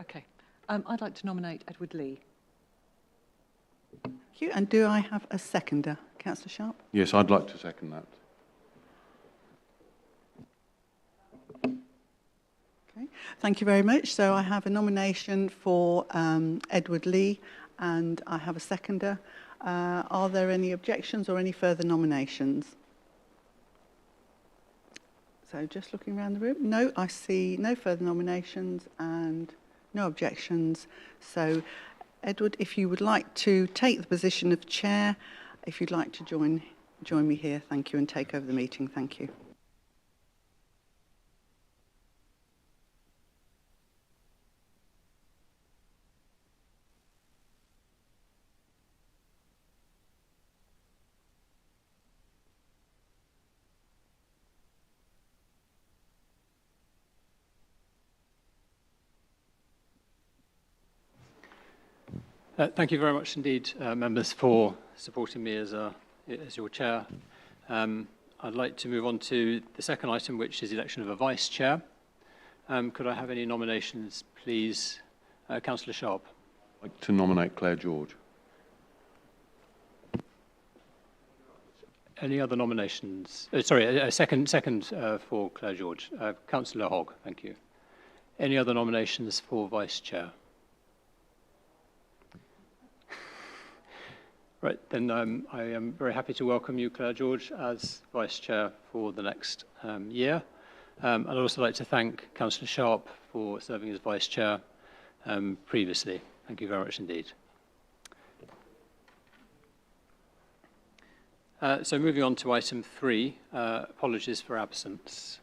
Okay. I'd like to nominate Edward Lee. Thank you. And do I have a seconder? Councillor Sharp? Yes, I'd like to second that. Okay. Thank you very much. So I have a nomination for Edward Lee and I have a seconder. Are there any objections or any further nominations? So just looking around the room. No, I see no further nominations and no objections. So, Edward, if you would like to take the position of chair, if you'd like to join me here, thank you, and take over the meeting, thank you. Thank you very much indeed, members, for supporting me as your chair. I'd like to move on to the second item, which is the election of a vice chair. Could I have any nominations, please? Councillor Sharp. I'd like to nominate Claire George. Any other nominations? Sorry, a second for Claire George. Councillor Hogg, thank you. Any other nominations for vice chair? Right, then I am very happy to welcome you, Claire George, as Vice Chair for the next year. I'd also like to thank Councillor Sharp for serving as Vice Chair previously. Thank you very much indeed. So moving on to item 3, apologies for absence.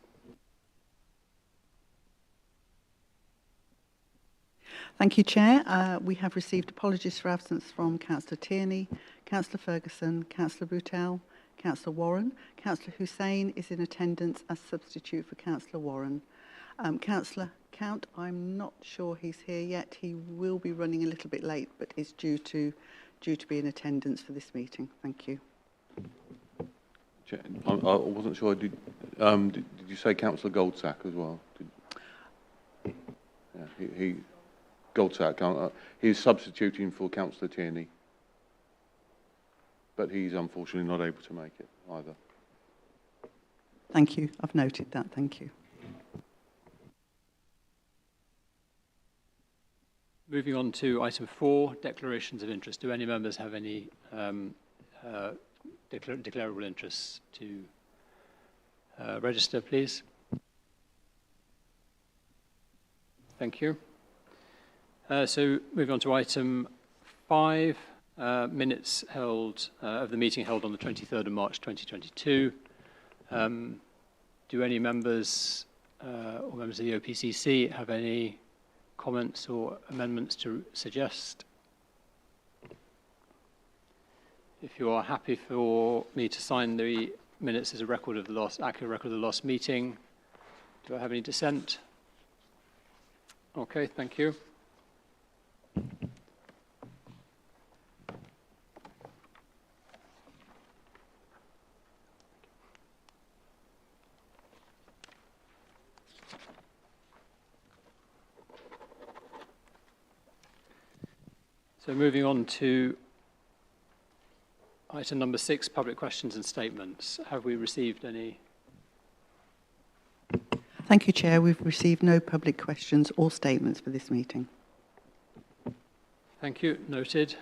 Thank you, Chair. We have received apologies for absence from Councillor Tierney, Councillor Ferguson, Councillor Boutel, Councillor Warren. Councillor Hussain is in attendance as substitute for Councillor Warren. Councillor Count, I'm not sure he's here yet. He will be running a little bit late, but is due to be in attendance for this meeting. Thank you. I wasn't sure. Did you say Councillor Goldsack as well? Yeah, Goldsack. He's substituting for Councillor Tierney, but he's unfortunately not able to make it either. Thank you. I've noted that. Thank you. Moving on to item 4, declarations of interest. Do any members have any declarable interests to register, please? Thank you. So moving on to item 5, minutes held of the meeting held on the 23rd of March 2022. Do any members or members of the OPCC have any comments or amendments to suggest? If you are happy for me to sign the minutes as a record of the accurate record of the last meeting, do I have any dissent? Okay, thank you. So moving on to item number 6, public questions and statements. Have we received any? Thank you, Chair. We've received no public questions or statements for this meeting. Thank you. Noted.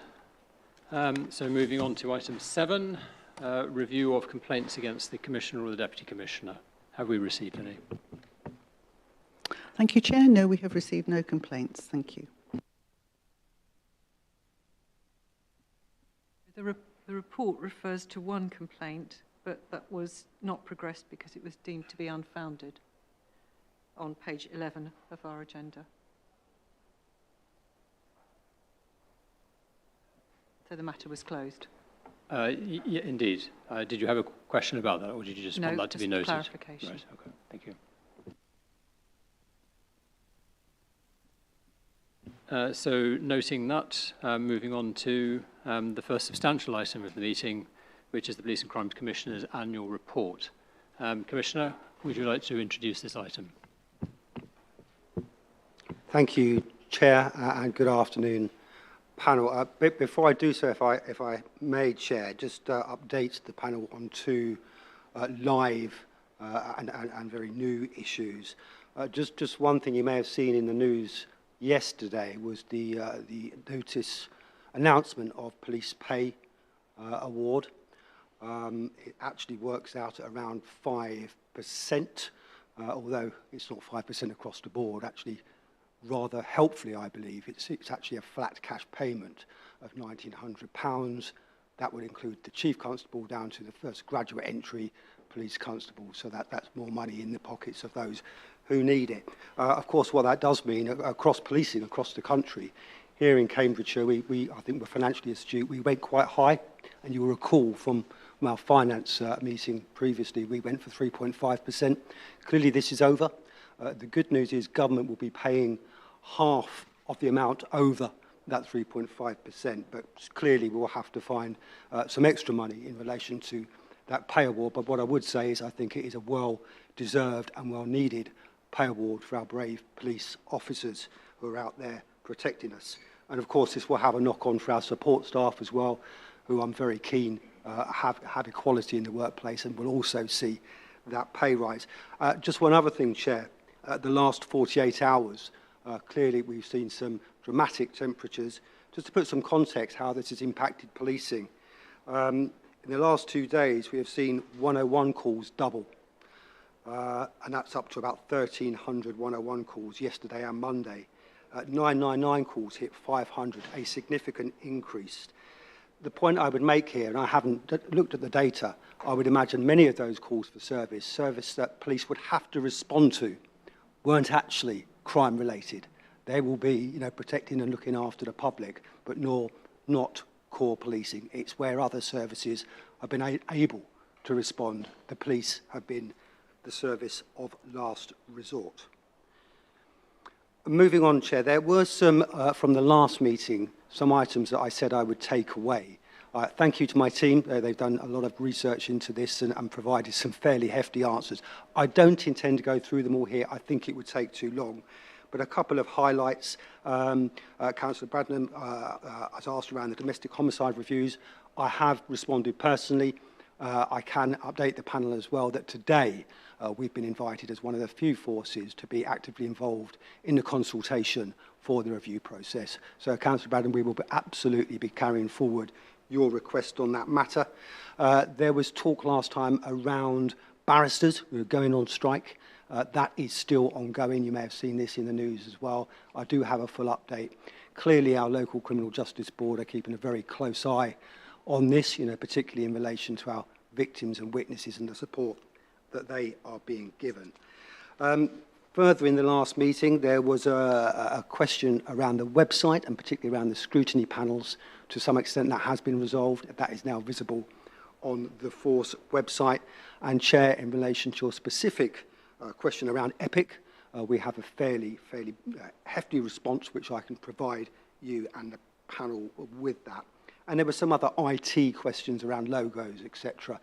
So moving on to item 7, review of complaints against the Commissioner or the Deputy Commissioner. Have we received any? Thank you, Chair. No, we have received no complaints. Thank you. The report refers to one complaint, but that was not progressed because it was deemed to be unfounded on page 11 of our agenda. So the matter was closed. Yeah, indeed. Did you have a question about that, or did you just want that to be noted? Clarification. Right, okay. Thank you. So noting that, moving on to the first substantial item of the meeting, which is the Police and Crime Commissioner's annual report. Commissioner, would you like to introduce this item? Thank you, Chair, and good afternoon, panel. Before I do so, if I may, Chair, just update the panel on two live and very new issues. Just one thing you may have seen in the news yesterday was the notice announcement of police pay award. It actually works out at around 5%, although it's not 5% across the board. Actually, rather helpfully, I believe, it's actually a flat cash payment of £1,900. That would include the Chief Constable down to the first graduate entry police constable, so that's more money in the pockets of those who need it. Of course, what that does mean across policing across the country, here in Cambridgeshire, I think we're financially astute. We went quite high, and you will recall from our finance meeting previously, we went for 3.5%. Clearly, this is over. The good news is government will be paying half of the amount over that 3.5%, but clearly we'll have to find some extra money in relation to that pay award. But what I would say is I think it is a well-deserved and well-needed pay award for our brave police officers who are out there protecting us. And of course, this will have a knock-on for our support staff as well, who I'm very keen have equality in the workplace and will also see that pay rise. Just one other thing, Chair. The last 48 hours, clearly we've seen some dramatic temperatures. Just to put some context how this has impacted policing. In the last 2 days, we have seen 101 calls double. And that's up to about 1,300 101 calls yesterday and Monday. 999 calls hit 500, a significant increase. The point I would make here, and I haven't looked at the data, I would imagine many of those calls for service that police would have to respond to, weren't actually crime-related. They will be, protecting and looking after the public, but not core policing. It's where other services have been able to respond. The police have been the service of last resort. Moving on, Chair, there were some, from the last meeting, some items that I said I would take away. Thank you to my team. They've done a lot of research into this and provided some fairly hefty answers. I don't intend to go through them all here. I think it would take too long. But a couple of highlights. Councillor Bradnam has asked around the domestic homicide reviews. I have responded personally. I can update the panel as well that today we've been invited as one of the few forces to be actively involved in the consultation for the review process. So, Councillor Bradnam, we will absolutely be carrying forward your request on that matter. There was talk last time around barristers who are going on strike. That is still ongoing. You may have seen this in the news as well. I do have a full update. Clearly, our local criminal justice board are keeping a very close eye on this, particularly in relation to our victims and witnesses and the support that they are being given. Further, in the last meeting, there was a question around the website and particularly around the scrutiny panels. To some extent, that has been resolved. That is now visible on the Force website. And, Chair, in relation to your specific question around EPIC, we have a fairly hefty response, which I can provide you and the panel with that. And there were some other IT questions around logos, etc.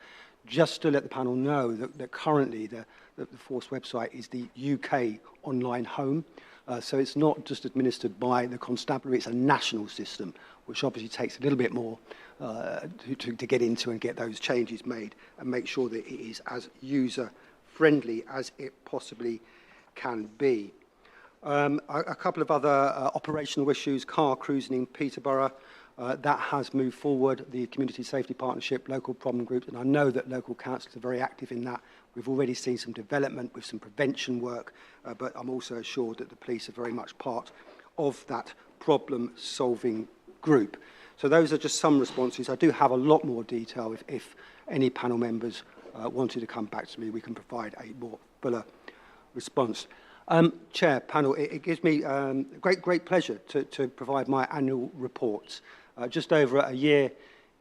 Just to let the panel know that currently the Force website is the UK online home. So it's not just administered by the constabulary, it's a national system, which obviously takes a little bit more to get into and get those changes made and make sure that it is as user-friendly as it possibly can be. A couple of other operational issues, car cruising in Peterborough. That has moved forward, the Community Safety Partnership, local problem groups, and I know that local councils are very active in that. We've already seen some development with some prevention work, but I'm also assured that the police are very much part of that problem-solving group. So those are just some responses. I do have a lot more detail. If any panel members wanted to come back to me, we can provide a more fuller response. Chair, panel, it gives me great pleasure to provide my annual reports. Just over a year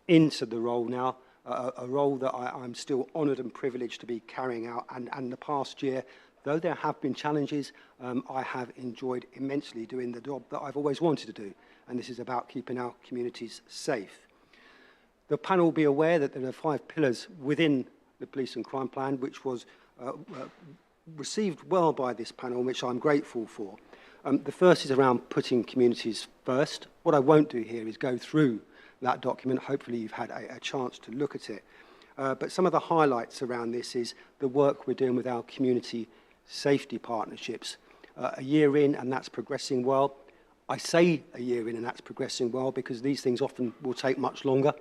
into the role now, a role that I'm still honoured and privileged to be carrying out. And the past year, though there have been challenges, I have enjoyed immensely doing the job that I've always wanted to do. And this is about keeping our communities safe. The panel will be aware that there are 5 pillars within the Police and Crime Plan, which was received well by this panel, which I'm grateful for. The first is around putting communities first. What I won't do here is go through that document. Hopefully you've had a chance to look at it. But some of the highlights around this is the work we're doing with our community safety partnerships. A year in, and that's progressing well. I say a year in and that's progressing well because these things often will take much longer.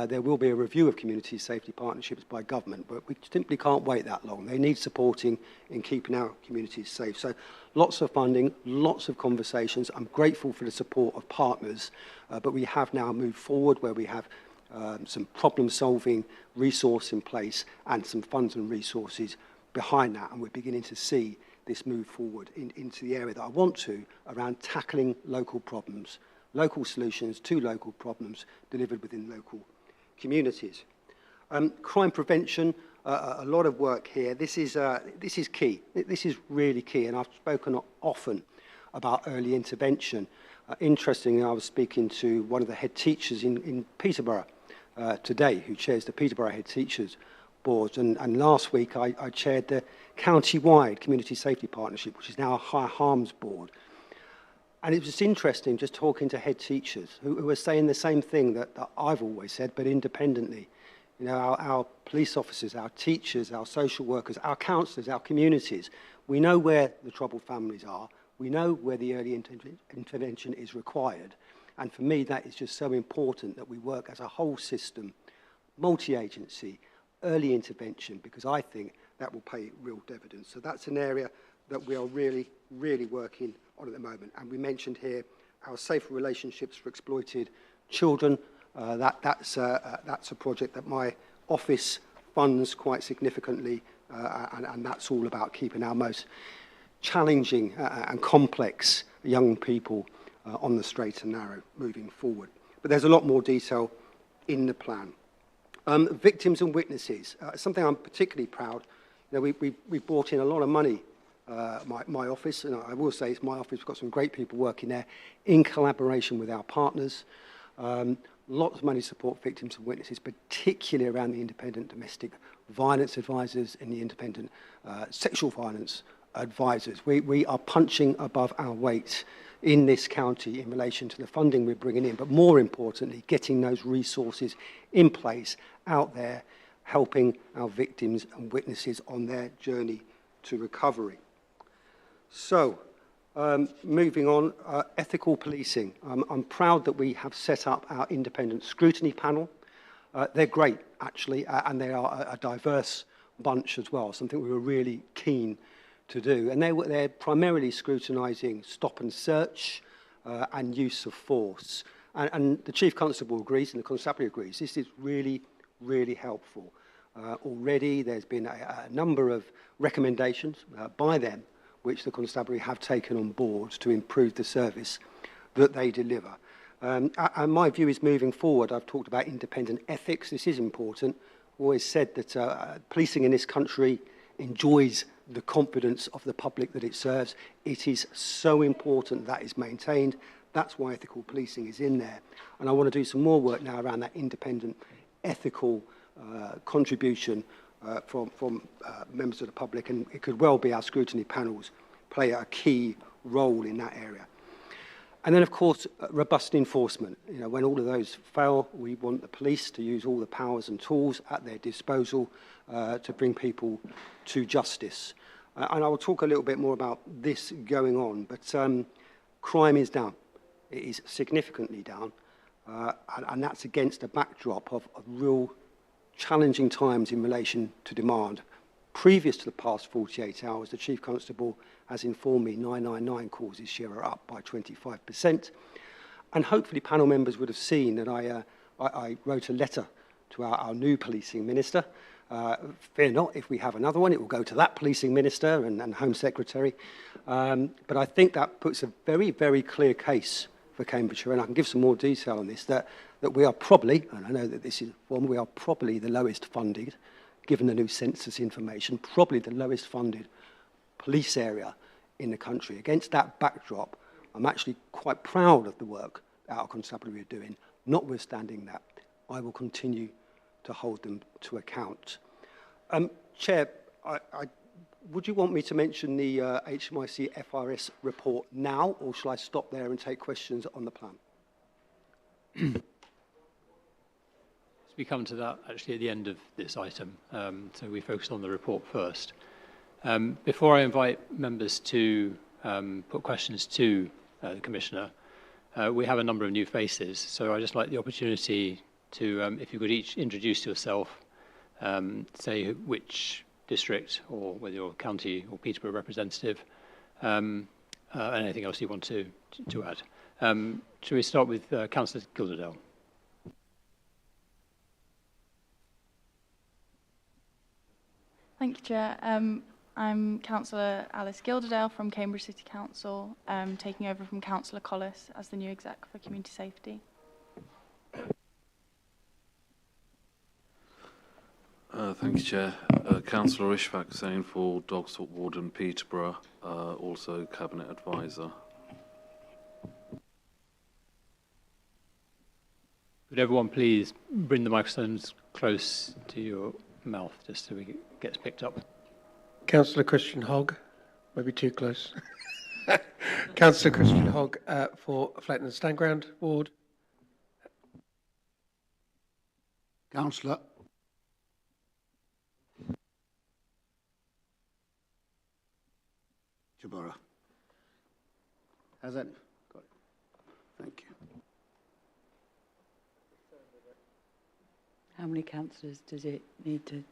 There will be a review of community safety partnerships by government, but we simply can't wait that long. They need supporting in keeping our communities safe. So lots of funding, lots of conversations. I'm grateful for the support of partners, but we have now moved forward where we have some problem-solving resource in place and some funds and resources behind that, and we're beginning to see this move forward into the area that I want to, around tackling local problems, local solutions to local problems delivered within local communities. Crime prevention, a lot of work here. This is key. This is really key, and I've spoken often about early intervention. Interestingly, I was speaking to one of the head teachers in Peterborough today, who chairs the Peterborough Head Teachers Board, and last week I chaired the county-wide Community Safety Partnership, which is now a high harms board. And it was just interesting just talking to head teachers who were saying the same thing that I've always said, but independently. You know, our police officers, our teachers, our social workers, our counsellors, our communities, we know where the troubled families are. We know where the early intervention is required. And for me, that is just so important that we work as a whole system, multi-agency, early intervention, because I think that will pay real dividends. So that's an area that we are really, really working on at the moment. And we mentioned here our safer relationships for exploited children. That's a project that my office funds quite significantly, and that's all about keeping our most challenging and complex young people on the straight and narrow moving forward. But there's a lot more detail in the plan. Victims and witnesses, something I'm particularly proud. You know, we've brought in a lot of money, my office, and I will say it's my office, we've got some great people working there, in collaboration with our partners. Lots of money to support victims and witnesses, particularly around the independent domestic violence advisors and the independent sexual violence advisors. We are punching above our weight in this county in relation to the funding we're bringing in, but more importantly, getting those resources in place out there, helping our victims and witnesses on their journey to recovery. So, moving on, ethical policing. I'm proud that we have set up our independent scrutiny panel. They're great, actually, and they are a diverse bunch as well, something we were really keen to do. And they're primarily scrutinising stop and search and use of force. And the Chief Constable agrees and the Constabulary agrees. This is really, really helpful. Already there's been a number of recommendations by them which the Constabulary have taken on board to improve the service that they deliver. And my view is moving forward, I've talked about independent ethics. This is important. I've always said that policing in this country enjoys the confidence of the public that it serves. It is so important that is maintained. That's why ethical policing is in there. And I want to do some more work now around that independent ethical contribution from members of the public, and it could well be our scrutiny panels play a key role in that area. And then, of course, robust enforcement. You know, when all of those fail, we want the police to use all the powers and tools at their disposal to bring people to justice. And I will talk a little bit more about this going on, but crime is down. It is significantly down, and that's against a backdrop of real challenging times in relation to demand. Previous to the past 48 hours, the Chief Constable has informed me 999 calls this year are up by 25%. And hopefully panel members would have seen that I wrote a letter to our new policing minister. Fear not, if we have another one, it will go to that policing minister and Home Secretary. But I think that puts a very, very clear case for Cambridgeshire, and I can give some more detail on this, that we are probably, and I know that this is one, we are probably the lowest funded, given the new census information, probably the lowest funded police area in the country. Against that backdrop, I'm actually quite proud of the work that our constabulary are doing. Notwithstanding that, I will continue to hold them to account. Chair, Would you want me to mention the HMIC FRS report now, or shall I stop there and take questions on the plan? We come to that actually at the end of this item, so we focus on the report first. Before I invite members to put questions to the Commissioner, we have a number of new faces, so I'd just like the opportunity to, if you could each introduce yourself, say which district or whether you're county or Peterborough representative, and anything else you want to add. Shall we start with Councillor Gilderdale? Thank you, Chair. I'm Councillor Alice Gilderdale from Cambridge City Council, taking over from Councillor Collis as the new exec for community safety. Thank you, Chair. Councillor Ishfaq Hussain for Dogsthorpe Warden Peterborough, also Cabinet Advisor. Could everyone please bring the microphones close to your mouth just so it gets picked up? Councillor Christian Hogg, maybe too close. Councillor Christian Hogg for Fletton and Standground Ward. Councillor Peterborough. Has that? Got it. Thank you. How many councillors does it need to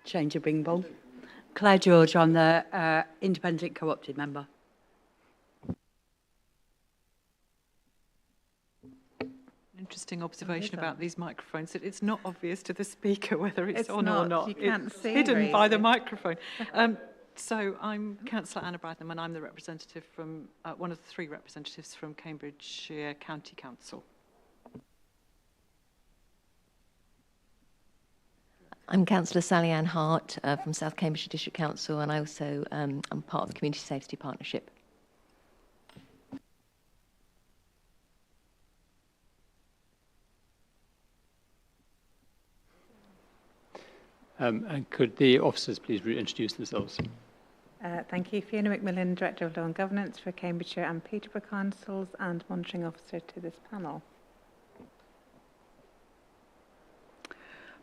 change a bing bong? Claire George, I'm the independent co-opted member. Interesting observation about these microphones, that it's not obvious to the speaker whether it's on not, or not. you can't It's see hidden really. by the microphone. So I'm Councillor Anna Bradnam, and I'm the representative from, one of the three representatives from Cambridgeshire County Council. I'm Councillor Sally Ann Hart from South Cambridgeshire District Council, and I also am part of the Community Safety Partnership. And could the officers please reintroduce themselves? Thank you. Fiona McMillan, Director of Law and Governance for Cambridgeshire and Peterborough Councils and Monitoring Officer to this panel.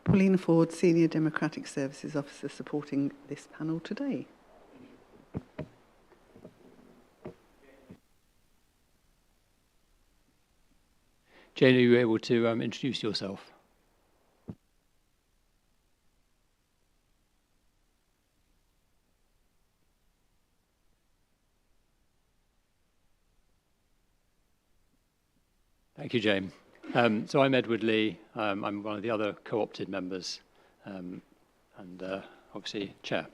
Paulina Ford, Senior Democratic Services Officer, supporting this panel today. Jane, are you able to introduce yourself? Thank you, Jane. So I'm Edward Lee. I'm one of the other co-opted members and obviously chair.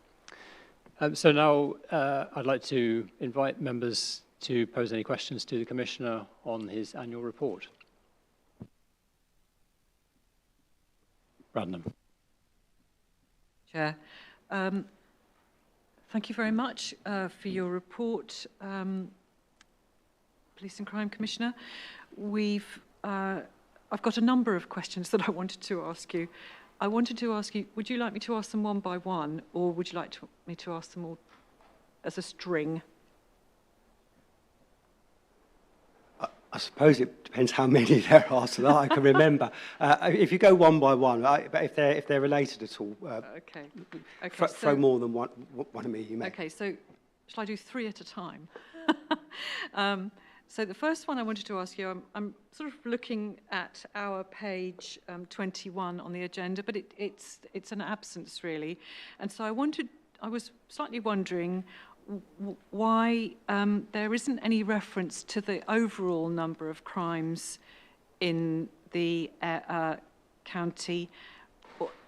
So now I'd like to invite members to pose any questions to the Commissioner on his annual report. Bradnam. Chair, thank you very much for your report, Police and Crime Commissioner. I've got a number of questions that I wanted to ask you. I wanted to ask you, would you like me to ask them one by one, or would you like me to ask them all as a string? I suppose it depends how many there are so that I can remember. If you go one by one, but if they're related at all, Okay. throw more than one at me, you may. Okay, so shall I do three at a time? So the first one I wanted to ask you, I'm sort of looking at our page 21 on the agenda, but it's an absence really, and so I was slightly wondering why there isn't any reference to the overall number of crimes in the county,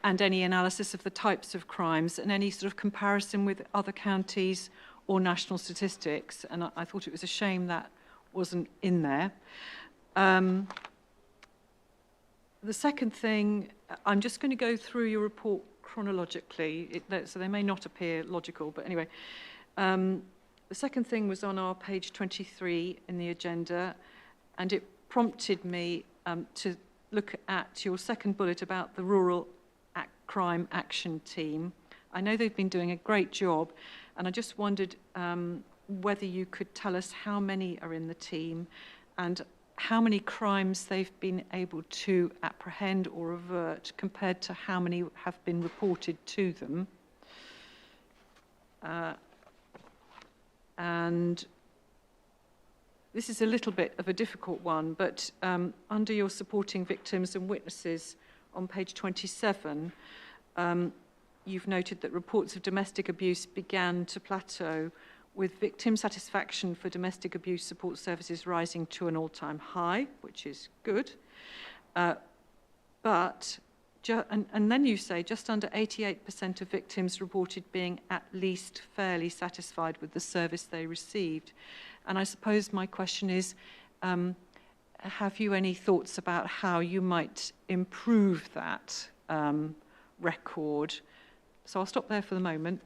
and any analysis of the types of crimes, and any sort of comparison with other counties or national statistics. And I thought it was a shame that wasn't in there. The second thing, I'm just going to go through your report chronologically, so they may not appear logical, but anyway. The second thing was on our page 23 in the agenda, and it prompted me to look at your second bullet about the Rural Crime Action Team. I know they've been doing a great job, And I just wondered whether you could tell us how many are in the team and how many crimes they've been able to apprehend or avert compared to how many have been reported to them. And this is a little bit of a difficult one, but under your supporting victims and witnesses on page 27, you've noted that reports of domestic abuse began to plateau, with victim satisfaction for domestic abuse support services rising to an all-time high, which is good. And then you say just under 88% of victims reported being at least fairly satisfied with the service they received. And I suppose my question is, have you any thoughts about how you might improve that record? So I'll stop there for the moment.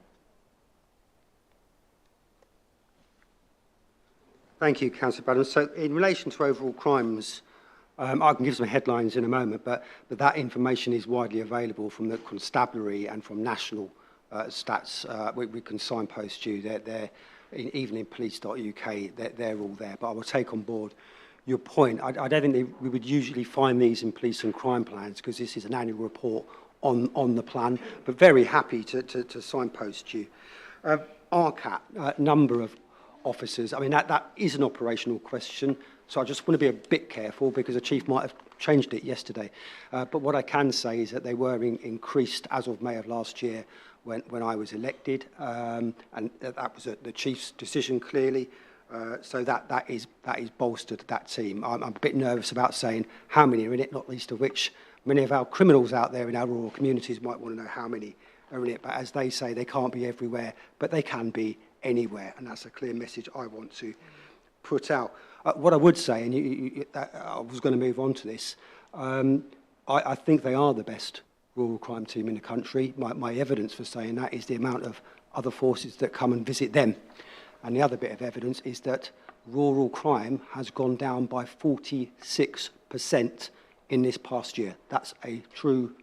Thank you, Councillor Badham. So in relation to overall crimes, I can give some headlines in a moment, but that information is widely available from the constabulary and from national stats. We can signpost you. They're even in police.uk, they're all there. But I will take on board your point. I don't think we would usually find these in police and crime plans because this is an annual report on the plan, but very happy to signpost you. RCAT, number of officers, I mean, that is an operational question, so I just want to be a bit careful because the Chief might have changed it yesterday. But what I can say is that they were increased as of May of last year when I was elected, and that was the Chief's decision clearly. So that is bolstered that team. I'm a bit nervous about saying how many are in it, not least of which many of our criminals out there in our rural communities might want to know how many are in it. But as they say, they can't be everywhere, but they can be anywhere, and that's a clear message I want to put out. What I would say, and I was going to move on to this, I think they are the best rural crime team in the country. My evidence for saying that is the amount of other forces that come and visit them. And the other bit of evidence is that rural crime has gone down by 46% in this past year. That's a true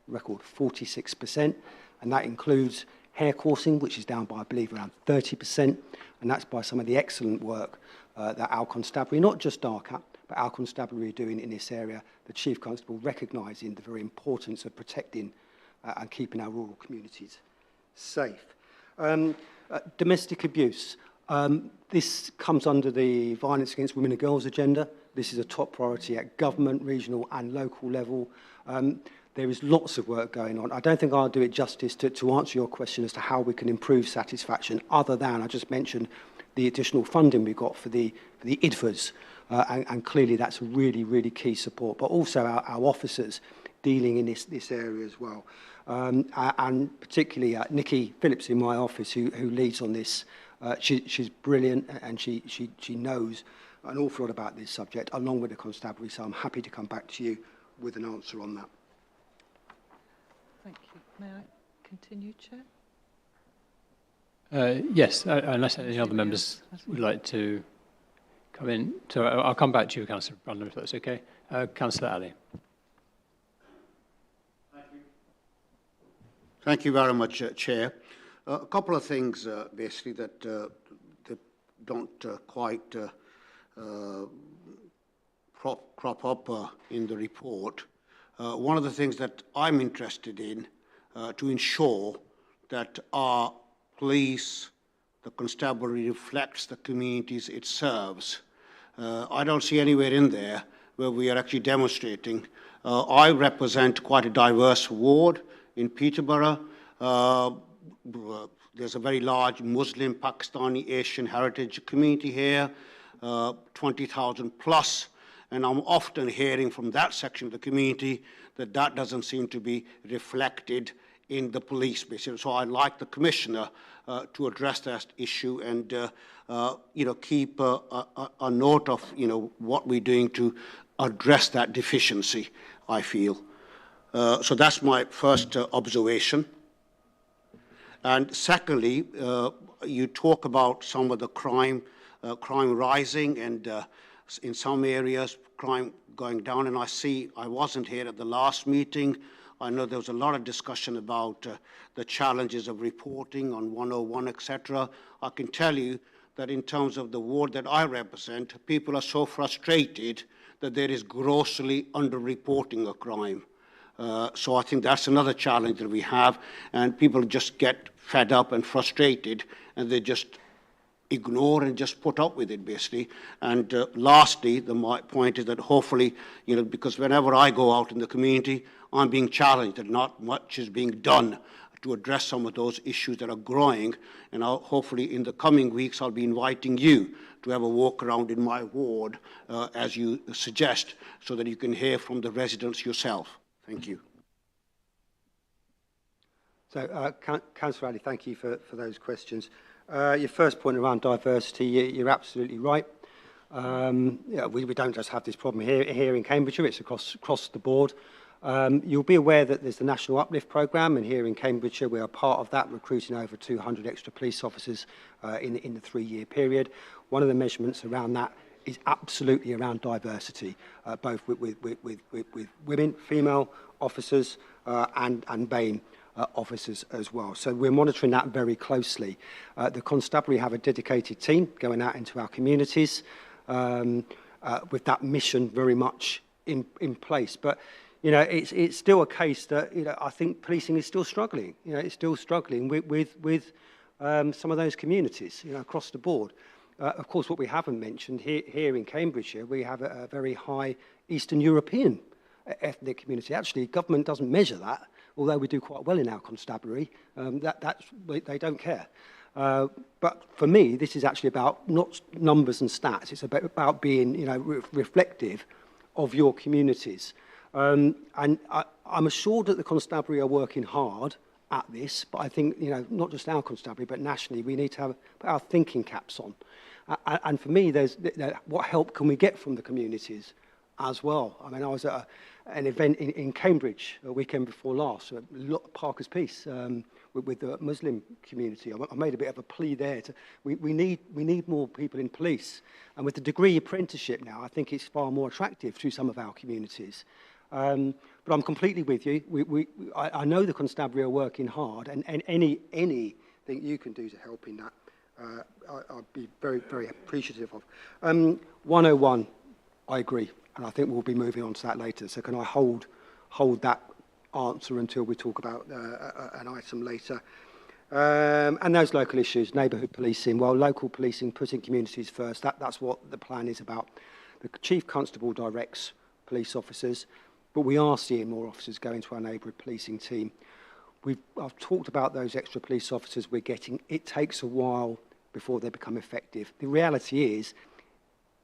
record, 46%, and that includes hair coursing, which is down by, I believe, around 30%, and that's by some of the excellent work that our constabulary, not just RCAT, but our constabulary are doing in this area. The Chief Constable recognising the very importance of protecting and keeping our rural communities safe. Domestic abuse. This comes under the Violence Against Women and Girls agenda. This is a top priority at government, regional and local level. There is lots of work going on. I don't think I'll do it justice to answer your question as to how we can improve satisfaction, other than I just mentioned the additional funding we got for the IDFAs, and clearly that's a really, really key support, but also our officers dealing in this area as well. And particularly Nikki Phillips in my office, who leads on this. She's brilliant, and she knows an awful lot about this subject, along with the constabulary, so I'm happy to come back to you with an answer on that. Thank you. May I continue, Chair? Yes, unless any other members would like to come in. So I'll come back to you, Councillor Brandon, if that's okay. Councillor Ali. Thank you very much, Chair. A couple of things, basically, that don't quite crop up in the report. One of the things that I'm interested in to ensure that our police, the constabulary, reflects the communities it serves. I don't see anywhere in there where we are actually demonstrating. I represent quite a diverse ward in Peterborough. There's a very large Muslim, Pakistani, Asian heritage community here, 20,000 plus. And I'm often hearing from that section of the community that that doesn't seem to be reflected in the police basis. So I'd like the Commissioner to address that issue and keep a note of what we're doing to address that deficiency, I feel. So that's my first observation. And secondly, you talk about some of the crime rising and in some areas crime going down, and I wasn't here at the last meeting. I know there was a lot of discussion about the challenges of reporting on 101, etc. I can tell you that in terms of the ward that I represent, people are so frustrated that there is grossly under-reporting of crime. So I think that's another challenge that we have, and people just get fed up and frustrated, and they just ignore and just put up with it, basically. And lastly, my point is that hopefully, because whenever I go out in the community, I'm being challenged and not much is being done to address some of those issues that are growing. And hopefully in the coming weeks, I'll be inviting you to have a walk around in my ward, as you suggest, so that you can hear from the residents yourself. Thank you. So, Councillor Ali, thank you for those questions. Your first point around diversity, you're absolutely right. We don't just have this problem here in Cambridgeshire, it's across the board. You'll be aware that there's the National Uplift programme, and here in Cambridgeshire we are part of that, recruiting over 200 extra police officers in the 3-year period. One of the measurements around that is absolutely around diversity, both with women, female officers and BAME officers as well. So we're monitoring that very closely. The Constabulary have a dedicated team going out into our communities with that mission very much in place. But it's still a case that I think policing is still struggling. It's still struggling with some of those communities across the board. Of course, what we haven't mentioned here in Cambridgeshire, we have a very high Eastern European ethnic community. Actually, government doesn't measure that, although we do quite well in our constabulary. They don't care. But for me, this is actually about not numbers and stats. It's about being reflective of your communities. And I'm assured that the constabulary are working hard at this, but I think not just our constabulary, but nationally, we need to put our thinking caps on. And for me, there's what help can we get from the communities as well? I mean, I was at an event in Cambridge a weekend before last, Parker's Peace, with the Muslim community. I made a bit of a plea there. We need more people in police. And with the degree apprenticeship now, I think it's far more attractive to some of our communities. But I'm completely with you. I know the constabulary are working hard, and anything you can do to help in that, I'd be very, very appreciative of. 101, I agree, and I think we'll be moving on to that later. So can I hold that answer until we talk about an item later? And those local issues, neighbourhood policing. Well, local policing, putting communities first, that's what the plan is about. The Chief Constable directs police officers, but we are seeing more officers go into our neighbourhood policing team. I've talked about those extra police officers we're getting. It takes a while before they become effective. The reality is,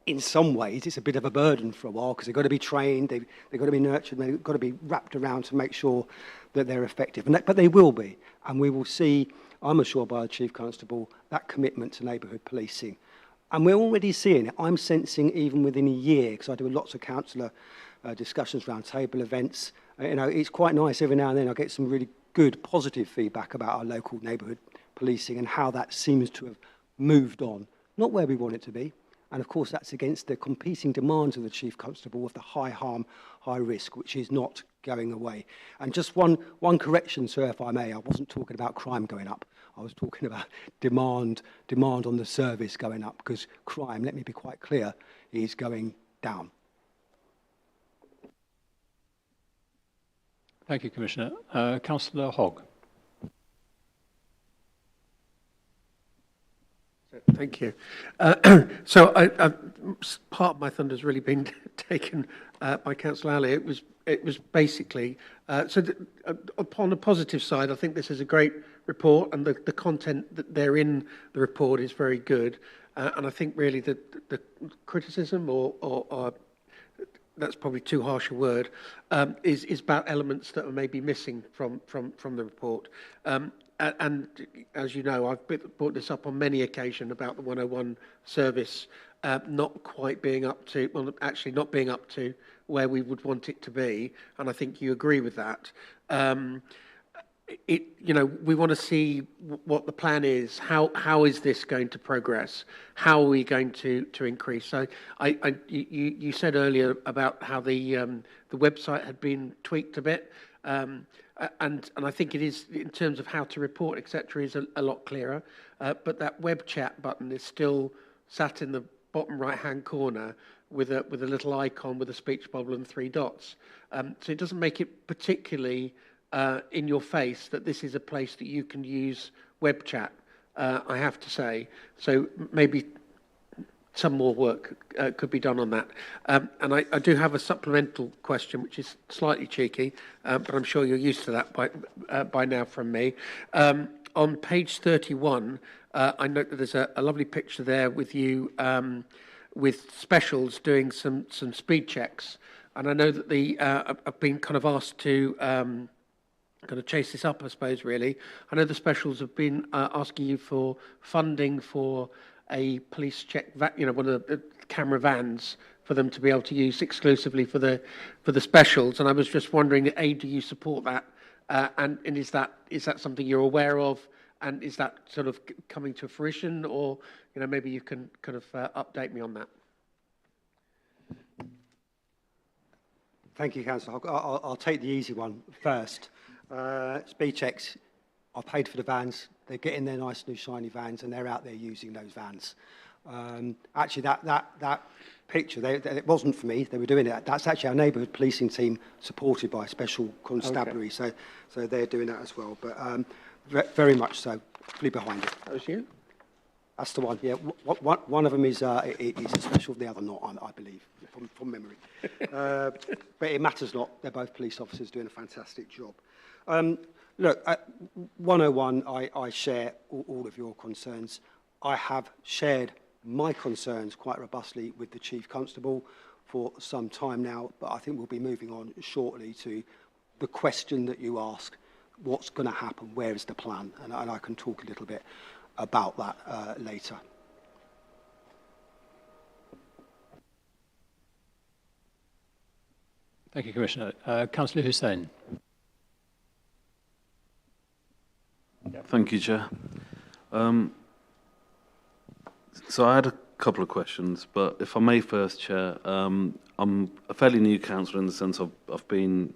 in some ways, it's a bit of a burden for a while because they've got to be trained, they've got to be nurtured, they've got to be wrapped around to make sure that they're effective. But they will be, and we will see, I'm assured by the Chief Constable, that commitment to neighbourhood policing. And we're already seeing it. I'm sensing even within a year, because I do lots of councillor discussions around table events. It's quite nice every now and then I get some really good positive feedback about our local neighbourhood policing and how that seems to have moved on. Not where we want it to be. And of course, that's against the competing demands of the Chief Constable of the high harm, high risk, which is not going away. And just one correction, sir, if I may, I wasn't talking about crime going up. I was talking about demand on the service going up, because crime, let me be quite clear, is going down. Thank you, Commissioner. Councillor Hogg. Thank you. So part of my thunder's really been taken by Councillor Ali. It was basically upon the positive side, I think this is a great report, and the content that there in the report is very good. And I think really the criticism or that's probably too harsh a word, is about elements that are maybe missing from the report. And as you know, I've brought this up on many occasions about the 101 service not quite being up to, well, actually not being up to where we would want it to be, and I think you agree with that. We want to see what the plan is. How is this going to progress? How are we going to increase? So you said earlier about how the website had been tweaked a bit. And I think it is, in terms of how to report, etc., is a lot clearer. But that web chat button is still sat in the bottom right-hand corner with a little icon with a speech bubble and 3 dots. So it doesn't make it particularly in your face that this is a place that you can use web chat, I have to say. So maybe some more work could be done on that. And I do have a supplemental question, which is slightly cheeky, but I'm sure you're used to that by now from me. On page 31, I note that there's a lovely picture there with you with specials doing some speed checks. And I know that I've been kind of asked to kind of chase this up, I suppose, really. I know the specials have been asking you for funding for a police check, one of the camera vans for them to be able to use exclusively for the specials. And I was just wondering, A, do you support that? And is that something you're aware of? And is that sort of coming to fruition? Or, maybe you can kind of update me on that. Thank you, Councillor. I'll take the easy one first. Speed checks, I've paid for the vans. They get in their nice new shiny vans and they're out there using those vans. Actually, that picture, it wasn't for me. They were doing it. That's actually our neighbourhood policing team supported by Special Constabulary. Okay. So they're doing that as well. But very much so, fully behind it. That was you? That's the one, yeah. One of them is a special, the other not, I believe, from memory. But it matters not. They're both police officers doing a fantastic job. Look, at 101, I share all of your concerns. I have shared my concerns quite robustly with the Chief Constable for some time now, but I think we'll be moving on shortly to the question that you ask, what's going to happen, where is the plan? And I can talk a little bit about that later. Thank you, Commissioner. Councillor Hussain. Thank you, Chair. So I had a couple of questions, but if I may first, Chair, I'm a fairly new councillor in the sense I've been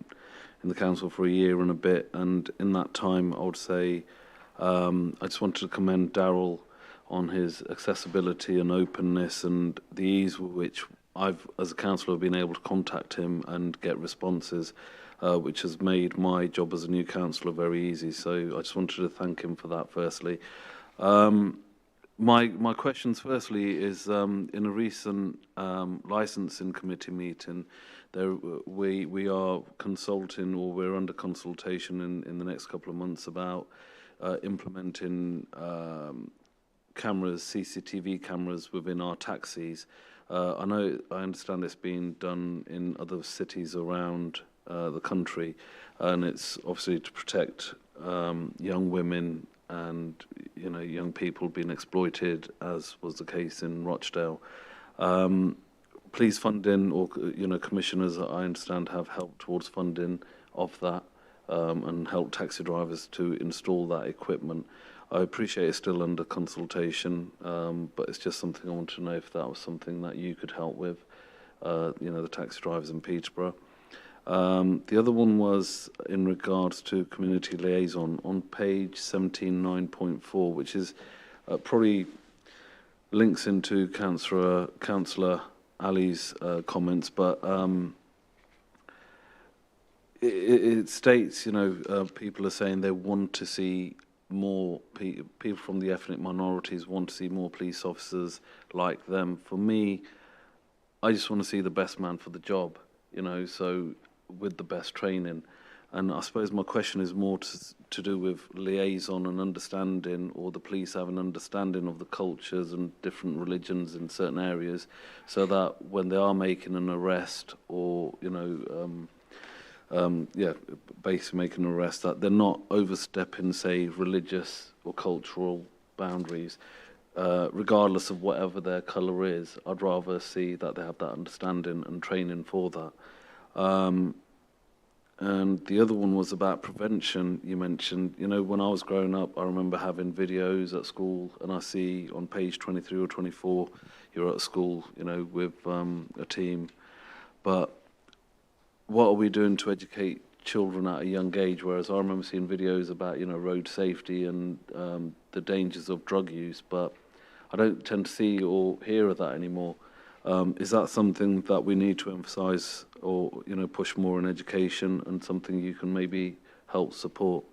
in the council for a year and a bit, and in that time I would say I just wanted to commend Darryl on his accessibility and openness and the ease with which I've, as a councillor, been able to contact him and get responses, which has made my job as a new councillor very easy. So I just wanted to thank him for that, firstly. My questions, firstly, is in a recent licensing committee meeting, we are consulting, or we're under consultation in the next couple of months about implementing cameras, CCTV cameras within our taxis. I understand it's being done in other cities around the country, and it's obviously to protect young women and young people being exploited, as was the case in Rochdale. Police funding, or commissioners, I understand, have helped towards funding of that and helped taxi drivers to install that equipment. I appreciate it's still under consultation, but it's just something I want to know if that was something that you could help with, the taxi drivers in Peterborough. The other one was in regards to community liaison on page 17.9.4, which is probably links into Councillor Ali's comments, but it states, people are saying they want to see more people from the ethnic minorities want to see more police officers like them. For me, I just want to see the best man for the job, so with the best training. And I suppose my question is more to do with liaison and understanding, or the police have an understanding of the cultures and different religions in certain areas, so that when they are making an arrest, or basically making an arrest, that they're not overstepping, say, religious or cultural boundaries, regardless of whatever their colour is. I'd rather see that they have that understanding and training for that. And the other one was about prevention. You mentioned, when I was growing up, I remember having videos at school, and I see on page 23 or 24, you're at school, with a team. But what are we doing to educate children at a young age, whereas I remember seeing videos about, you know, road safety and the dangers of drug use, but I don't tend to see or hear of that anymore. Is that something that we need to emphasise or, you know, push more in education, and something you can maybe help support?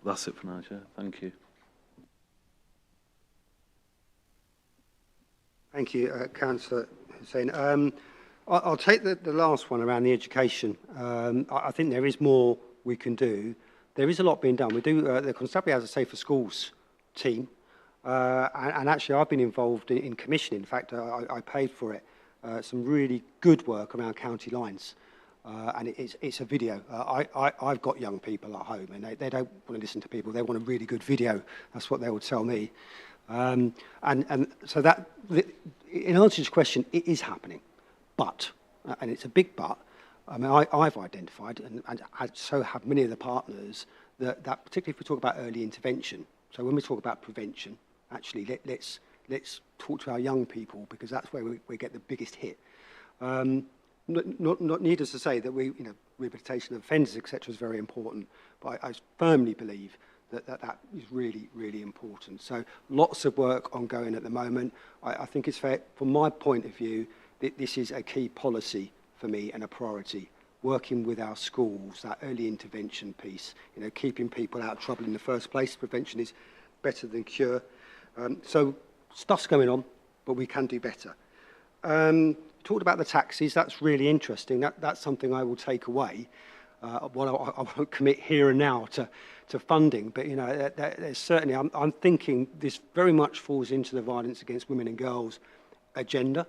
That's it for now, Chair. Thank you. Thank you, Councillor Hussain. I'll take the last one around the education. I think there is more we can do. There is a lot being done. We do, the Constabulary has a Safer Schools team, and actually I've been involved in commissioning. In fact, I paid for it. Some really good work around county lines. And it's a video. I've got young people at home, and they don't want to listen to people. They want a really good video. That's what they would tell me. And so that, in answer to your question, it is happening. But, and it's a big but, I mean, I've identified, and so have many of the partners, that particularly if we talk about early intervention, so when we talk about prevention, actually let's talk to our young people, because that's where we get the biggest hit. Not needless to say that rehabilitation of offenders, etc., is very important, but I firmly believe that is really, really important. So lots of work ongoing at the moment. I think it's fair, from my point of view, that this is a key policy for me and a priority. Working with our schools, that early intervention piece, you know, keeping people out of trouble in the first place. Prevention is better than cure. So stuff's going on, but we can do better. Talked about the taxis. That's really interesting. That's something I will take away. I won't commit here and now to funding, but you know, there's certainly. I'm thinking this very much falls into the violence against women and girls agenda,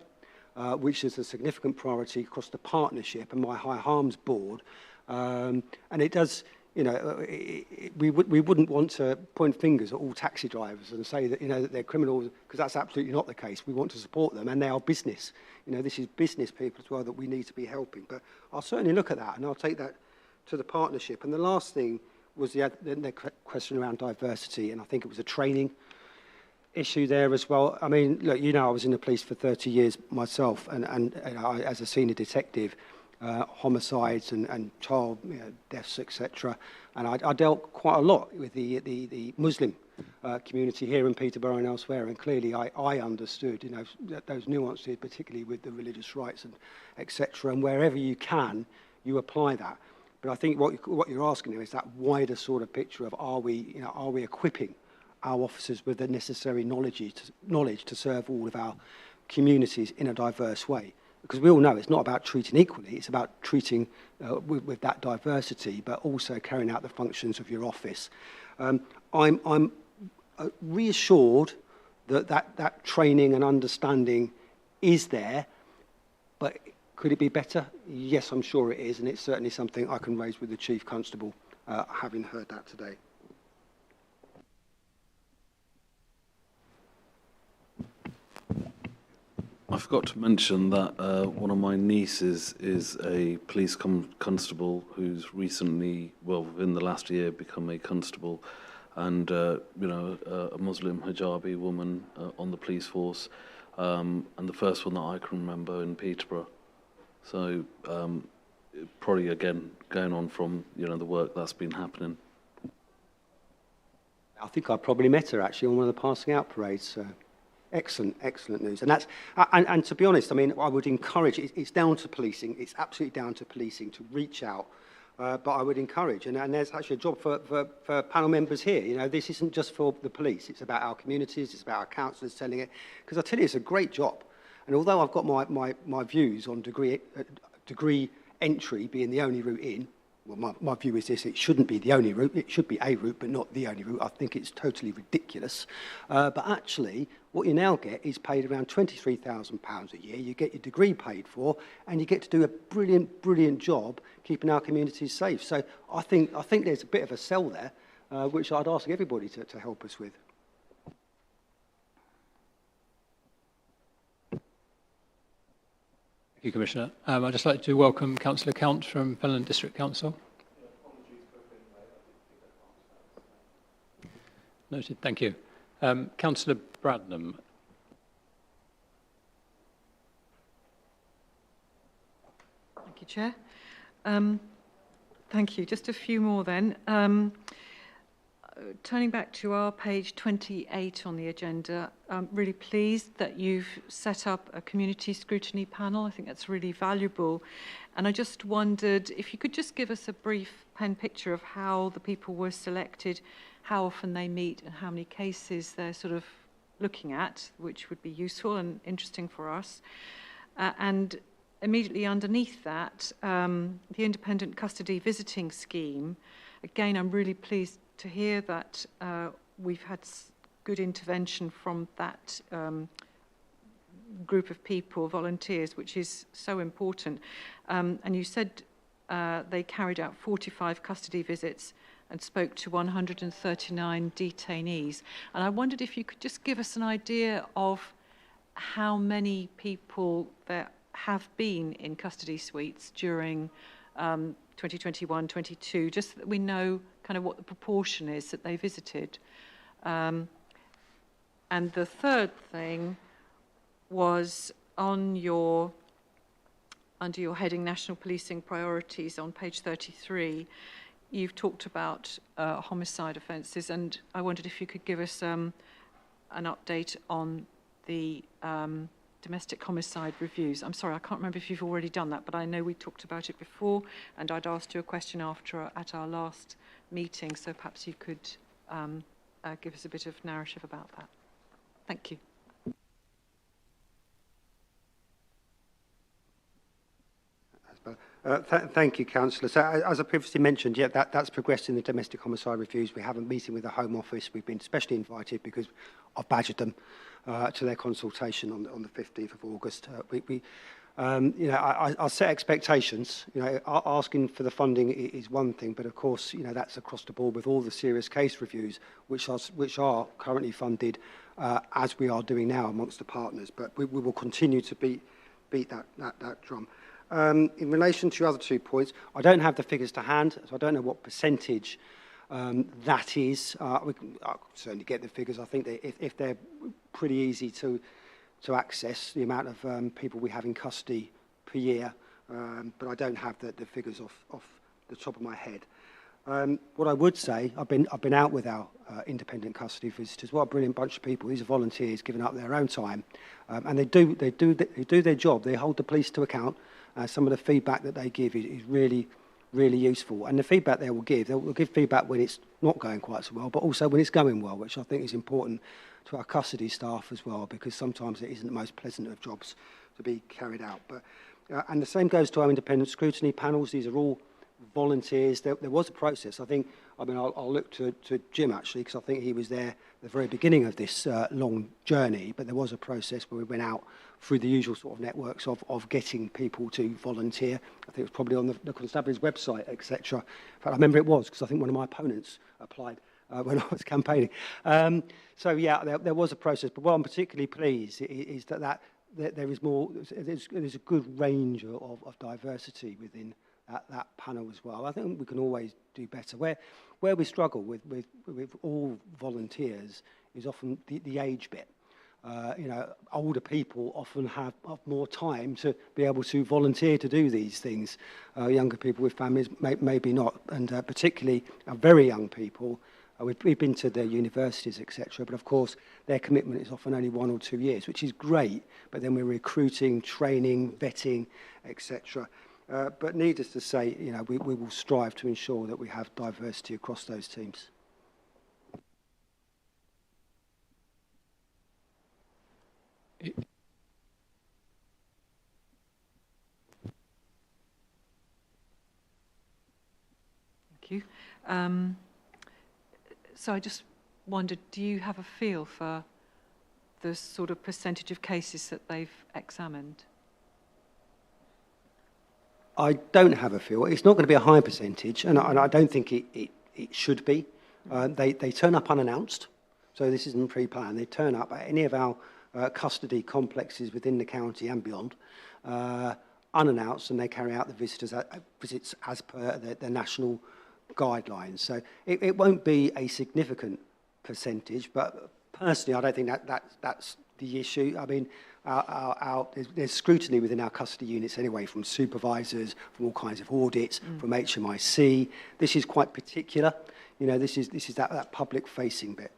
which is a significant priority across the partnership and my High Harms board, and it does. You know, we wouldn't want to point fingers at all taxi drivers and say that, you know, that they're criminals, because that's absolutely not the case. We want to support them, and they are business. You know, this is business people as well that we need to be helping. But I'll certainly look at that, and I'll take that to the partnership. And the last thing was the question around diversity, and I think it was a training issue there as well. I mean, look, you know, I was in the police for 30 years myself, and I, as a senior detective, homicides and child deaths, etc. And I dealt quite a lot with the Muslim community here in Peterborough and elsewhere, and clearly I understood, you know, those nuances, particularly with the religious rights and etc. And wherever you can, you apply that. But I think what you're asking is that wider sort of picture of are we equipping our officers with the necessary knowledge to serve all of our communities in a diverse way. Because we all know it's not about treating equally, it's about treating with that diversity, but also carrying out the functions of your office. I'm reassured that training and understanding is there, but could it be better? Yes, I'm sure it is, and it's certainly something I can raise with the Chief Constable, having heard that today. I forgot to mention that one of my nieces is a police constable who's recently, well, within the last year, become a constable, and you know, a Muslim hijabi woman on the police force, and the first one that I can remember in Peterborough. So probably again going on from, you know, the work that's been happening. I think I probably met her actually on one of the passing out parades. Excellent news. And that's and to be honest, I mean, I would encourage, it's down to policing, it's absolutely down to policing to reach out, but I would encourage, and there's actually a job for panel members here. You know, this isn't just for the police, it's about our communities, it's about our councillors telling it, because I tell you, it's a great job. And although I've got my views on degree entry being the only route in, well, my view is this: it shouldn't be the only route. It should be a route, but not the only route. I think it's totally ridiculous. But actually, what you now get is paid around £23,000 a year. You get your degree paid for, and you get to do a brilliant job keeping our communities safe. So I think there's a bit of a sell there, which I'd ask everybody to help us with. Thank you, Commissioner. I'd just like to welcome Councillor Count from Fenland District Council. Noted, thank you. Councillor Bradnam. Thank you, Chair. Thank you. Just a few more then. Turning back to our page 28 on the agenda, I'm really pleased that you've set up a community scrutiny panel. I think that's really valuable. And I just wondered if you could just give us a brief pen picture of how the people were selected, how often they meet, and how many cases they're sort of looking at, which would be useful and interesting for us. And immediately underneath that, the independent custody visiting scheme. Again, I'm really pleased to hear that we've had good intervention from that group of people, volunteers, which is so important. And you said they carried out 45 custody visits and spoke to 139 detainees. And I wondered if you could just give us an idea of how many people there have been in custody suites during 2021-22, just so that we know kind of what the proportion is that they visited. And the third thing was on your, under your heading National Policing Priorities on page 33, you've talked about homicide offences, and I wondered if you could give us an update on the domestic homicide reviews. I'm sorry, I can't remember if you've already done that, but I know we talked about it before, and I'd asked you a question after at our last meeting, so perhaps you could give us a bit of narrative about that. Thank you. Thank you, Councillor. So, as I previously mentioned, yeah, that's progressed in the domestic homicide reviews. We have a meeting with the Home Office. We've been specially invited because I've badgered them to their consultation on the 15th of August. You know, I'll set expectations. You know, asking for the funding is one thing, but of course, you know, that's across the board with all the serious case reviews, which are currently funded as we are doing now amongst the partners. But we will continue to beat that drum. In relation to your other 2 points, I don't have the figures to hand, so I don't know what percentage that is. I can certainly get the figures. I think that if they're pretty easy to access, the amount of people we have in custody per year, but I don't have the figures off the top of my head. What I would say, I've been out with our independent custody visitors. What a brilliant bunch of people. These are volunteers giving up their own time, and they do their job. They hold the police to account. Some of the feedback that they give is really, really useful. And the feedback they'll give feedback when it's not going quite so well, but also when it's going well, which I think is important to our custody staff as well, because sometimes it isn't the most pleasant of jobs to be carried out. But and the same goes to our independent scrutiny panels. These are all volunteers. There was a process. I mean, I'll look to Jim, actually, because I think he was there at the very beginning of this long journey, but there was a process where we went out through the usual sort of networks of getting people to volunteer. I think it was probably on the constabulary's website, etc. In fact, I remember it was, because I think one of my opponents applied when I was campaigning. So, yeah, there was a process, but what I'm particularly pleased is that there is more, there's a good range of diversity within that panel as well. I think we can always do better. Where we struggle with all volunteers is often the age bit. You know, older people often have more time to be able to volunteer to do these things. Younger people with families maybe not, and particularly very young people. We've been to their universities, etc. But of course, their commitment is often only 1 or 2 years, which is great. But then we're recruiting, training, vetting, etc. But needless to say, you know, we will strive to ensure that we have diversity across those teams. Thank you. So I just wondered, do you have a feel for the sort of percentage of cases that they've examined? I don't have a feel. It's not going to be a high percentage, and I don't think it should be. They turn up unannounced, so this isn't pre-planned. They turn up at any of our custody complexes within the county and beyond, unannounced, and they carry out the visits as per the national guidelines. So it won't be a significant percentage, but personally, I don't think that's the issue. I mean, there's scrutiny within our custody units anyway, from supervisors, from all kinds of audits, from HMIC. This is quite particular. You know, this is that public-facing bit.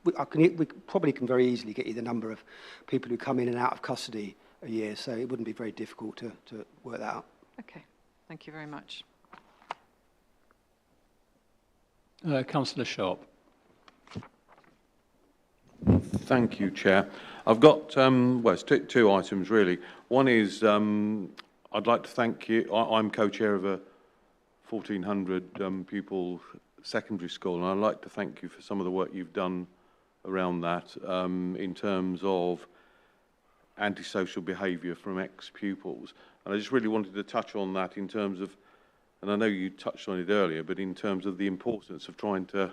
We probably can very easily get you the number of people who come in and out of custody a year, so it wouldn't be very difficult to work that out. Okay, thank you very much. Councillor Sharp. Thank you, Chair. I've got, well, it's two items, really. One is, I'd like to thank you. I'm co-chair of a 1,400 pupil secondary school, and I'd like to thank you for some of the work you've done around that in terms of antisocial behaviour from ex-pupils. And I just really wanted to touch on that in terms of, and I know you touched on it earlier, but in terms of the importance of trying to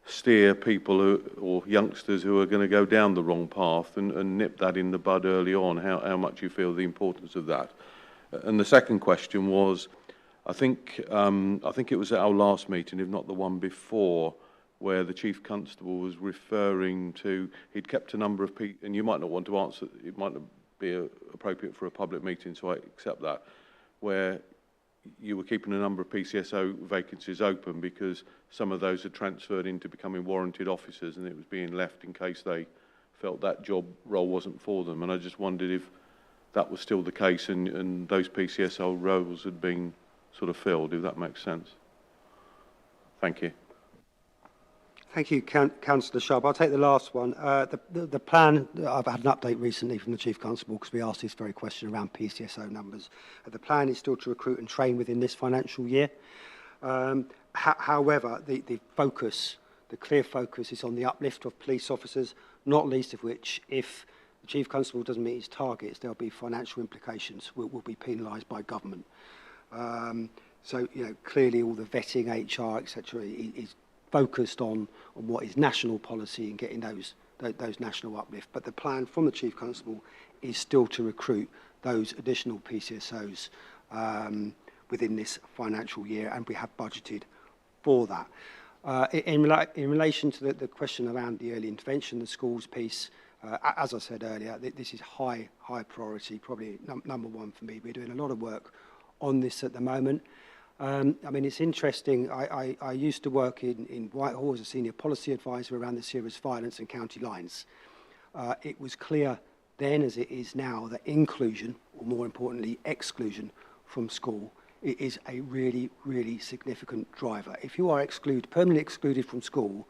steer people or youngsters who are going to go down the wrong path and nip that in the bud early on, how much you feel the importance of that. And the second question was, I think it was at our last meeting, if not the one before, where the Chief Constable was referring to, he'd kept a number of people, and you might not want to answer, it might not be appropriate for a public meeting, so I accept that, where you were keeping a number of PCSO vacancies open because some of those had transferred into becoming warranted officers and it was being left in case they felt that job role wasn't for them. And I just wondered if that was still the case and those PCSO roles had been sort of filled, if that makes sense. Thank you. Thank you, Councillor Sharp. I'll take the last one. The plan, I've had an update recently from the Chief Constable because we asked this very question around PCSO numbers. The plan is still to recruit and train within this financial year. However, the focus, the clear focus is on the uplift of police officers, not least of which, if the Chief Constable doesn't meet his targets, there'll be financial implications, will be penalised by government. So, you know, clearly all the vetting, HR, etc. is focused on what is national policy and getting those national uplift. But the plan from the Chief Constable is still to recruit those additional PCSOs within this financial year, and we have budgeted for that. In relation to the question around the early intervention, the schools piece, as I said earlier, this is high priority, probably number one for me. We're doing a lot of work on this at the moment. I mean, it's interesting. I used to work in Whitehall as a senior policy advisor around the serious violence and county lines. It was clear then, as it is now, that inclusion, or more importantly, exclusion from school, it is a really, really significant driver. If you are permanently excluded from school,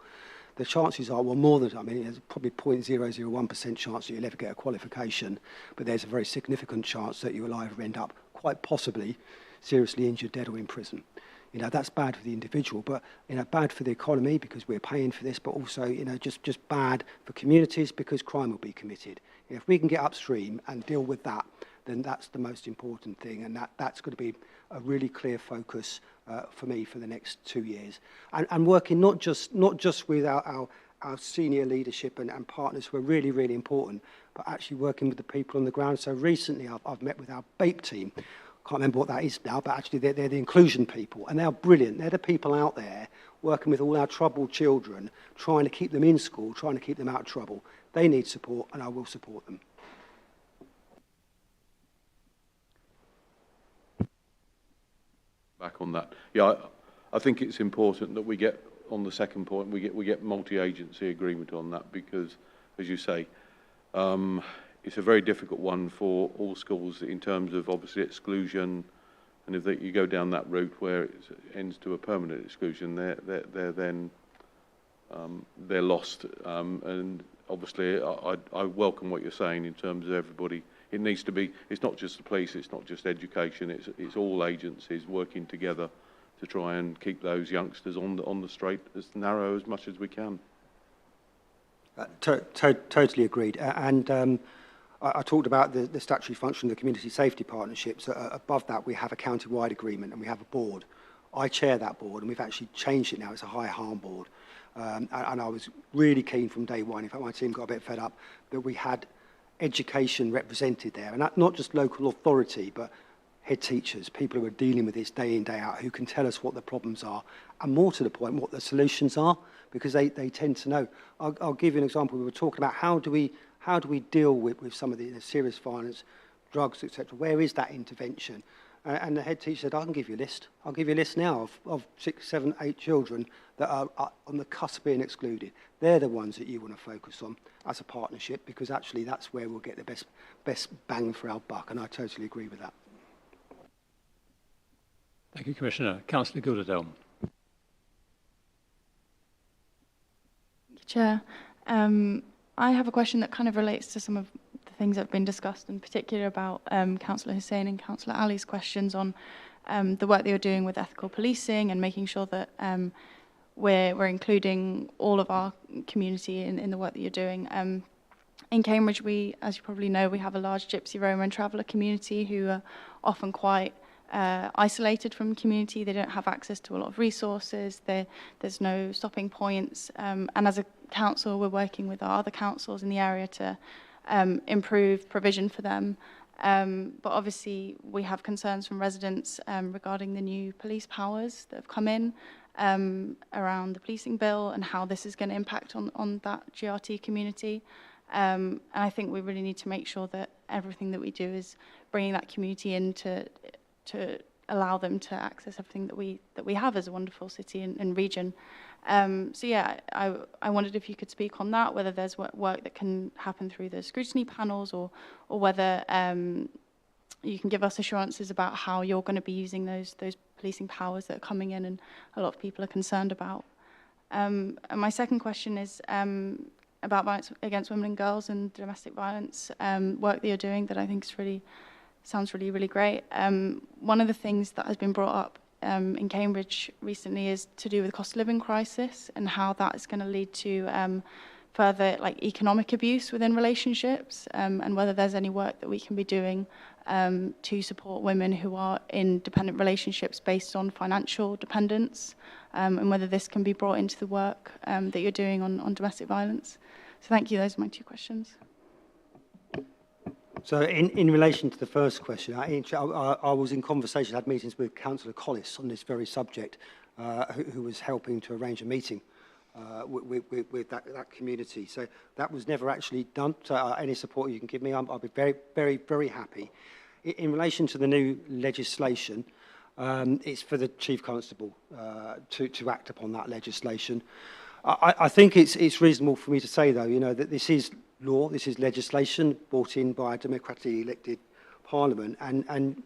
the chances are, well, more than, I mean, there's probably 0.001% chance that you'll ever get a qualification, but there's a very significant chance that you will either end up, quite possibly, seriously injured, dead, or in prison. You know, that's bad for the individual, but, you know, bad for the economy because we're paying for this, but also, you know, just bad for communities because crime will be committed. You know, if we can get upstream and deal with that, then that's the most important thing, and that's going to be a really clear focus for me for the next 2 years. And working not just with our senior leadership and partners who are really, really important, but actually working with the people on the ground. So recently I've met with our BAPE team. Can't remember what that is now, but actually they're the inclusion people, and they're brilliant. They're the people out there working with all our troubled children, trying to keep them in school, trying to keep them out of trouble. They need support, and I will support them. Back on that, yeah, I think it's important that we get on the second point. We get multi-agency agreement on that because, as you say, it's a very difficult one for all schools in terms of obviously exclusion, and if you go down that route where it ends to a permanent exclusion, they're then they're lost. And obviously, I welcome what you're saying in terms of everybody. It needs to be. It's not just the police. It's not just education. It's all agencies working together to try and keep those youngsters on the straight as narrow as much as we can. Totally agreed. And I talked about the statutory function of the community safety partnerships. Above that, we have a county-wide agreement and we have a board. I chair that board, and we've actually changed it now. It's a high harm board. And I was really keen from day one, in fact my team got a bit fed up, that we had education represented there. And not just local authority, but head teachers, people who are dealing with this day in, day out, who can tell us what the problems are, and more to the point, what the solutions are, because they tend to know. I'll give you an example. We were talking about how do we How do we deal with some of the serious violence, drugs, etc.? Where is that intervention? And the head teacher said, I can give you a list. I'll give you a list now of 6, 7, 8 children that are on the cusp of being excluded. They're the ones that you want to focus on as a partnership, because actually that's where we'll get the best bang for our buck, and I totally agree with that. Thank you, Commissioner. Councillor Gilderdale. Chair, I have a question that kind of relates to some of the things that have been discussed, in particular about Councillor Hussain and Councillor Ali's questions on the work that you're doing with ethical policing and making sure that we're including all of our community in the work that you're doing. In Cambridge, as you probably know, we have a large Gypsy, Roma and Traveller community who are often quite isolated from the community. They don't have access to a lot of resources. There's no stopping points. And as a council, we're working with our other councils in the area to improve provision for them. But obviously, we have concerns from residents regarding the new police powers that have come in around the policing bill and how this is going to impact on that GRT community. And I think we really need to make sure that everything that we do is bringing that community in to allow them to access everything that we have as a wonderful city and region. So yeah, I wondered if you could speak on that, whether there's work that can happen through the scrutiny panels, or whether you can give us assurances about how you're going to be using those policing powers that are coming in and a lot of people are concerned about. And my second question is about violence against women and girls and domestic violence work that you're doing that I think is sounds really great. One of the things that has been brought up in Cambridge recently is to do with the cost of living crisis and how that is going to lead to further economic abuse within relationships, and whether there's any work that we can be doing to support women who are in dependent relationships based on financial dependence, and whether this can be brought into the work that you're doing on domestic violence. So thank you, those are my 2 questions. So in relation to the first question, I was in conversation, had meetings with Councillor Collis on this very subject, who was helping to arrange a meeting with that community. So that was never actually done. So any support you can give me, I'll be very happy. In relation to the new legislation, it's for the Chief Constable to act upon that legislation. I think it's reasonable for me to say, though, that this is law, this is legislation brought in by a democratically elected parliament, and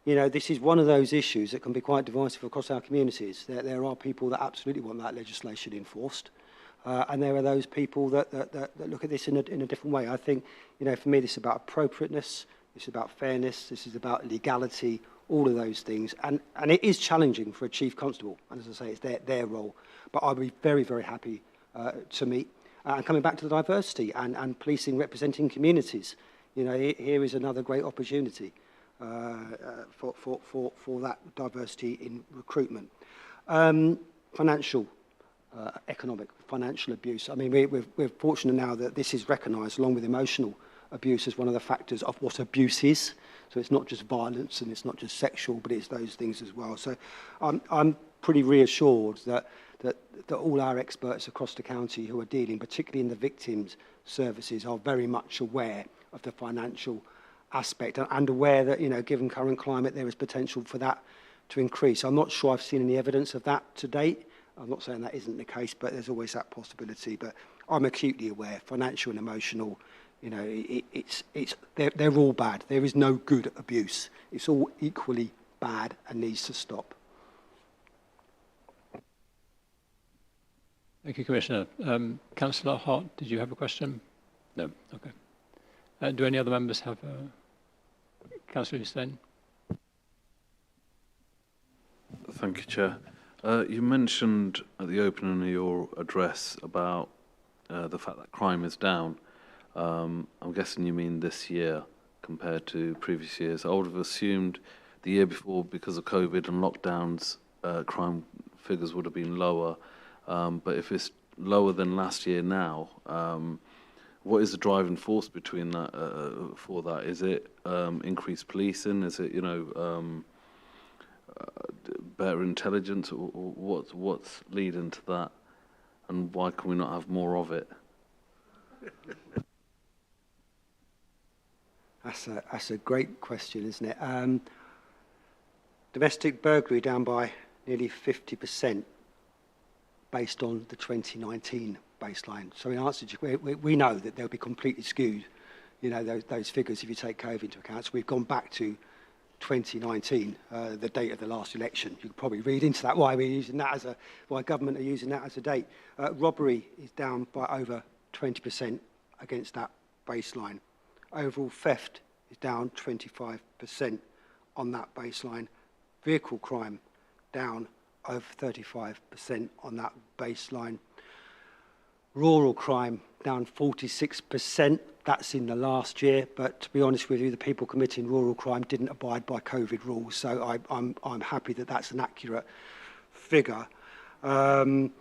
this is one of those issues that can be quite divisive across our communities. There are people that absolutely want that legislation enforced, and there are those people that look at this in a different way. I think, for me, this is about appropriateness, this is about fairness, this is about legality, all of those things, and it is challenging for a Chief Constable, and as I say, it's their role, but I'll be very happy to meet. And coming back to the diversity and policing representing communities, here is another great opportunity for that diversity in recruitment. Financial, economic, financial abuse. I mean, we're fortunate now that this is recognised along with emotional abuse as one of the factors of what abuse is. So it's not just violence and it's not just sexual, but it's those things as well. So I'm pretty reassured that all our experts across the county who are dealing, particularly in the victims services, are very much aware of the financial aspect and aware that, given current climate, there is potential for that to increase. I'm not sure I've seen any evidence of that to date. I'm not saying that isn't the case, but there's always that possibility. But I'm acutely aware, financial and emotional, they're all bad. There is no good abuse. It's all equally bad and needs to stop. Thank you, Commissioner. Councillor Hart, did you have a question? No. Okay. Do any other members have Councillor Hussain? Thank you, Chair. You mentioned at the opening of your address about the fact that crime is down. I'm guessing you mean this year compared to previous years. I would have assumed the year before, because of COVID and lockdowns, crime figures would have been lower. But if it's lower than last year now, what is the driving force between that for that? Is it increased policing? Is it better intelligence? Or what's leading to that? And why can we not have more of it? That's a great question, isn't it? Domestic burglary down by nearly 50% based on the 2019 baseline. So in answer to we know that they'll be completely skewed, you know, those figures if you take COVID into account. So we've gone back to 2019, the date of the last election. You could probably read into that why we're using that as why government are using that as a date. Robbery is down by over 20% against that baseline. Overall theft is down 25% on that baseline. Vehicle crime down over 35% on that baseline. Rural crime down 46%. That's in the last year, but to be honest with you, the people committing rural crime didn't abide by COVID rules, so I'm happy that that's an accurate figure. And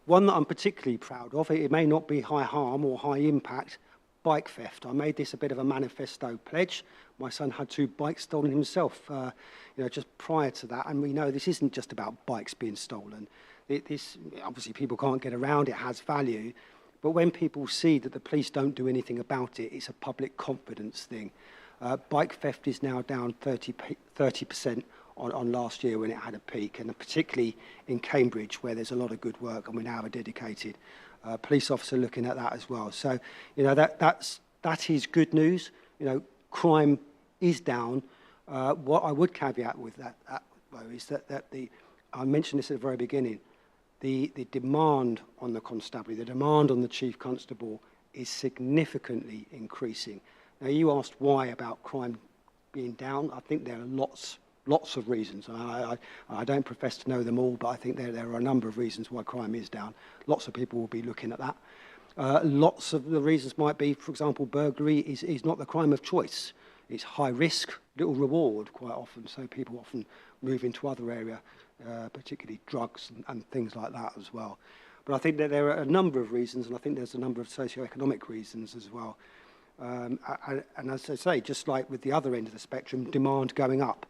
one that I'm particularly proud of, it may not be high harm or high impact, bike theft. I made this a bit of a manifesto pledge. My son had 2 bikes stolen himself, you know, just prior to that, and we know this isn't just about bikes being stolen. This obviously people can't get around, it has value, but when people see that the police don't do anything about it, it's a public confidence thing. Bike theft is now down 30% on last year when it had a peak, and particularly in Cambridge where there's a lot of good work, and we now have a dedicated police officer looking at that as well. So, you know, that is good news. You know, crime is down. What I would caveat with that though is that I mentioned this at the very beginning. The demand on the constabulary, the demand on the chief constable is significantly increasing. Now, you asked why about crime being down. I think there are lots of reasons. I don't profess to know them all, but I think there are a number of reasons why crime is down. Lots of people will be looking at that. Lots of the reasons might be, for example, burglary is not the crime of choice. It's high risk, little reward quite often, so people often move into other area, particularly drugs and things like that as well. But I think that there are a number of reasons, and I think there's a number of socio-economic reasons as well. And as I say, just like with the other end of the spectrum, demand going up.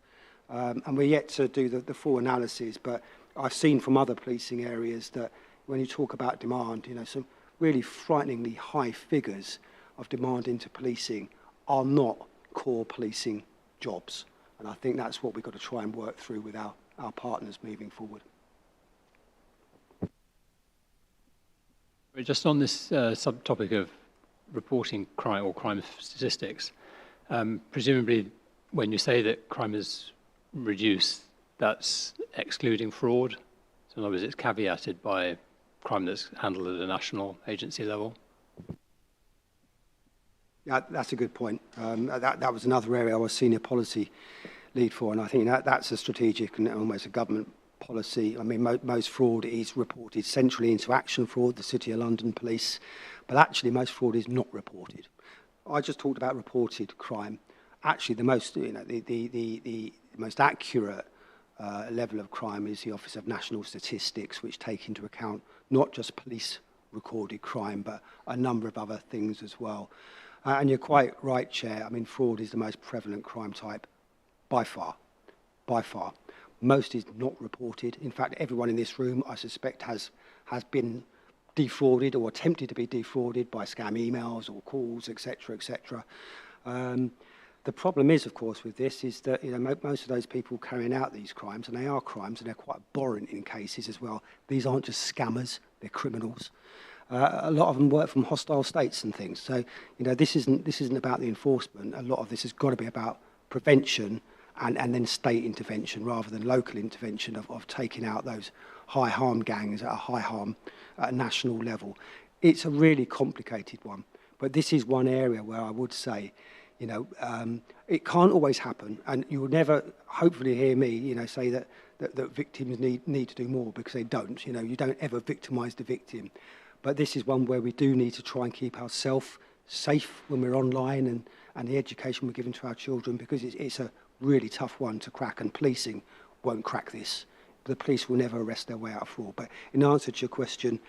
And we're yet to do the full analysis, but I've seen from other policing areas that when you talk about demand, you know, some really frighteningly high figures of demand into policing are not core policing jobs. And I think that's what we've got to try and work through with our partners moving forward. Just on this subtopic of reporting crime or crime statistics, presumably when you say that crime is reduced, that's excluding fraud. So in other words, it's caveated by crime that's handled at a national agency level. Yeah, that's a good point. That was another area I was senior policy lead for, and I think that's a strategic and almost a government policy. I mean, most fraud is reported centrally into Action Fraud, the City of London Police, but actually most fraud is not reported. I just talked about reported crime. Actually, the most, you know, the most accurate level of crime is the Office of National Statistics, which take into account not just police recorded crime, but a number of other things as well. And you're quite right, Chair. I mean, fraud is the most prevalent crime type by far, by far. Most is not reported. In fact, everyone in this room, I suspect, has been defrauded or attempted to be defrauded by scam emails or calls, etc., etc. The problem is, of course, with this is that, you know, most of those people carrying out these crimes, and they are crimes, and they're quite abhorrent in cases as well. These aren't just scammers; they're criminals. A lot of them work from hostile states and things. So, you know, this isn't about the enforcement. A lot of this has got to be about prevention and then state intervention rather than local intervention of taking out those high harm gangs at a high harm at a national level. It's a really complicated one, but this is one area where I would say, you know, it can't always happen, and you will never, hopefully, hear me, you know, say that victims need to do more, because they don't. You know, you don't ever victimise the victim. But this is one where we do need to try and keep ourselves safe when we're online and the education we're giving to our children, because it's a really tough one to crack, and policing won't crack this. The police will never arrest their way out of fraud. But in answer to your question,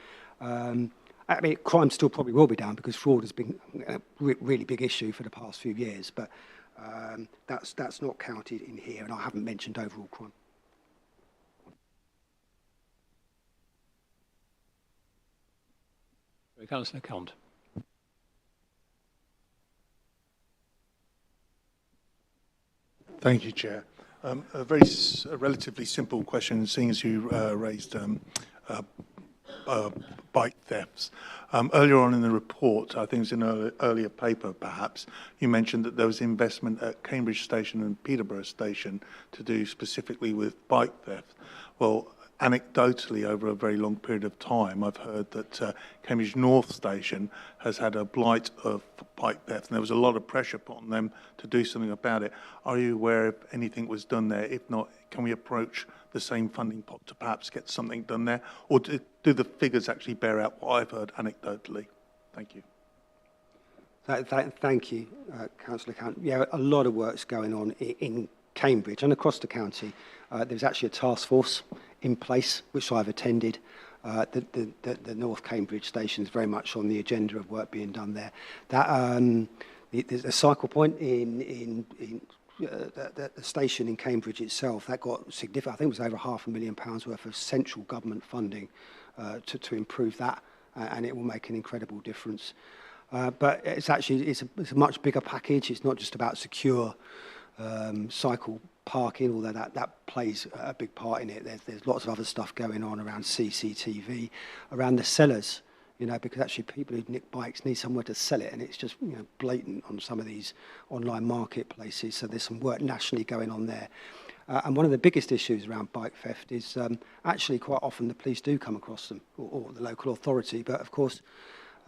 I mean, crime still probably will be down because fraud has been a really big issue for the past few years, but that's not counted in here, and I haven't mentioned overall crime. Councillor Count. Thank you, Chair. A relatively simple question, seeing as you raised bike thefts. Earlier on in the report, I think it was in an earlier paper perhaps, you mentioned that there was investment at Cambridge Station and Peterborough Station to do specifically with bike theft. Well, anecdotally, over a very long period of time, I've heard that Cambridge North Station has had a blight of bike theft, and there was a lot of pressure put on them to do something about it. Are you aware if anything was done there? If not, can we approach the same funding pot to perhaps get something done there? Or do the figures actually bear out what I've heard anecdotally? Thank you. Thank you, Councillor Count. Yeah, a lot of work's going on in Cambridge and across the county. There's actually a task force in place, which I've attended. The North Cambridge station is very much on the agenda of work being done there. There's a cycle point in the station in Cambridge itself that got significant. I think it was over £500,000 worth of central government funding to improve that, and it will make an incredible difference. But it's a much bigger package. It's not just about secure cycle parking, although that plays a big part in it. There's lots of other stuff going on around CCTV, around the sellers, because actually people who nick bikes need somewhere to sell it, and it's just blatant on some of these online marketplaces. So there's some work nationally going on there. And one of the biggest issues around bike theft is actually quite often the police do come across them, or the local authority, but of course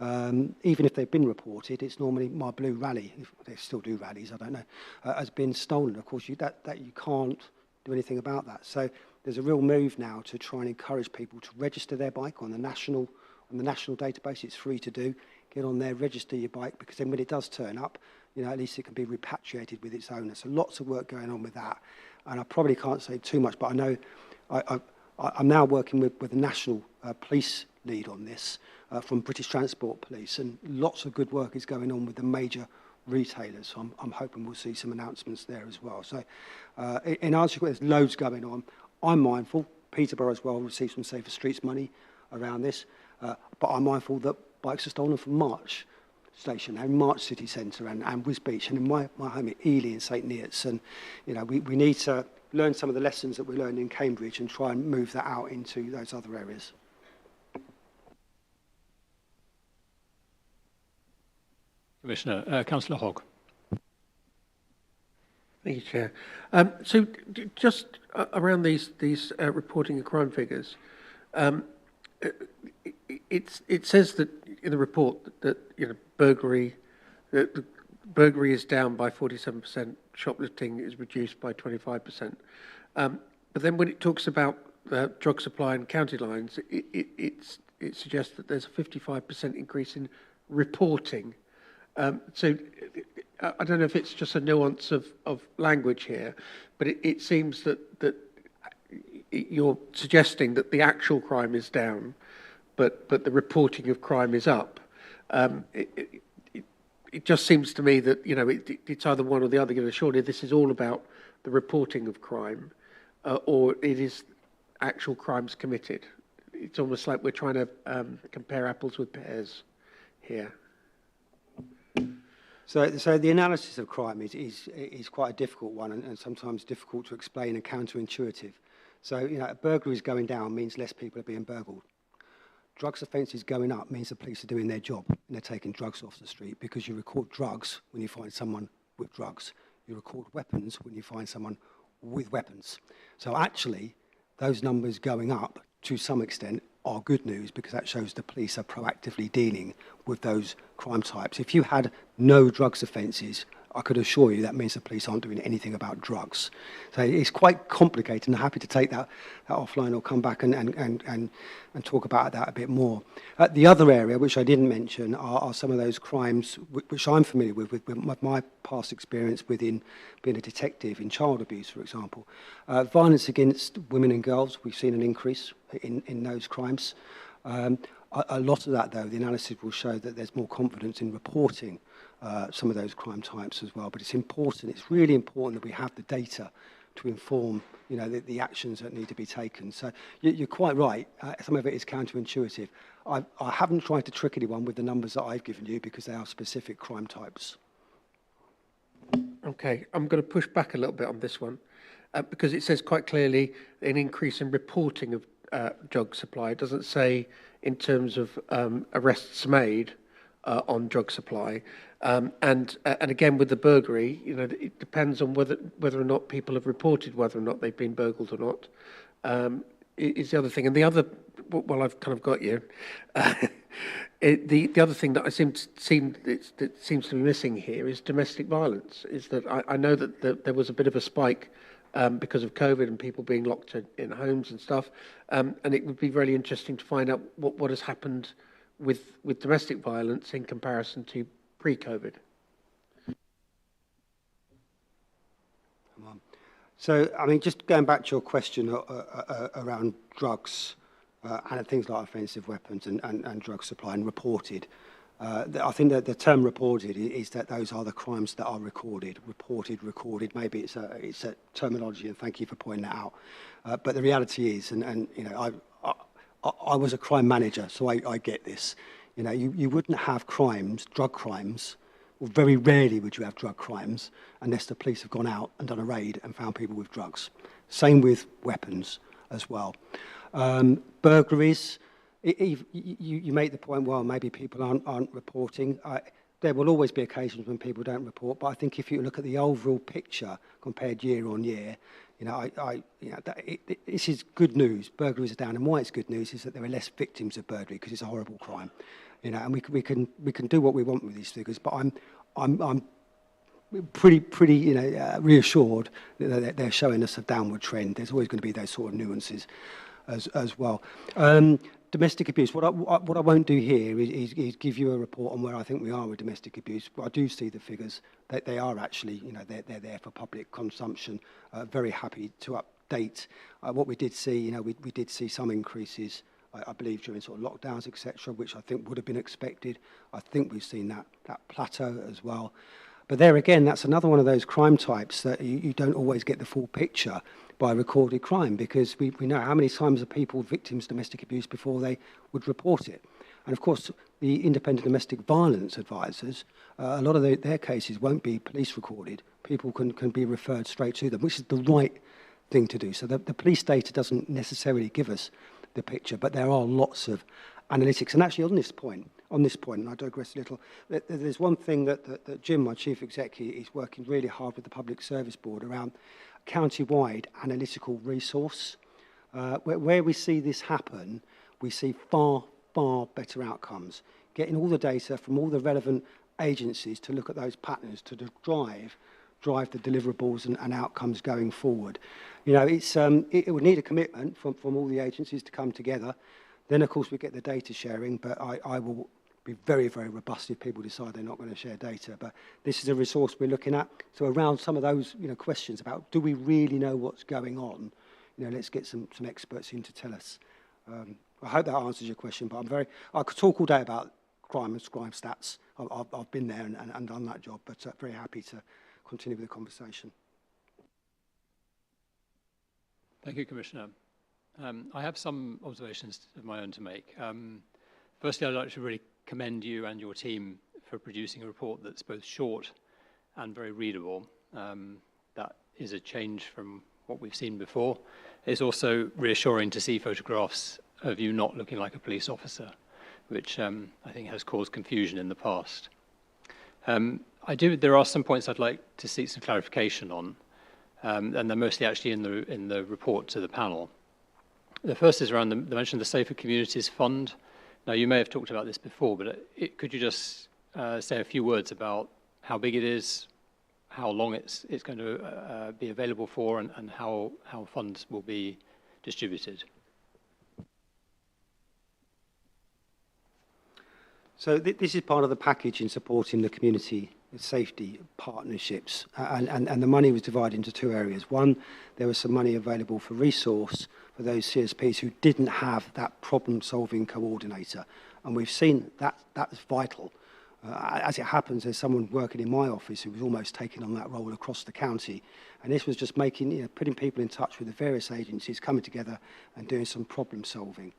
even if they've been reported, it's normally my blue rally, if they still do rallies, I don't know, has been stolen. Of course, you can't do anything about that. So there's a real move now to try and encourage people to register their bike on the national database. It's free to do. Get on there, register your bike, because then when it does turn up, at least it can be repatriated with its owner. So lots of work going on with that. And I probably can't say too much, but I know I'm now working with the national police lead on this from British Transport Police, and lots of good work is going on with the major retailers. So I'm hoping we'll see some announcements there as well. So in answer to there's loads going on. I'm mindful, Peterborough as well receives some Safer Streets money around this, but I'm mindful that bikes are stolen from March Station and March City Centre and Wisbeach and in my home at Ely and St Neots, and we need to learn some of the lessons that we learned in Cambridge and try and move that out into those other areas. Commissioner, Councillor Hogg. Thank you, Chair. So just around these reporting of crime figures, it says that in the report that burglary is down by 47%, shoplifting is reduced by 25%. But then when it talks about drug supply and county lines, it suggests that there's a 55% increase in reporting. So I don't know if it's just a nuance of language here, but it seems that you're suggesting that the actual crime is down, but the reporting of crime is up. It just seems to me that it's either one or the other. Surely this is all about the reporting of crime, or it is actual crimes committed. It's almost like we're trying to compare apples with pears here. So the analysis of crime is quite a difficult one, and sometimes difficult to explain and counterintuitive. So a burglary going down means less people are being burgled. Drugs offences going up means the police are doing their job and they're taking drugs off the street, because you record drugs when you find someone with drugs. You record weapons when you find someone with weapons. So actually, those numbers going up to some extent are good news, because that shows the police are proactively dealing with those crime types. If you had no drugs offences, I could assure you that means the police aren't doing anything about drugs. So it's quite complicated, and I'm happy to take that offline or come back and talk about that a bit more. The other area, which I didn't mention, are some of those crimes which I'm familiar with my past experience within being a detective in child abuse, for example. Violence against women and girls, we've seen an increase in those crimes. A lot of that, though, the analysis will show that there's more confidence in reporting some of those crime types as well. But it's really important that we have the data to inform, the actions that need to be taken. So you're quite right. Some of it is counterintuitive. I haven't tried to trick anyone with the numbers that I've given you, because they are specific crime types. Okay, I'm going to push back a little bit on this one because it says quite clearly an increase in reporting of drug supply. It doesn't say in terms of arrests made on drug supply. And again, with the burglary, you know, it depends on whether or not people have reported whether or not they've been burgled or not. Is the other thing. And the other, well, I've kind of got you. The other thing that that seems to be missing here is domestic violence. Is that I know that there was a bit of a spike because of COVID and people being locked in homes and stuff, and it would be really interesting to find out what has happened with domestic violence in comparison to pre-COVID. So, I mean, just going back to your question around drugs and things like offensive weapons and drug supply and reported, I think that the term reported is that those are the crimes that are recorded. Recorded. Maybe it's a terminology, and thank you for pointing that out. But the reality is, and you know, I was a crime manager, so I get this. You know, you wouldn't have crimes, drug crimes, or very rarely would you have drug crimes unless the police have gone out and done a raid and found people with drugs. Same with weapons as well. Burglaries, you make the point, well, maybe people aren't reporting. There will always be occasions when people don't report, but I think if you look at the overall picture compared year on year, you know, this is good news. Burglaries are down, and why it's good news is that there are less victims of burglary because it's a horrible crime, you know. And we can do what we want with these figures, but I'm pretty you know reassured that they're showing us a downward trend. There's always going to be those sort of nuances as well. Domestic abuse. What I won't do here is give you a report on where I think we are with domestic abuse. But I do see the figures that they are actually, you know, they're there for public consumption. Very happy to update what we did see. You know, we did see some increases, I believe, during sort of lockdowns, etc., which I think would have been expected. I think we've seen that plateau as well. But there again, that's another one of those crime types that you don't always get the full picture by recorded crime, because we know how many times are people victims of domestic abuse before they would report it. And of course, the independent domestic violence advisors, a lot of their cases won't be police recorded. People can be referred straight to them, which is the right thing to do. So the police data doesn't necessarily give us the picture, but there are lots of analytics. And actually on this point, and I digress a little, there's one thing that Jim, my chief executive, is working really hard with the Public Service Board around county-wide analytical resource. Where we see this happen, we see far better outcomes. Getting all the data from all the relevant agencies to look at those patterns to drive the deliverables and outcomes going forward. You know, it would need a commitment from all the agencies to come together. Then, of course, we get the data sharing, but I will be very, very robust if people decide they're not going to share data. But this is a resource we're looking at. So around some of those, you know, questions about do we really know what's going on, you know, let's get some experts in to tell us. I hope that answers your question, but I could talk all day about crime and crime stats. I've been there and done that job, but very happy to continue with the conversation. Thank you, Commissioner. I have some observations of my own to make. Firstly, I'd like to really commend you and your team for producing a report that's both short and very readable. That is a change from what we've seen before. It's also reassuring to see photographs of you not looking like a police officer, which I think has caused confusion in the past. There are some points I'd like to seek some clarification on, and they're mostly actually in the report to the panel. The first is around the mention of the Safer Communities Fund. Now, you may have talked about this before, but could you just say a few words about how big it is, how long it's going to be available for, and how funds will be distributed? So this is part of the package in supporting the community safety partnerships, and the money was divided into two areas. One, there was some money available for resource for those CSPs who didn't have that problem-solving coordinator, and we've seen that's vital. As it happens, there's someone working in my office who was almost taking on that role across the county, and this was just putting people in touch with the various agencies, coming together and doing some problem-solving.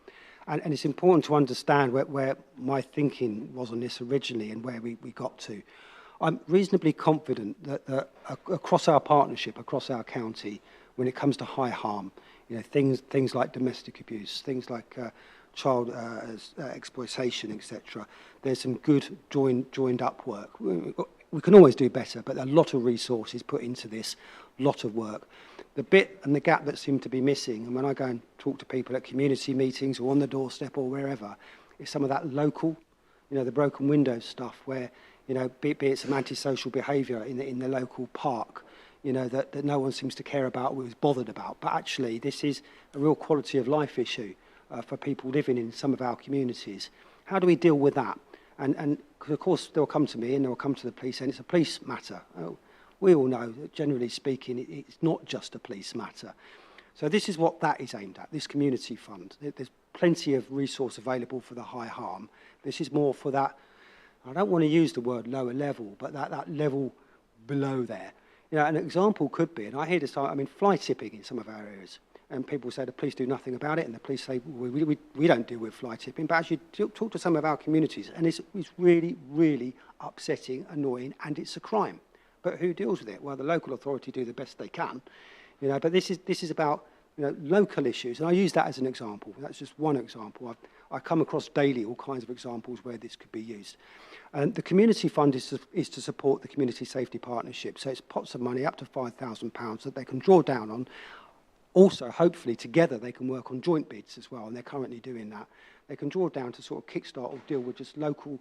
And it's important to understand where my thinking was on this originally and where we got to. I'm reasonably confident that across our partnership, across our county, when it comes to high harm, you know, things like domestic abuse, things like child exploitation, etc. There's some good joined up work. We can always do better, but a lot of resources put into this, a lot of work. The bit and the gap that seemed to be missing, and when I go and talk to people at community meetings or on the doorstep or wherever, is some of that local, you know, the broken windows stuff where, you know, be it some antisocial behaviour in the local park, you know, that no one seems to care about or is bothered about. But actually, this is a real quality of life issue for people living in some of our communities. How do we deal with that? And of course, they'll come to me and they'll come to the police and it's a police matter. Oh, we all know that generally speaking, it's not just a police matter. So this is what that is aimed at, this community fund. There's plenty of resource available for the high harm. This is more for that, I don't want to use the word lower level, but that level below there. You know, an example could be, and I hear this, I mean, fly tipping in some of our areas. And people say the police do nothing about it, and the police say, we don't deal with fly tipping. But as you talk to some of our communities, and it's really, really upsetting, annoying, and it's a crime. But who deals with it? Well, the local authority do the best they can. You know, but this is about, you know, local issues. And I use that as an example. That's just one example. I come across daily all kinds of examples where this could be used. And the community fund is to support the community safety partnership. So it's pots of money up to £5,000 that they can draw down on. Also, hopefully, together they can work on joint bids as well, and they're currently doing that. They can draw down to sort of kickstart or deal with just local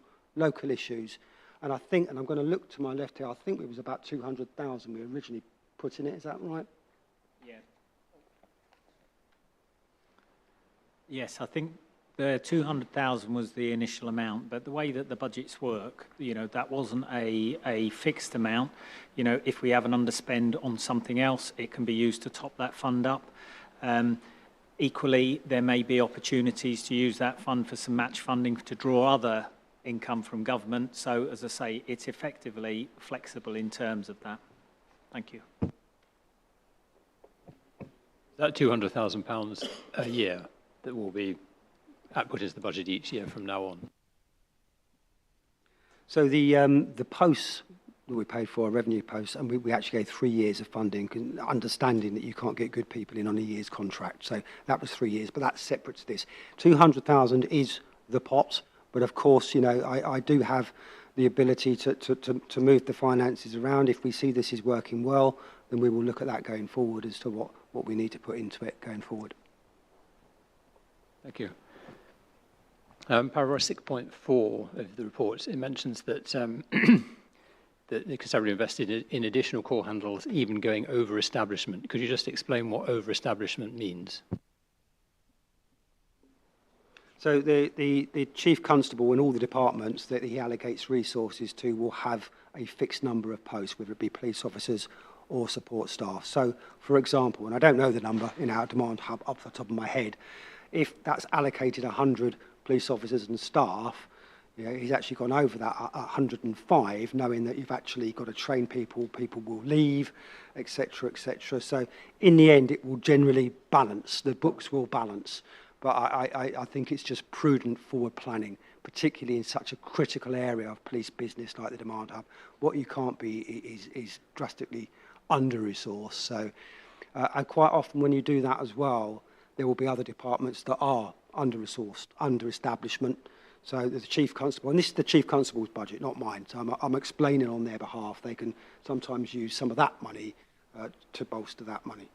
issues. And I think, and I'm going to look to my left here, I think it was about 200,000 we originally put in it. Is that right? Yeah. Yes, I think the 200,000 was the initial amount, but the way that the budgets work, you know, that wasn't a fixed amount. You know, if we have an underspend on something else, it can be used to top that fund up. Equally, there may be opportunities to use that fund for some match funding to draw other income from government. So, as I say, it's effectively flexible in terms of that. Thank you. That £200,000 a year that will be put into the budget each year from now on. So the posts that we paid for, revenue posts, and we actually gave 3 years of funding, understanding that you can't get good people in on a year's contract. So that was 3 years, but that's separate to this. 200,000 is the pot, but of course, you know, I do have the ability to move the finances around. If we see this is working well, then we will look at that going forward as to what we need to put into it going forward. Thank you. Paragraph 6.4 of the report, it mentions that that the Constabulary invested in additional call handles, even going over establishment. Could you just explain what over establishment means? So the Chief Constable in all the departments that he allocates resources to will have a fixed number of posts, whether it be police officers or support staff. So, for example, and I don't know the number in our demand hub off the top of my head, if that's allocated 100 police officers and staff, you know, he's actually gone over that 105, knowing that you've actually got to train people, people will leave, etc., etc. So in the end, it will generally balance, the books will balance. But I think it's just prudent forward planning, particularly in such a critical area of police business like the demand hub. What you can't be is drastically under-resourced. So, and quite often when you do that as well, there will be other departments that are under-resourced, under-establishment. So the Chief Constable, and this is the Chief Constable's budget, not mine, so I'm explaining on their behalf. They can sometimes use some of that money to bolster that money.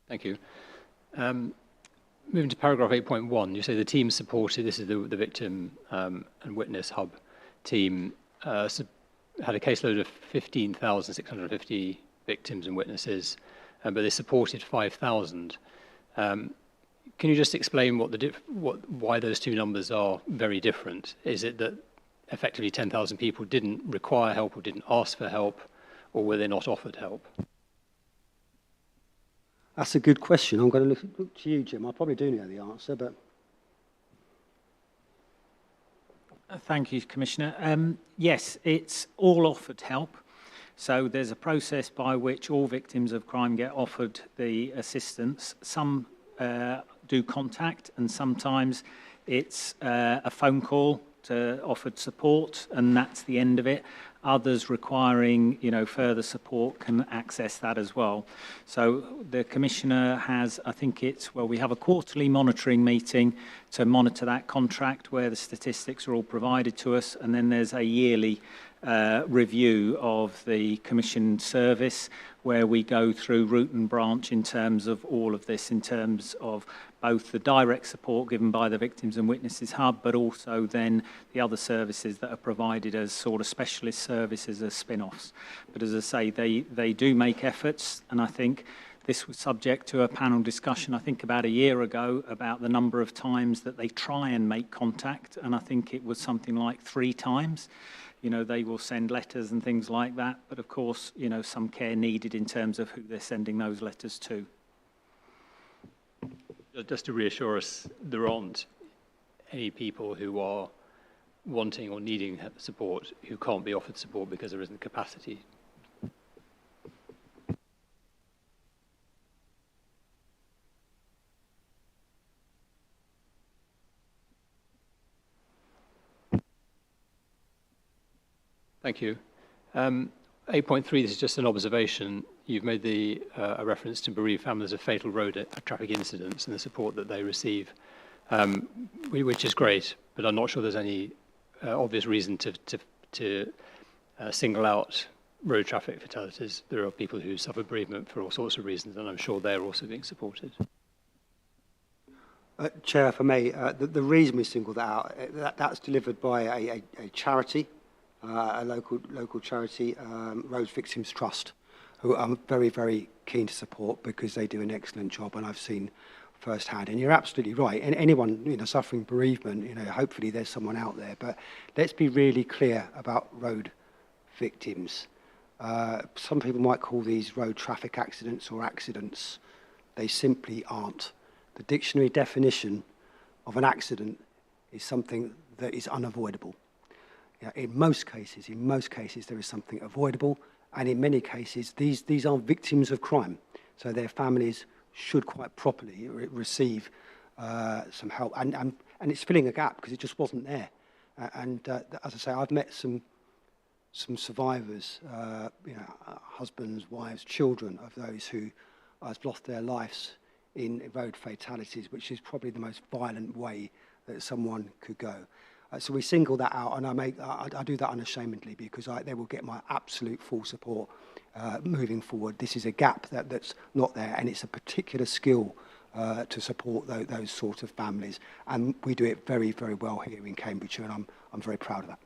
Thank you. Moving to paragraph 8.1, you say the team supported, this is the victim and witness hub team, had a caseload of 15,650 victims and witnesses, but they supported 5,000. Can you just explain why those two numbers are very different? Is it that effectively 10,000 people didn't require help or didn't ask for help, or were they not offered help? That's a good question. I'm going to look to you, Jim. I probably do know the answer, but... Thank you, Commissioner. Yes, it's all offered help. So there's a process by which all victims of crime get offered the assistance. Some do contact, and sometimes it's a phone call to offered support, and that's the end of it. Others requiring, further support can access that as well. So the Commissioner has, I think we have a quarterly monitoring meeting to monitor that contract where the statistics are all provided to us, and then there's a yearly review of the Commission service where we go through root and branch in terms of all of this, in terms of both the direct support given by the Victims and Witnesses Hub, but also then the other services that are provided as sort of specialist services as spin-offs. But as I say, they do make efforts, and I think this was subject to a panel discussion, I think about a year ago, about the number of times that they try and make contact, and I think it was something like 3 times. They will send letters and things like that, but of course, some care needed in terms of who they're sending those letters to. Just to reassure us, there aren't any people who are wanting or needing support who can't be offered support because there isn't capacity. Thank you. 8.3, this is just an observation. You've made a reference to bereaved families of fatal road traffic incidents and the support that they receive, which is great, but I'm not sure there's any obvious reason to single out road traffic fatalities. There are people who suffer bereavement for all sorts of reasons, and I'm sure they're also being supported. Chair, for me, the reason we single that out, that's delivered by a charity, a local charity, Road Victims Trust, who I'm very, very keen to support because they do an excellent job, and I've seen firsthand. And you're absolutely right. And anyone suffering bereavement, hopefully there's someone out there. But let's be really clear about road victims. Some people might call these road traffic accidents or accidents. They simply aren't. The dictionary definition of an accident is something that is unavoidable. In most cases, there is something avoidable, and in many cases, these are victims of crime. So their families should quite properly receive some help, and it's filling a gap because it just wasn't there. And as I say, I've met some survivors, husbands, wives, children of those who have lost their lives in road fatalities, which is probably the most violent way that someone could go. So we single that out, and I do that unashamedly because they will get my absolute full support moving forward. This is a gap that's not there, and it's a particular skill to support those sort of families, and we do it very, very well here in Cambridgeshire, and I'm very proud of that.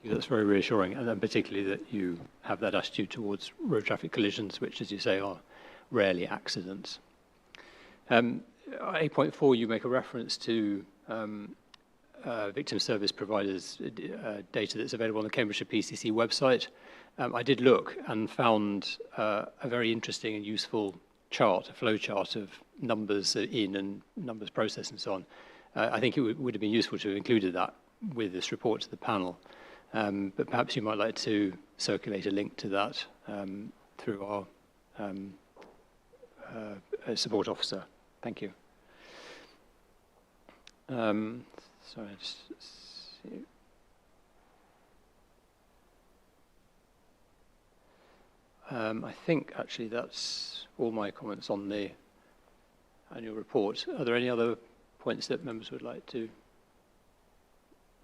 That's very reassuring, and then particularly that you have that attitude towards road traffic collisions, which, as you say, are rarely accidents. 8.4, you make a reference to victim service providers' data that's available on the Cambridgeshire PCC website. I did look and found a very interesting and useful chart, a flow chart of numbers in and numbers processed and so on. I think it would have been useful to have included that with this report to the panel. But perhaps you might like to circulate a link to that through our support officer. Thank you. Sorry, just see. I think actually that's all my comments on the annual report. Are there any other points that members would like to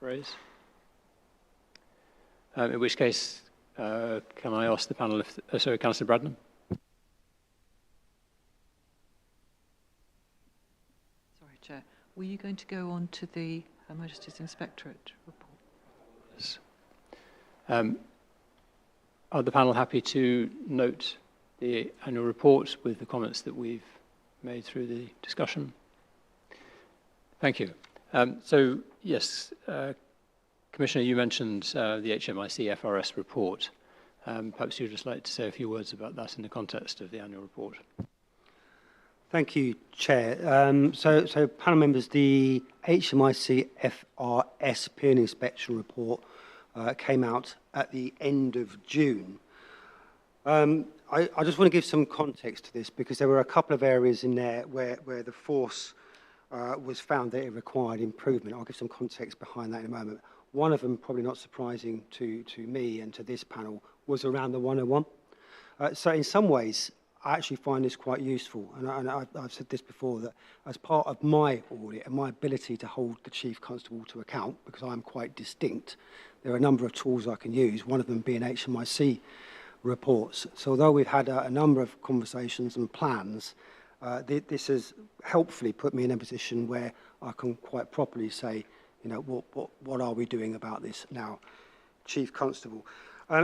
raise? In which case, can I ask the panel if, sorry, Councillor Bradnam? Sorry, Chair. Were you going to go on to the Her Majesty's Inspectorate report? Yes. Are the panel happy to note the annual report with the comments that we've made through the discussion? Thank you. So, yes, Commissioner, you mentioned the HMIC FRS report. Perhaps you'd just like to say a few words about that in the context of the annual report. Thank you, Chair. So panel members, the HMIC FRS peer inspection report came out at the end of June. I just want to give some context to this because there were a couple of areas in there where the force was found that it required improvement. I'll give some context behind that in a moment. One of them, probably not surprising to me and to this panel, was around the 101. So in some ways, I actually find this quite useful. And I've said this before, that as part of my audit and my ability to hold the Chief Constable to account, because I'm quite distinct, there are a number of tools I can use, one of them being HMIC reports. So although we've had a number of conversations and plans, this has helpfully put me in a position where I can quite properly say, you know, what are we doing about this now, Chief Constable?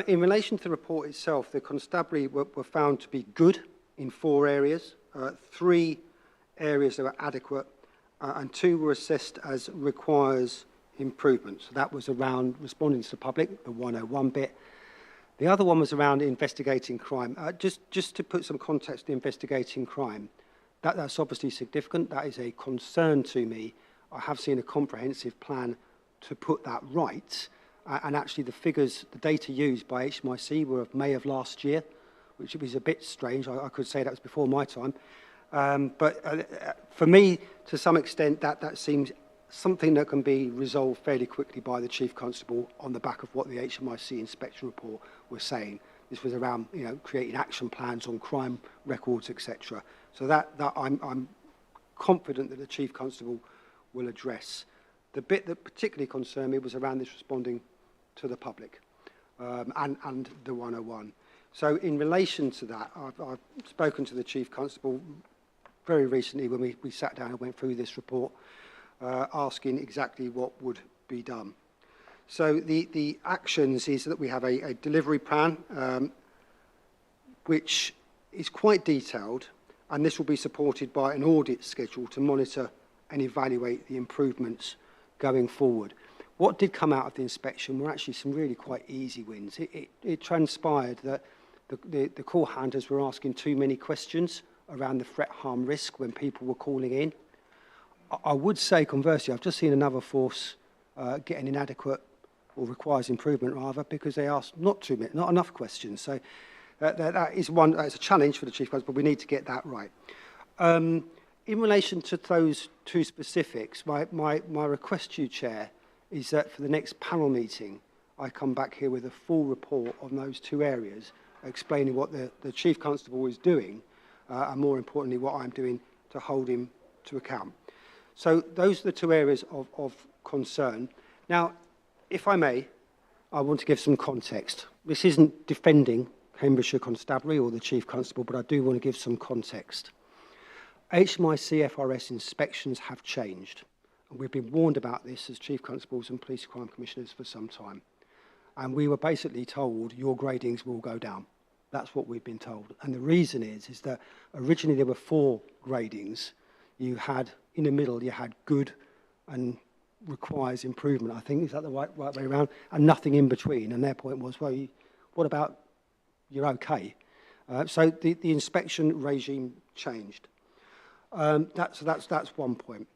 In relation to the report itself, the constabulary were found to be good in 4 areas, 3 areas that were adequate, and 2 were assessed as requires improvement. So that was around responding to the public, the 101 bit. The other one was around investigating crime. Just to put some context to investigating crime, that's obviously significant. That is a concern to me. I have seen a comprehensive plan to put that right. And actually the figures, the data used by HMIC were of May of last year, which was a bit strange. I could say that was before my time. But for me, to some extent, that seems something that can be resolved fairly quickly by the Chief Constable on the back of what the HMIC inspection report was saying. This was around, you know, creating action plans on crime records, etc. So that I'm confident that the Chief Constable will address. The bit that particularly concerned me was around this responding to the public and the 101. So in relation to that, I've spoken to the Chief Constable very recently when we sat down and went through this report, asking exactly what would be done. So the actions is that we have a delivery plan which is quite detailed, and this will be supported by an audit schedule to monitor and evaluate the improvements going forward. What did come out of the inspection were actually some really quite easy wins. It transpired that the call handlers were asking too many questions around the threat harm risk when people were calling in. I would say, conversely, I've just seen another force getting inadequate, or requires improvement rather, because they asked not enough questions. So that is one, that's a challenge for the Chief Constable, but we need to get that right. In relation to those 2 specifics, my request to you, Chair, is that for the next panel meeting, I come back here with a full report on those 2 areas, explaining what the Chief Constable is doing, and more importantly, what I'm doing to hold him to account. So those are the 2 areas of concern. Now, if I may, I want to give some context. This isn't defending Cambridgeshire Constabulary or the Chief Constable, but I do want to give some context. HMIC FRS inspections have changed. And we've been warned about this as Chief Constables and Police Crime Commissioners for some time. And we were basically told your gradings will go down. That's what we've been told. And the reason is that originally there were 4 gradings. You had, in the middle, you had good and requires improvement. I think, is that the right way around? And nothing in between. And their point was, well, what about you're okay? So the inspection regime changed. That's one point.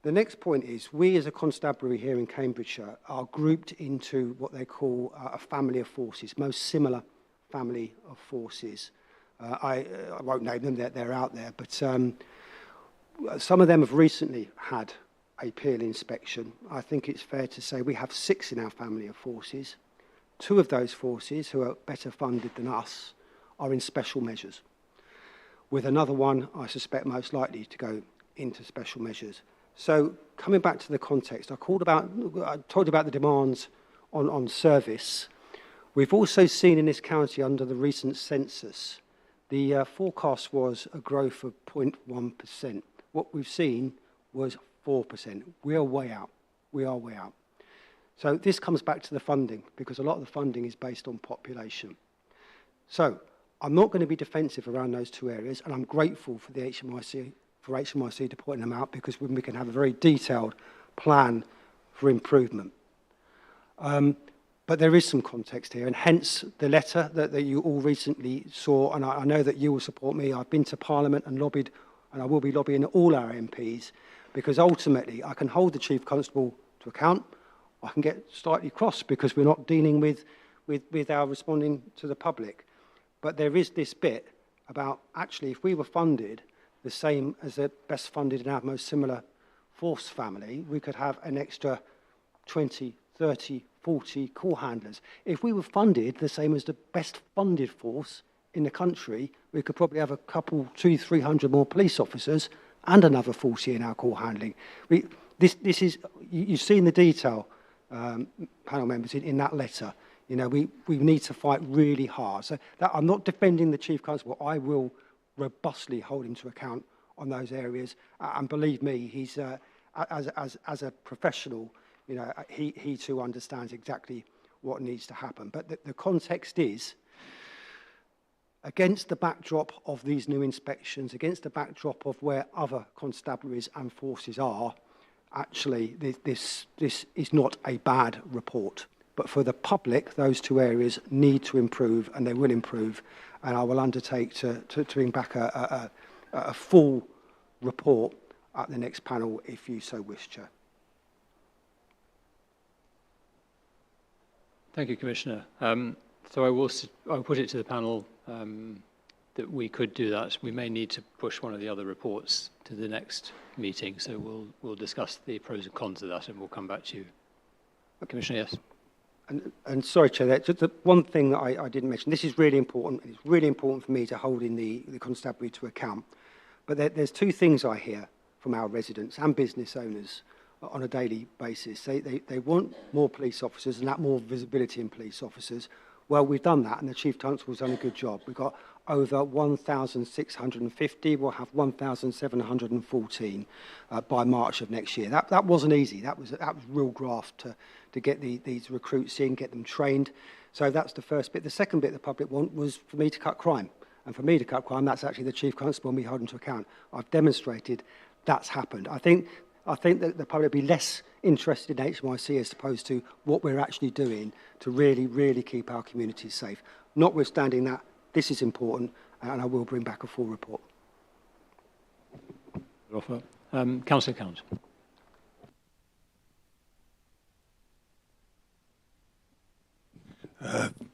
The next point is, we as a constabulary here in Cambridgeshire are grouped into what they call a family of forces, most similar family of forces. I won't name them, they're out there, but some of them have recently had a peer inspection. I think it's fair to say we have 6 in our family of forces. 2 of those forces, who are better funded than us, are in special measures, with another one, I suspect, most likely to go into special measures. So, coming back to the context, I talked about the demands on service. We've also seen in this county, under the recent census, the forecast was a growth of 0.1%. What we've seen was 4%. We are way out. We are way out. So this comes back to the funding, because a lot of the funding is based on population. So I'm not going to be defensive around those 2 areas, and I'm grateful for the HMIC to point them out, because we can have a very detailed plan for improvement. But there is some context here, and hence the letter that you all recently saw, and I know that you will support me. I've been to Parliament and lobbied, and I will be lobbying all our MPs, because ultimately I can hold the Chief Constable to account. I can get slightly cross because we're not dealing with our responding to the public. But there is this bit about, actually, if we were funded the same as the best funded in our most similar force family, we could have an extra 20, 30, 40 call handlers. If we were funded the same as the best funded force in the country, we could probably have a couple, 200, 300 more police officers and another 40 in our call handling. This is, you've seen the detail, panel members, in that letter. You know, we need to fight really hard. So that, I'm not defending the Chief Constable. I will robustly hold him to account on those areas. And believe me, he's, as a professional, you know, he too understands exactly what needs to happen. But the context is, against the backdrop of these new inspections, against the backdrop of where other constabularies and forces are, actually, this is not a bad report. But for the public, those two areas need to improve, and they will improve. And I will undertake to bring back a full report at the next panel, if you so wish, Chair. Thank you, Commissioner. So I will put it to the panel that we could do that. We may need to push one of the other reports to the next meeting, so we'll discuss the pros and cons of that, and we'll come back to you. Commissioner, yes. And sorry, Chair, just the one thing that I didn't mention. This is really important. It's really important for me to hold in the constabulary to account. But there's two things I hear from our residents and business owners on a daily basis. They want more police officers and that more visibility in police officers. Well, we've done that, and the Chief Constable's done a good job. We've got over 1,650. We'll have 1,714 by March of next year. That wasn't easy. That was real graft to get these recruits in, get them trained. So that's the first bit. The second bit the public want was for me to cut crime. And for me to cut crime, that's actually the Chief Constable and me holding to account. I've demonstrated that's happened. I think that the public will be less interested in HMIC as opposed to what we're actually doing to really, really keep our communities safe. Notwithstanding that, this is important, and I will bring back a full report. Councillor Count.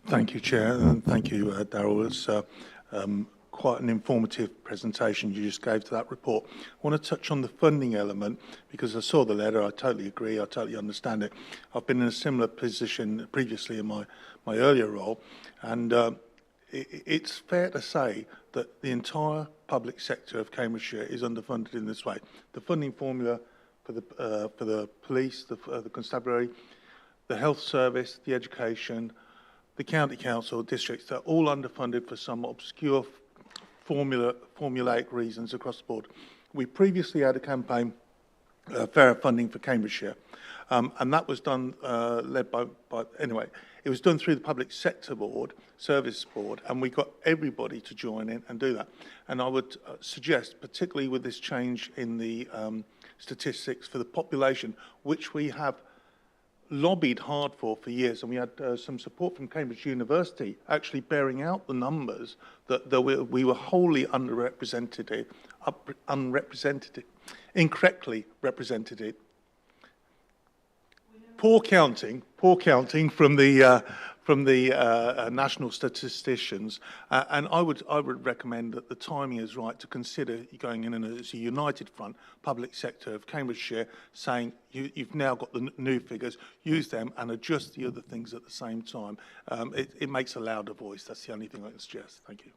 Thank you, Chair, and thank you, Darryl. It's quite an informative presentation you just gave to that report. I want to touch on the funding element because I saw the letter. I totally agree. I totally understand it. I've been in a similar position previously in my earlier role, and it's fair to say that the entire public sector of Cambridgeshire is underfunded in this way. The funding formula for the police, the constabulary, the health service, the education, the county council, districts, they're all underfunded for some obscure formulaic reasons across the board. We previously had a campaign, Fairer Funding for Cambridgeshire, and that was done, led by, anyway, it was done through the Public Sector Board, Service Board, and we got everybody to join in and do that. And I would suggest, particularly with this change in the statistics for the population, which we have lobbied hard for years, and we had some support from Cambridge University actually bearing out the numbers that we were wholly incorrectly represented. Poor counting from the national statisticians, and I would recommend that the timing is right to consider going in as a united front, public sector of Cambridgeshire, saying you've now got the new figures, use them and adjust the other things at the same time. It makes a louder voice. That's the only thing I can suggest. Thank you.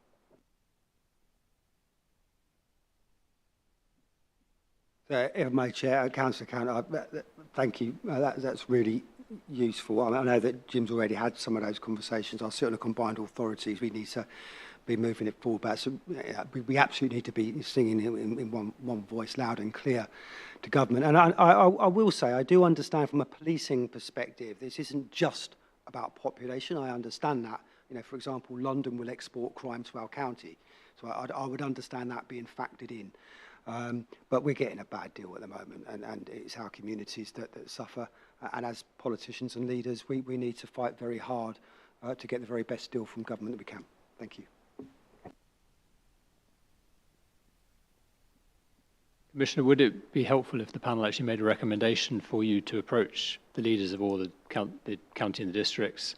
If I may, Chair, Councillor Count, thank you. That's really useful. I know that Jim's already had some of those conversations. I'll sit on the combined authorities. We need to be moving it forward. But so, we absolutely need to be singing in one voice, loud and clear, to government. And I will say, I do understand from a policing perspective, this isn't just about population. I understand that. You know, for example, London will export crime to our county. So I would understand that being factored in. But we're getting a bad deal at the moment, and it's our communities that suffer. And as politicians and leaders, we need to fight very hard to get the very best deal from government that we can. Thank you. Commissioner, would it be helpful if the panel actually made a recommendation for you to approach the leaders of all the county and the districts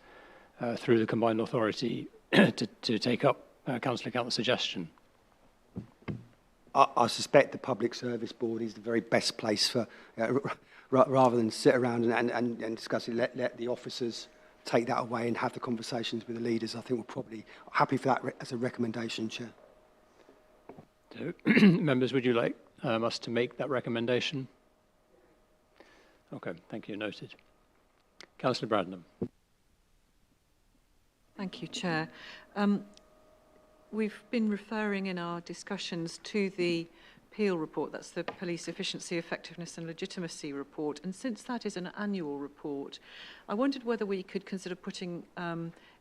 through the combined authority to take up Councillor Count's suggestion? I suspect the Public Service Board is the very best place for, rather than sit around and discuss it, let the officers take that away and have the conversations with the leaders. I think we're probably happy for that as a recommendation, Chair. So, members, would you like us to make that recommendation? Okay, thank you, noted. Councillor Bradnam. Thank you, Chair. We've been referring in our discussions to the Peel report, that's the Police Efficiency, Effectiveness and Legitimacy report, and since that is an annual report, I wondered whether we could consider putting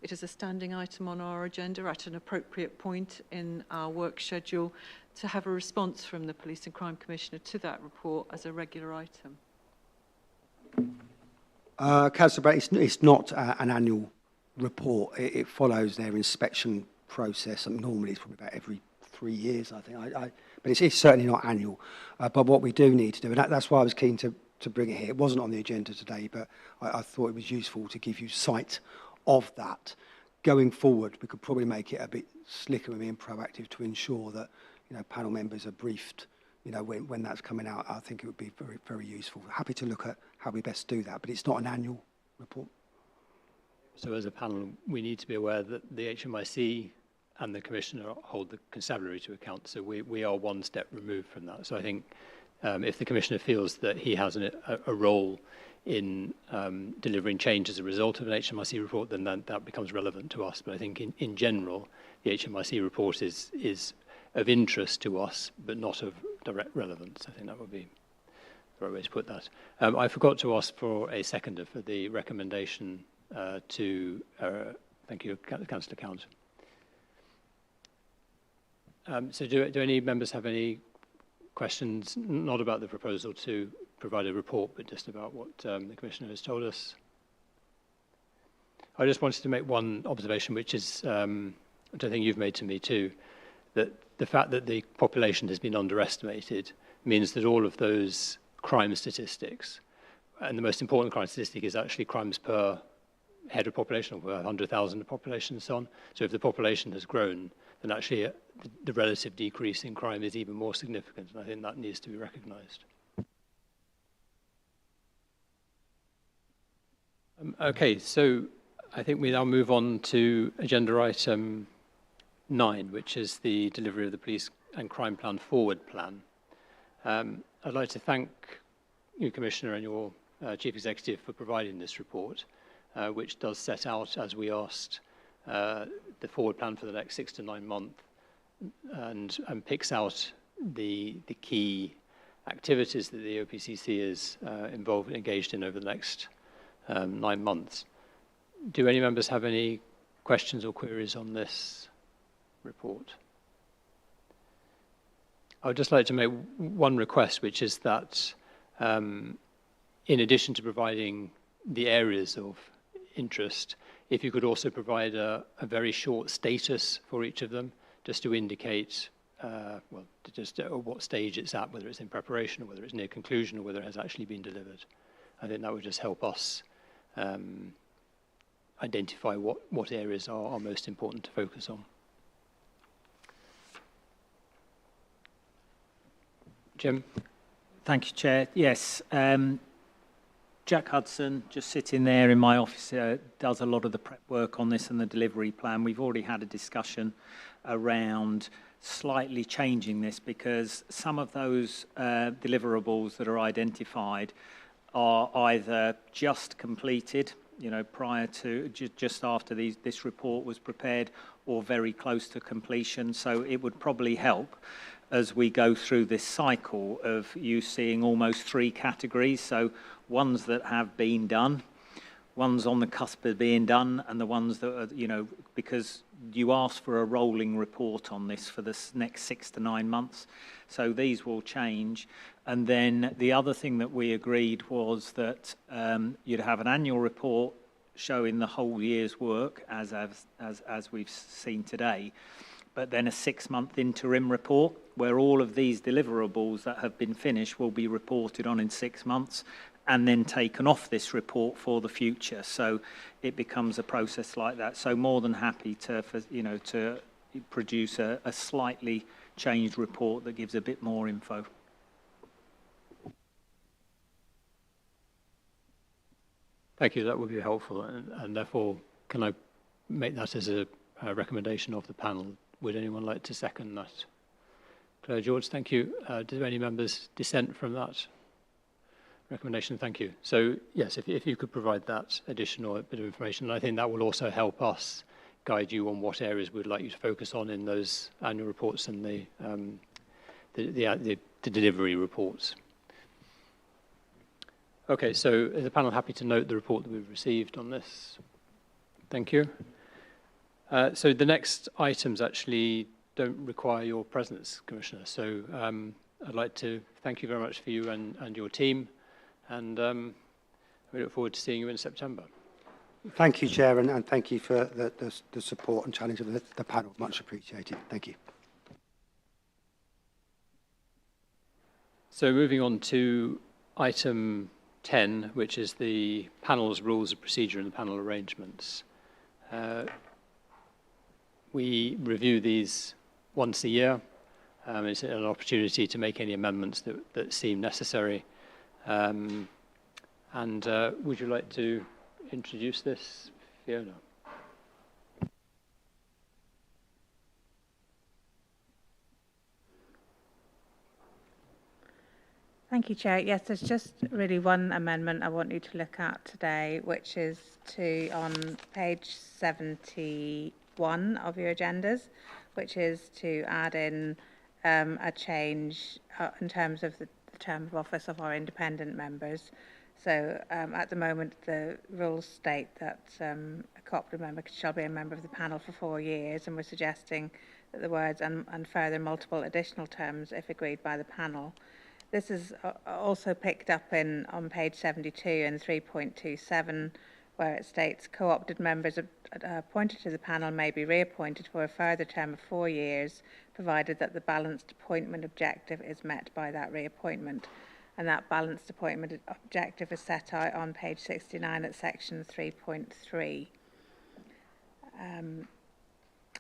it as a standing item on our agenda at an appropriate point in our work schedule to have a response from the Police and Crime Commissioner to that report as a regular item. Councillor Brett, it's not an annual report. It follows their inspection process. And normally it's probably about every 3 years, I think. But it's certainly not annual. But what we do need to do, and that's why I was keen to bring it here. It wasn't on the agenda today, but I thought it was useful to give you sight of that. Going forward, we could probably make it a bit slicker and being proactive to ensure that, you know, panel members are briefed, you know, when that's coming out. I think it would be very, very useful. Happy to look at how we best do that, but it's not an annual report. So as a panel, we need to be aware that the HMIC and the Commissioner hold the Constabulary to account, so we are one step removed from that. So I think if the Commissioner feels that he has a role in delivering change as a result of an HMIC report, then that becomes relevant to us. But I think in general, the HMIC report is of interest to us, but not of direct relevance. I think that would be the right way to put that. I forgot to ask for a seconder for the recommendation thank you, Councillor Count. So do any members have any questions, not about the proposal to provide a report, but just about what the Commissioner has told us? I just wanted to make one observation, which is, which I think you've made to me too, that the fact that the population has been underestimated means that all of those crime statistics, and the most important crime statistic is actually crimes per head of population, or 100,000 of population and so on. So if the population has grown, then actually the relative decrease in crime is even more significant, and I think that needs to be recognised. Okay, so I think we now move on to agenda item 9, which is the delivery of the Police and Crime Plan Forward Plan. I'd like to thank you, Commissioner, and your Chief Executive for providing this report, which does set out, as we asked, the forward plan for the next 6 to 9 months, and picks out the key activities that the OPCC is engaged in over the next 9 months. Do any members have any questions or queries on this report? I would just like to make one request, which is that in addition to providing the areas of interest, if you could also provide a very short status for each of them, just to indicate just at what stage it's at, whether it's in preparation or whether it's near conclusion or whether it has actually been delivered. I think that would just help us identify what areas are most important to focus on. Jim? Thank you, Chair. Yes, Jack Hudson, just sitting there in my office, does a lot of the prep work on this and the delivery plan. We've already had a discussion around slightly changing this because some of those deliverables that are identified are either just completed, you know, prior to, just after this report was prepared, or very close to completion. So it would probably help as we go through this cycle of you seeing almost 3 categories. So ones that have been done, ones on the cusp of being done, and the ones that are, you know, because you asked for a rolling report on this for the next 6 to 9 months. So these will change. And then the other thing that we agreed was that you'd have an annual report showing the whole year's work as we've seen today, but then a 6-month interim report where all of these deliverables that have been finished will be reported on in 6 months and then taken off this report for the future. So it becomes a process like that. So more than happy to produce a slightly changed report that gives a bit more info. Thank you. That would be helpful, and therefore, can I make that as a recommendation of the panel? Would anyone like to second that? Claire George, thank you. Do any members dissent from that recommendation? Thank you. So, yes, if you could provide that additional bit of information, I think that will also help us guide you on what areas we'd like you to focus on in those annual reports and the delivery reports. Okay, so is the panel happy to note the report that we've received on this? Thank you. So the next items actually don't require your presence, Commissioner. So I'd like to thank you very much for you and your team, and we look forward to seeing you in September. Thank you, Chair, and thank you for the support and challenge of the panel. Much appreciated. Thank you. So moving on to item 10, which is the panel's rules of procedure and the panel arrangements. We review these once a year. It's an opportunity to make any amendments that seem necessary. Would you like to introduce this, Fiona? Thank you, Chair. Yes, there's just really one amendment I want you to look at today, which is on page 71 of your agendas, which is to add in a change in terms of the term of office of our independent members. So at the moment, the rules state that a cooperative member shall be a member of the panel for 4 years, and we're suggesting that the words and further multiple additional terms, if agreed by the panel. This is also picked up on page 72 in 3.27, where it states co-opted members appointed to the panel may be reappointed for a further term of 4 years, provided that the balanced appointment objective is met by that reappointment. And that balanced appointment objective is set out on page 69 at section 3.3.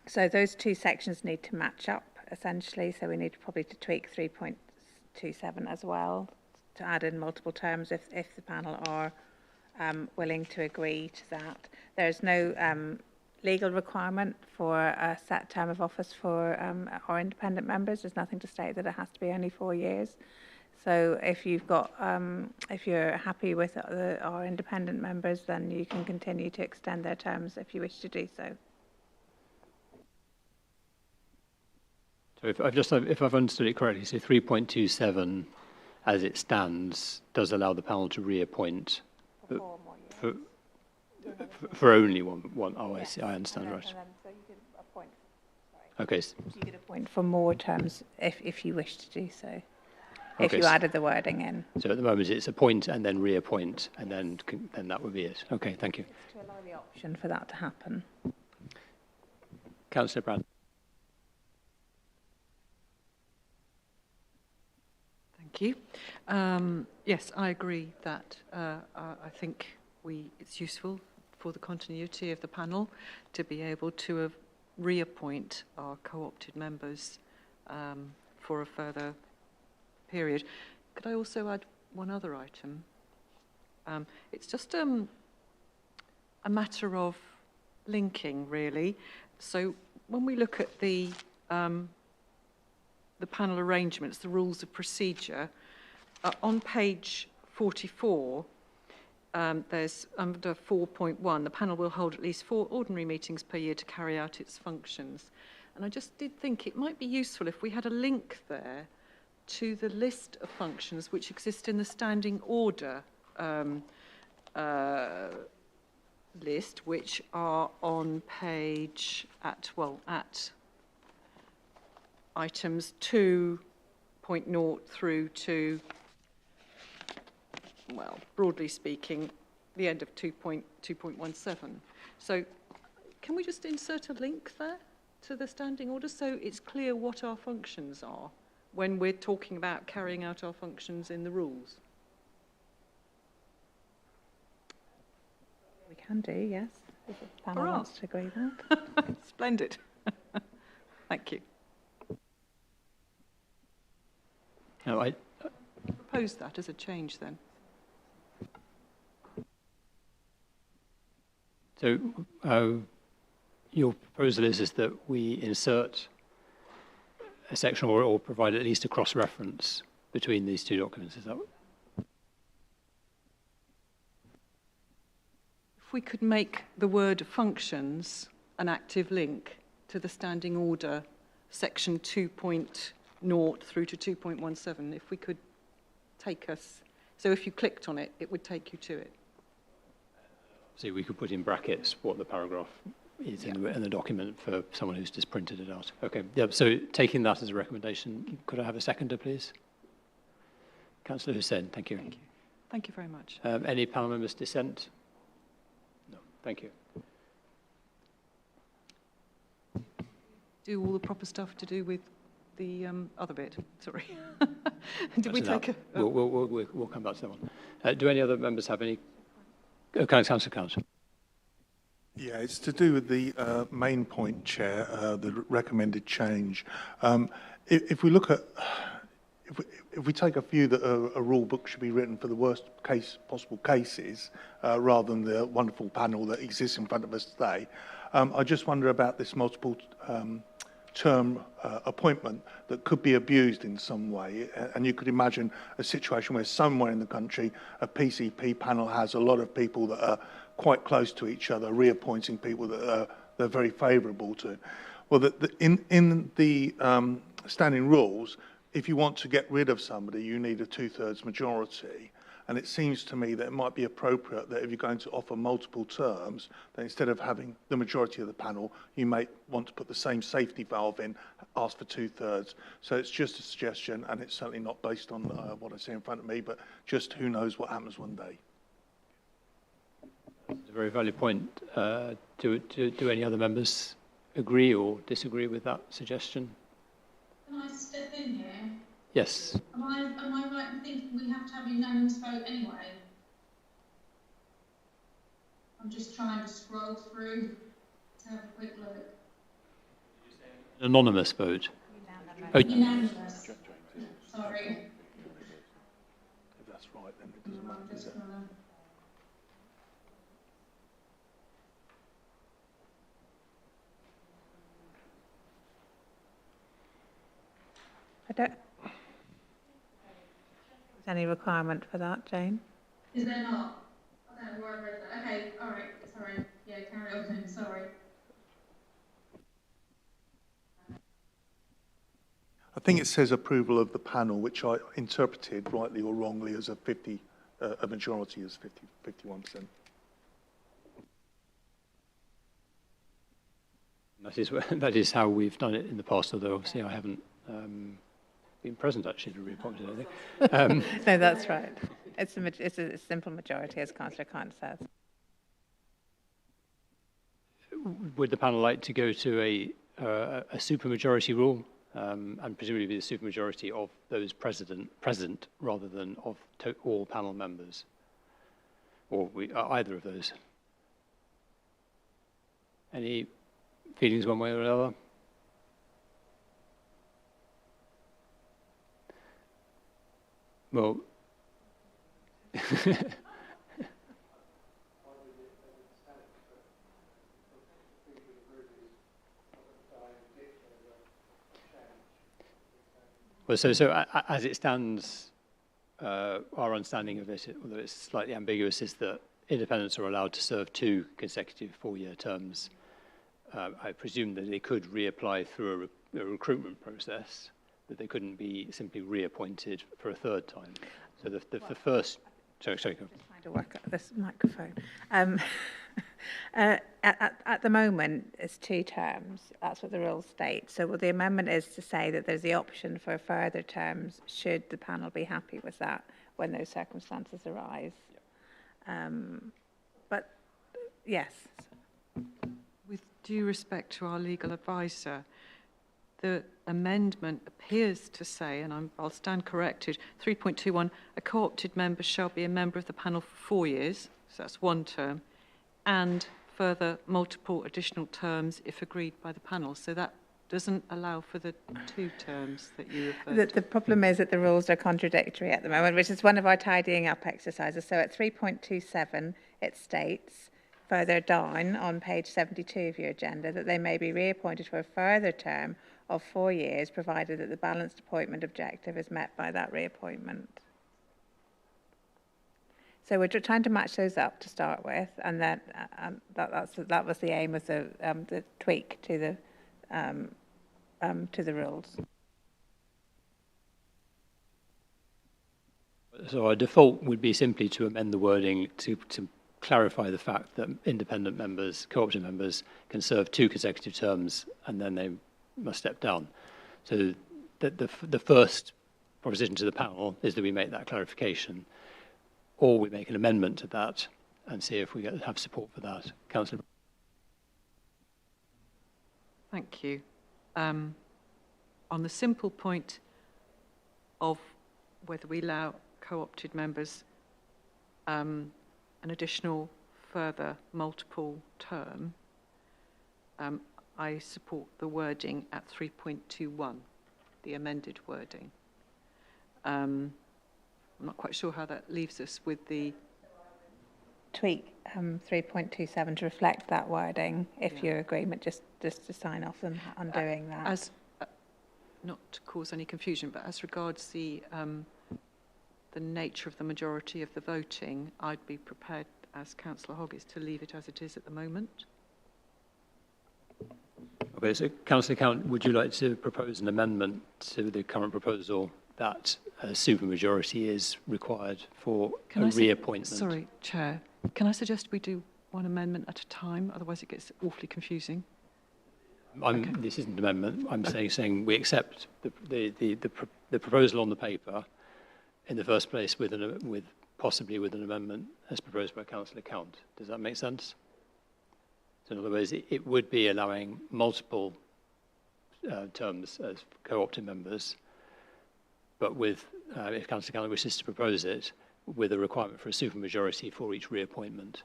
So those two sections need to match up, essentially, so we need probably to tweak 3.27 as well to add in multiple terms if the panel are willing to agree to that. There's no legal requirement for a set term of office for our independent members. There's nothing to state that it has to be only 4 years. So if you've got, if you're happy with our independent members, then you can continue to extend their terms if you wish to do so. So if I've understood it correctly, so 3.27, as it stands, does allow the panel to reappoint for only one. Oh, yes. I see. I understand. Right. So you could appoint. Okay. So you could appoint for more terms if you wish to do so. If Okay. you added the wording in. So at the moment it's appoint and then reappoint, and then that would be it. Okay. Thank you. It's to allow the option for that to happen. Councillor Brand. Thank you. Yes, I agree that I think it's useful for the continuity of the panel to be able to reappoint our co-opted members for a further period. Could I also add one other item? It's just a matter of linking, really. So when we look at the panel arrangements, the rules of procedure, on page 44, there's under 4.1, the panel will hold at least 4 ordinary meetings per year to carry out its functions. And I just did think it might be useful if we had a link there to the list of functions which exist in the standing order list, which are on page at items 2.0 through to, well, broadly speaking, the end of 2.17. So can we just insert a link there to the standing order so it's clear what our functions are when we're talking about carrying out our functions in the rules? We can do, yes, if the panel wants to agree with that. Splendid. Thank you. No, I propose that as a change then. So your proposal is that we insert a section or provide at least a cross-reference between these two documents. Is that? If we could make the word functions an active link to the standing order section 2.0 through to 2.17, if we could take us, so if you clicked on it, it would take you to it. So we could put in brackets what the paragraph is in the document for someone who's just printed it out. Okay, yeah, so taking that as a recommendation, could I have a seconder, please? Councillor Hussain, thank you. Thank you. Thank you very much. Any panel members dissent? No, thank you. Do all the proper stuff to do with the other bit, sorry. Did we take a... We'll come back to that one. Do any other members have any... Councillor Council. Yeah, it's to do with the main point, Chair, the recommended change. If we look at, if we take a view that a rule book should be written for the worst possible cases, rather than the wonderful panel that exists in front of us today, I just wonder about this multiple term appointment that could be abused in some way. And you could imagine a situation where somewhere in the country a PCP panel has a lot of people that are quite close to each other, reappointing people that they're very favourable to. Well, in the standing rules, if you want to get rid of somebody, you need a 2/3 majority. And it seems to me that it might be appropriate that if you're going to offer multiple terms, then instead of having the majority of the panel, you may want to put the same safety valve in, ask for 2/3. So it's just a suggestion, and it's certainly not based on what I see in front of me, but just who knows what happens one day. It's a very valid point. Do any other members agree or disagree with that suggestion? Can I step in here? Yes. Am I right in thinking we have to have a unanimous vote anyway? I'm just trying to scroll through to have a quick look. An anonymous vote. Unanimous. Sorry. If that's right, then it doesn't matter, does it? I don't... Is there any requirement for that, Jane? Is there not? I don't know where I read that. Okay, all right, sorry. Yeah, carry on then, sorry. I think it says approval of the panel, which I interpreted, rightly or wrongly, as a majority as 51%. That is how we've done it in the past, although obviously I haven't been present actually to reappoint anything. No, that's right. It's a simple majority, as Councillor Kant says. Would the panel like to go to a supermajority rule, and presumably be the supermajority of those present rather than of all panel members, or either of those? Any feelings one way or another? Well, so as it stands, our understanding of it, although it's slightly ambiguous, is that independents are allowed to serve 2 consecutive 4-year terms. I presume that they could reapply through a recruitment process, that they couldn't be simply reappointed for a 3rd time. So the first... Sorry, go. I'm just trying to work out this microphone. At the moment, it's 2 terms. That's what the rules state. So what the amendment is to say that there's the option for further terms should the panel be happy with that when those circumstances arise. Yep. But, yes. With due respect to our legal advisor, the amendment appears to say, and I'll stand corrected, 3.21, a co-opted member shall be a member of the panel for 4 years, so that's 1 term, and further multiple additional terms if agreed by the panel. So that doesn't allow for the 2 terms that you referred to. The problem is that the rules are contradictory at the moment, which is one of our tidying up exercises. So at 3.27, it states further down on page 72 of your agenda that they may be reappointed for a further term of 4 years, provided that the balanced appointment objective is met by that reappointment. So we're trying to match those up to start with, and then that was the aim of the tweak to the rules. So our default would be simply to amend the wording to clarify the fact that independent members, co-opted members, can serve 2 consecutive terms and then they must step down. So the first proposition to the panel is that we make that clarification, or we make an amendment to that and see if we have support for that. Councillor. Thank you. On the simple point of whether we allow co-opted members an additional further multiple term, I support the wording at 3.21, the amended wording. I'm not quite sure how that leaves us with the tweak 3.27 to reflect that wording, if your agreement, just to sign off on doing that. As not to cause any confusion, but as regards the nature of the majority of the voting, I'd be prepared, as Councillor Hoggis, to leave it as it is at the moment. Okay, so Councillor Count, would you like to propose an amendment to the current proposal that a supermajority is required for a reappointment? Sorry, Chair. Can I suggest we do one amendment at a time? Otherwise, it gets awfully confusing. Okay. This isn't an amendment. I'm saying we accept the proposal on the paper in the first place possibly with an amendment as proposed by Councillor Count. Does that make sense? So in other words, it would be allowing multiple terms as co-opted members, but with, if Councillor Count wishes to propose it, with a requirement for a supermajority for each reappointment.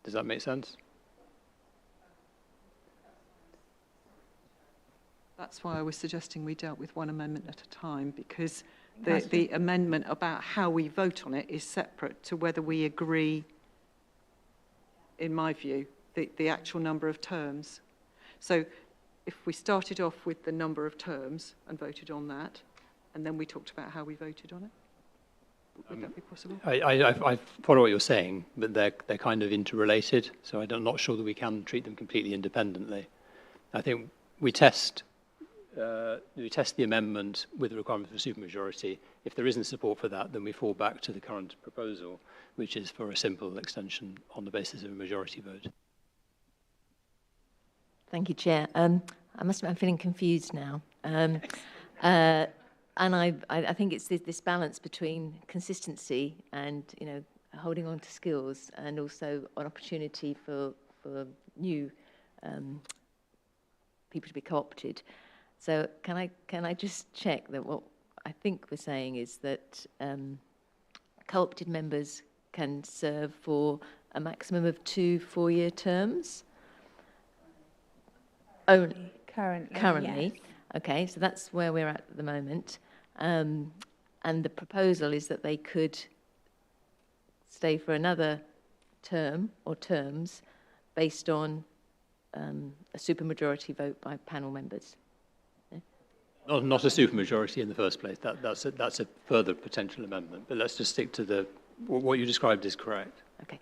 Does that make sense? That's why I was suggesting we dealt with one amendment at a time, because the amendment about how we vote on it is separate to whether we agree, in my view, the actual number of terms. So if we started off with the number of terms and voted on that, and then we talked about how we voted on it, would that be possible? I follow what you're saying, but they're kind of interrelated, so I'm not sure that we can treat them completely independently. I think we test the amendment with the requirement for a supermajority. If there isn't support for that, then we fall back to the current proposal, which is for a simple extension on the basis of a majority vote. Thank you, Chair. I must admit I'm feeling confused now. And I think it's this balance between consistency and, holding on to skills, and also an opportunity for new people to be co-opted. So can I just check that what I think we're saying is that co-opted members can serve for a maximum of 2 4-year terms? Only. Currently. Yes. Okay, so that's where we're at the moment. And the proposal is that they could stay for another term or terms based on a supermajority vote by panel members. Not a supermajority in the first place. That's a further potential amendment. But let's just stick to what you described is correct. Okay.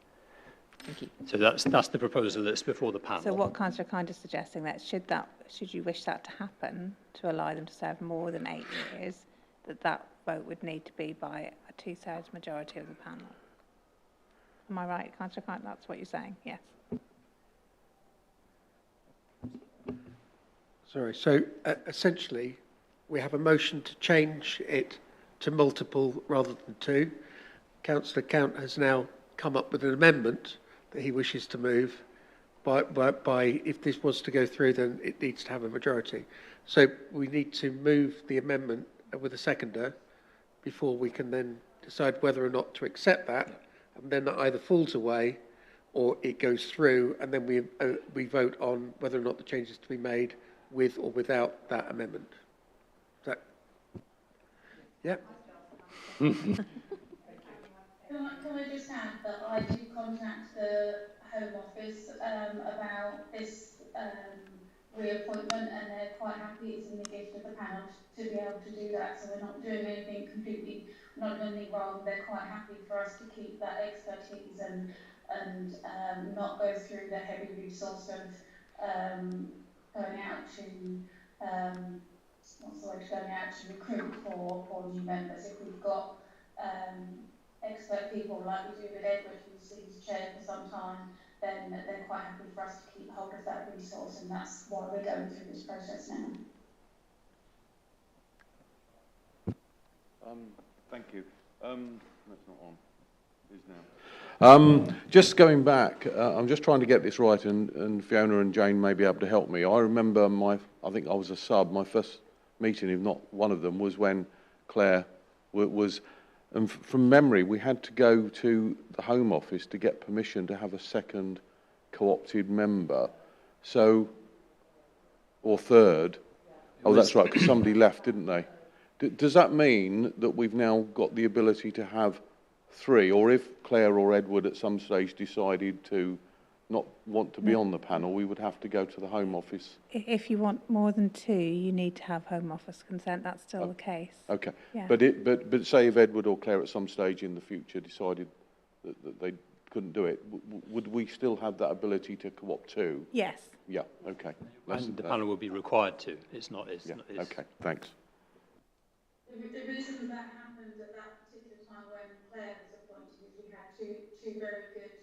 Thank you. So that's the proposal that's before the panel. So what Councillor Kind is suggesting, that should you wish that to happen, to allow them to serve more than 8 years, that vote would need to be by a 2/3 majority of the panel. Am I right, Councillor Kind? That's what you're saying? Yes. Sorry. So essentially, we have a motion to change it to multiple rather than 2. Councillor Count has now come up with an amendment that he wishes to move by if this was to go through, then it needs to have a majority. So we need to move the amendment with a seconder before we can then decide whether or not to accept that, and then that either falls away or it goes through and then we vote on whether or not the change is to be made with or without that amendment. Is that, yeah. Can I just add that I did contact the Home Office about this reappointment, and they're quite happy. It's in the gift of the panel to be able to do that, so we're not doing anything completely, we're not doing anything wrong. They're quite happy for us to keep that expertise and not go through the heavy resource of going out to going out to recruit for new members. If we've got expert people like we do with Edward, who's chaired for some time, then they're quite happy for us to keep hold of that resource, and that's why we're going through this process now. Thank you. That's not on. It is now. Just going back, I'm just trying to get this right, and Fiona and Jane may be able to help me. I remember I think I was a sub, my first meeting, if not one of them, was when Claire was, and from memory, we had to go to the Home Office to get permission to have a second co-opted member. So, or third. Oh, that's right, because somebody left, didn't they? Does that mean that we've now got the ability to have 3, or if Claire or Edward at some stage decided to not want to be on the panel, we would have to go to the Home Office? If you want more than 2, you need to have Home Office consent. That's still the case. Okay. Yeah. But say if Edward or Claire at some stage in the future decided that they couldn't do it, would we still have that ability to co-opt 2? Yes. Yeah. Okay. And the panel would be required to. It's not. It's not. It's... Okay. Thanks. The reason that happened at that particular time when Claire was appointed is we had two very good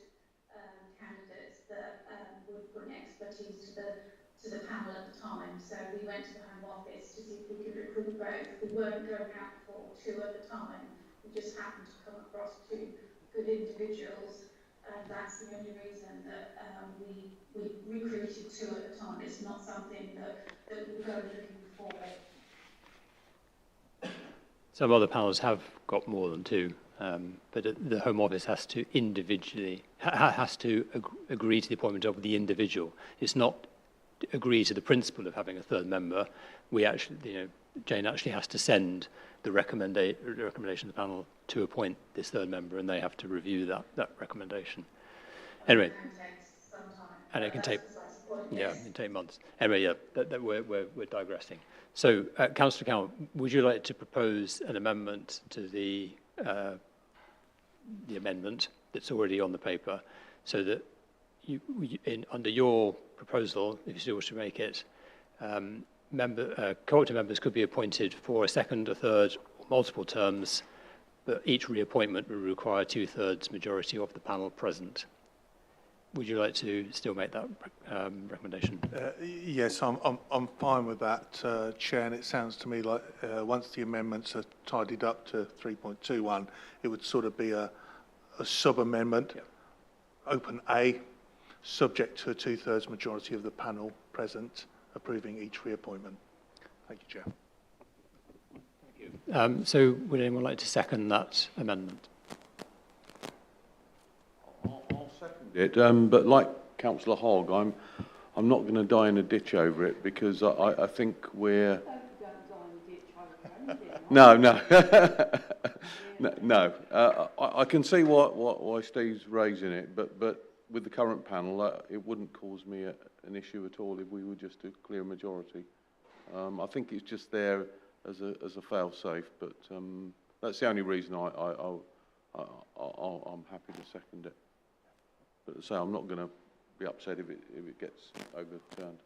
candidates that would bring expertise to the panel at the time. So we went to the Home Office to see if we could recruit both. We weren't going out for 2 at the time. We just happened to come across 2 good individuals, and that's the only reason that we recruited 2 at the time. It's not something that we were looking for. Some other panels have got more than 2, but the Home Office has to individually agree to the appointment of the individual. It's not agree to the principle of having a third member. We actually, Jane actually has to send the recommendation of the panel to appoint this third member, and they have to review that recommendation. Anyway, and it can take it can take months. Anyway, we're digressing. So, Councillor Cowan, would you like to propose an amendment to the amendment that's already on the paper, so that under your proposal, if you still wish to make it, co-opted members could be appointed for a second, a third, or multiple terms, but each reappointment would require 2/3 majority of the panel present. Would you like to still make that recommendation? Yes, I'm fine with that, Chair, and it sounds to me like once the amendments are tidied up to 3.21, it would sort of be a sub-amendment, open A, subject to a 2/3 majority of the panel present, approving each reappointment. Thank you, Chair. Thank you. So would anyone like to second that amendment? But like Councillor Hogg, I'm not going to die in a ditch over it, because I think we're... No. I can see why Steve's raising it, but with the current panel, it wouldn't cause me an issue at all if we were just to clear a majority. I think it's just there as a fail-safe, but that's the only reason I'm happy to second it. But as I say, I'm not going to be upset if it gets overturned.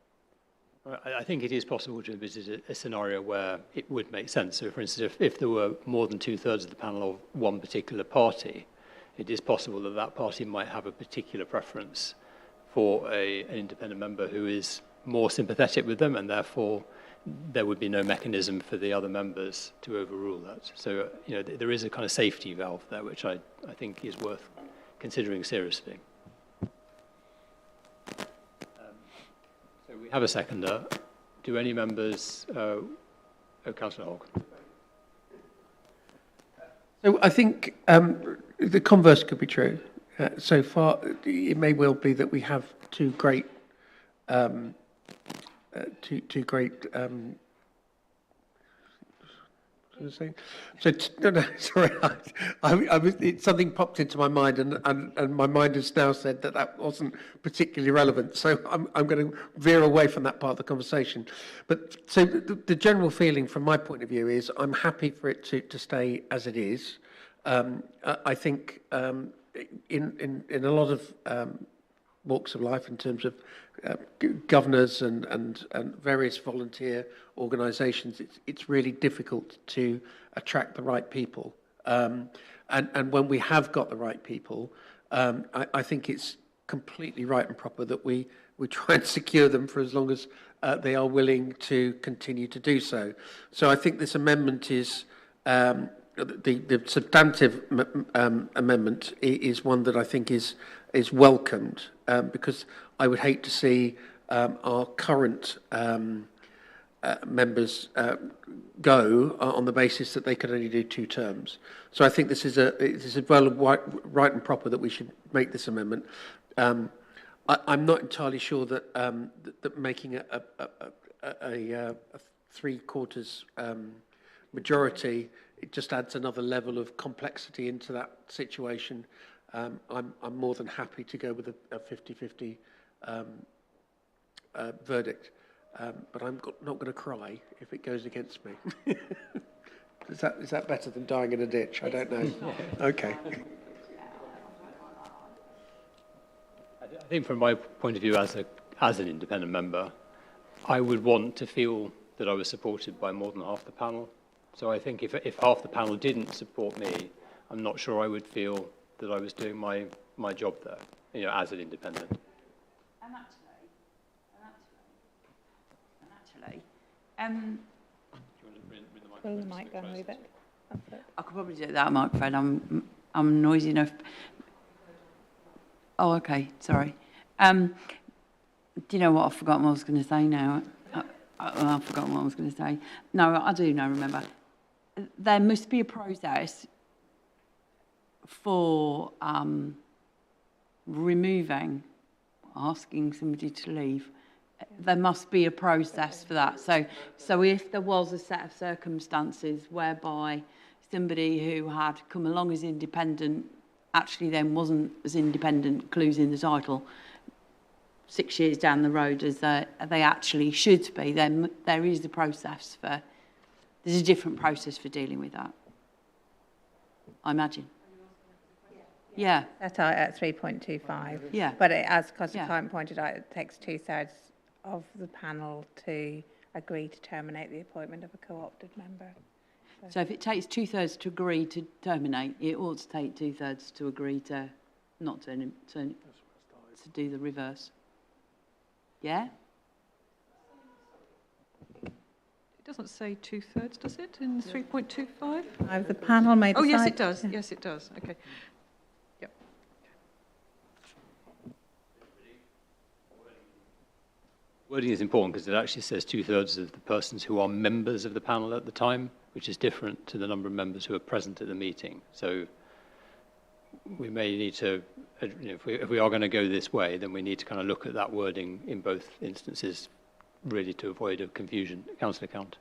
I think it is possible to envisage a scenario where it would make sense. So, for instance, if there were more than 2/3 of the panel of one particular party, it is possible that that party might have a particular preference for an independent member who is more sympathetic with them, and therefore there would be no mechanism for the other members to overrule that. So, there is a kind of safety valve there, which I think is worth considering seriously. So we have a seconder. Do any members... Councillor Hogg. So I think the converse could be true. so far, it may well be that we have two great So, no, sorry, something popped into my mind, and my mind has now said that wasn't particularly relevant. So I'm going to veer away from that part of the conversation. But so the general feeling from my point of view is I'm happy for it to stay as it is. I think in a lot of walks of life, in terms of governors and various volunteer organisations, it's really difficult to attract the right people. And when we have got the right people, I think it's completely right and proper that we try and secure them for as long as they are willing to continue to do so. So I think this amendment is the substantive amendment is one that I think is welcomed, because I would hate to see our current members go on the basis that they can only do 2 terms. So I think this is well right and proper that we should make this amendment. I'm not entirely sure that that making a 3/4 majority, it just adds another level of complexity into that situation. I'm more than happy to go with a 50-50 verdict, but I'm not going to cry if it goes against me. Is that better than dying in a ditch? I don't know. Okay. I think from my point of view as an independent member, I would want to feel that I was supported by more than half the panel. So I think if half the panel didn't support me, I'm not sure I would feel that I was doing my job there, as an independent. And actually, pull the mic down a wee bit. I could probably do it without a microphone. I'm noisy enough. Oh, okay. Sorry. Do you know what? I've forgotten what I was going to say now. I've forgotten what I was going to say. No, I do now remember. There must be a process for asking somebody to leave. There must be a process for that. So if there was a set of circumstances whereby somebody who had come along as independent actually then wasn't as independent, clues in the title, 6 years down the road as they actually should be, then there is a process for, there's a different process for dealing with that, I imagine. Yeah. Set out at 3.25. Yeah. But as Constantine pointed out, it takes 2/3 of the panel to agree to terminate the appointment of a co-opted member. So if it takes 2/3 to agree to terminate, it ought to take 2/3 to agree to not to do the reverse. Yeah? It doesn't say 2/3, does it, in 3.25? The panel may decide. Oh, yes, it does. Yes, it does. Okay. Yep. Wording is important because it actually says 2/3 of the persons who are members of the panel at the time, which is different to the number of members who are present at the meeting. So we may need to, if we are going to go this way, then we need to kind of look at that wording in both instances, really to avoid a confusion. Councillor Count.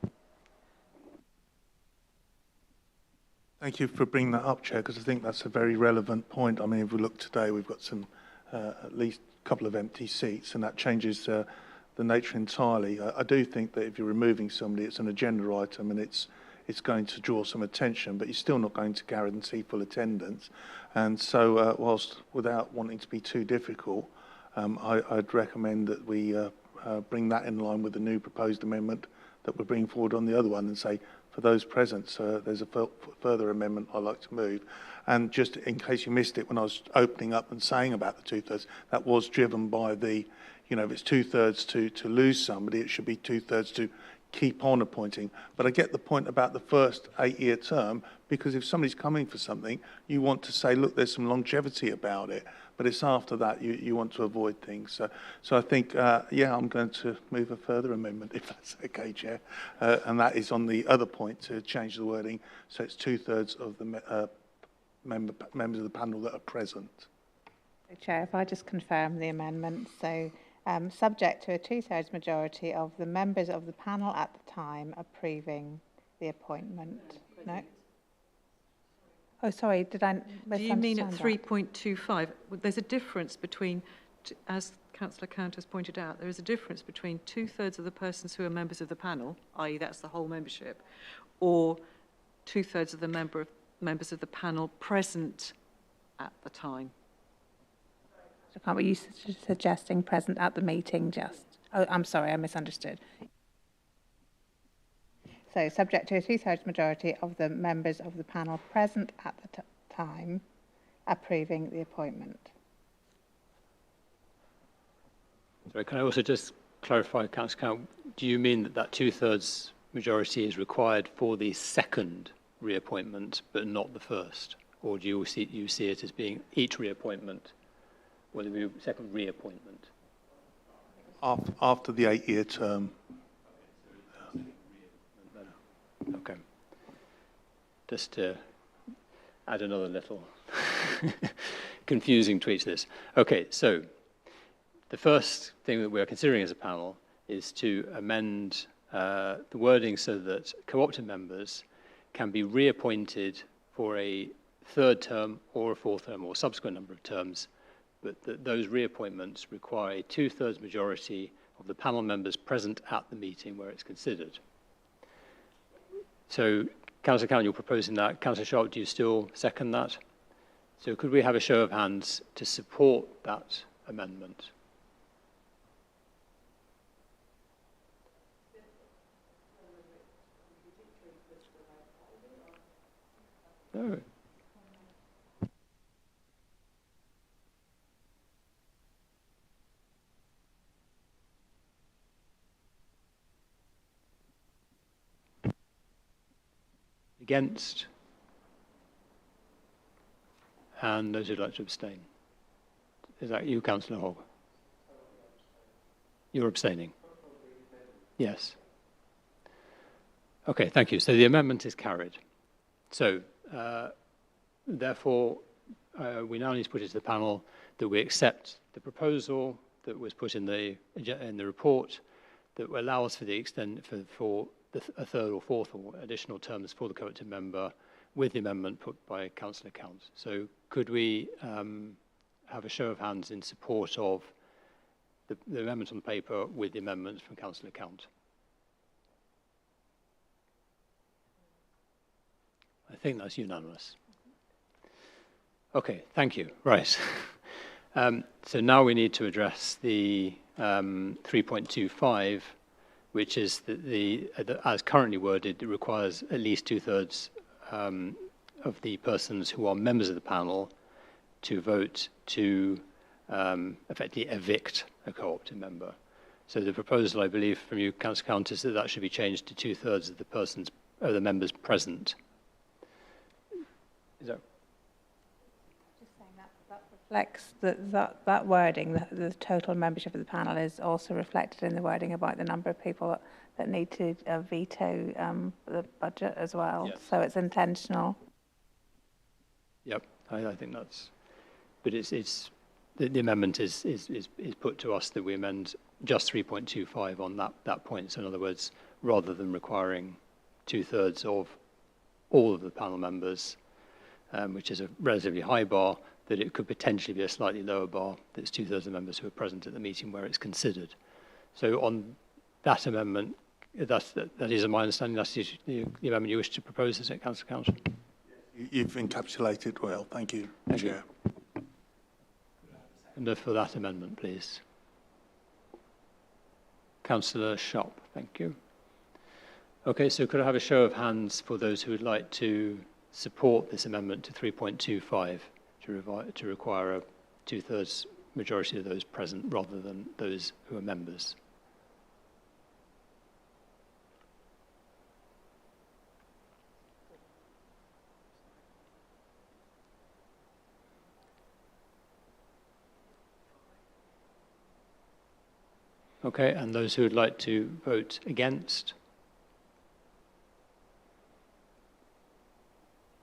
Thank you for bringing that up, Chair, because I think that's a very relevant point. I mean, if we look today, we've got some, at least a couple of empty seats, and that changes the nature entirely. I do think that if you're removing somebody, it's an agenda item, and it's going to draw some attention, but you're still not going to guarantee full attendance. And so, whilst without wanting to be too difficult, I'd recommend that we bring that in line with the new proposed amendment that we're bringing forward on the other one, and say, for those present, there's a further amendment I'd like to move. And just in case you missed it, when I was opening up and saying about the 2/3, that was driven by the, if it's 2/3 to lose somebody, it should be 2/3 to keep on appointing. But I get the point about the first 8-year term, because if somebody's coming for something, you want to say, look, there's some longevity about it, but it's after that you want to avoid things. So I think, I'm going to move a further amendment, if that's okay, Chair. And that is on the other point, to change the wording, so it's 2/3 of the members of the panel that are present. Chair, if I just confirm the amendment, so subject to a two-thirds majority of the members of the panel at the time approving the appointment. No? Oh, sorry, did I misunderstand? Do you mean at that? 3.25? There's a difference between, as Councillor Count has pointed out, there is a difference between two-thirds of the persons who are members of the panel, i.e. that's the whole membership, or two-thirds of the members of the panel present at the time. Were you suggesting present at the meeting just? Oh, I'm sorry, I misunderstood. So subject to a two-thirds majority of the members of the panel present at the time approving the appointment. Sorry, can I also just clarify, Councillor Count, do you mean that that two-thirds majority is required for the second reappointment but not the first? Or do you see it as being each reappointment or the second reappointment? After the 8-year term. Okay. Just to add another little confusing tweak to this. Okay, so the first thing that we're considering as a panel is to amend the wording so that co-opted members can be reappointed for a third term or a fourth term or subsequent number of terms, but that those reappointments require a two-thirds majority of the panel members present at the meeting where it's considered. So, Councillor Count, you're proposing that. Councillor Sharp, do you still second that? So could we have a show of hands to support that amendment? No. Against? And those who'd like to abstain? Is that you, Councillor Hogg? You're abstaining? Yes. Okay, thank you. So the amendment is carried. So, therefore, we now need to put it to the panel that we accept the proposal that was put in the report that allows for the extent for a third or fourth or additional terms for the co-opted member with the amendment put by Councillor Count. So could we have a show of hands in support of the amendment on paper with the amendments from Councillor Count? I think that's unanimous. Okay, thank you. Right. So now we need to address the 3.25, which is as currently worded, it requires at least two-thirds of the persons who are members of the panel to vote to effectively evict a co-opted member. So the proposal, I believe, from you, Councillor Count, is that that should be changed to two-thirds of the members present. Is that? Just saying that reflects that wording, the total membership of the panel is also reflected in the wording about the number of people that need to veto the budget as well. Yes. So it's intentional. Yep, I think that's. But the amendment is put to us that we amend just 3.25 on that point. So in other words, rather than requiring two-thirds of all of the panel members, which is a relatively high bar, that it could potentially be a slightly lower bar, that's two-thirds of the members who are present at the meeting where it's considered. So on that amendment, that is my understanding, that's the amendment you wish to propose, is it, Councillor Count? You've encapsulated well. Thank you, Chair. And for that amendment, please. Councillor Sharp, thank you. Okay, so could I have a show of hands for those who would like to support this amendment to 3.25 to require a two-thirds majority of those present rather than those who are members? Okay, and those who would like to vote against?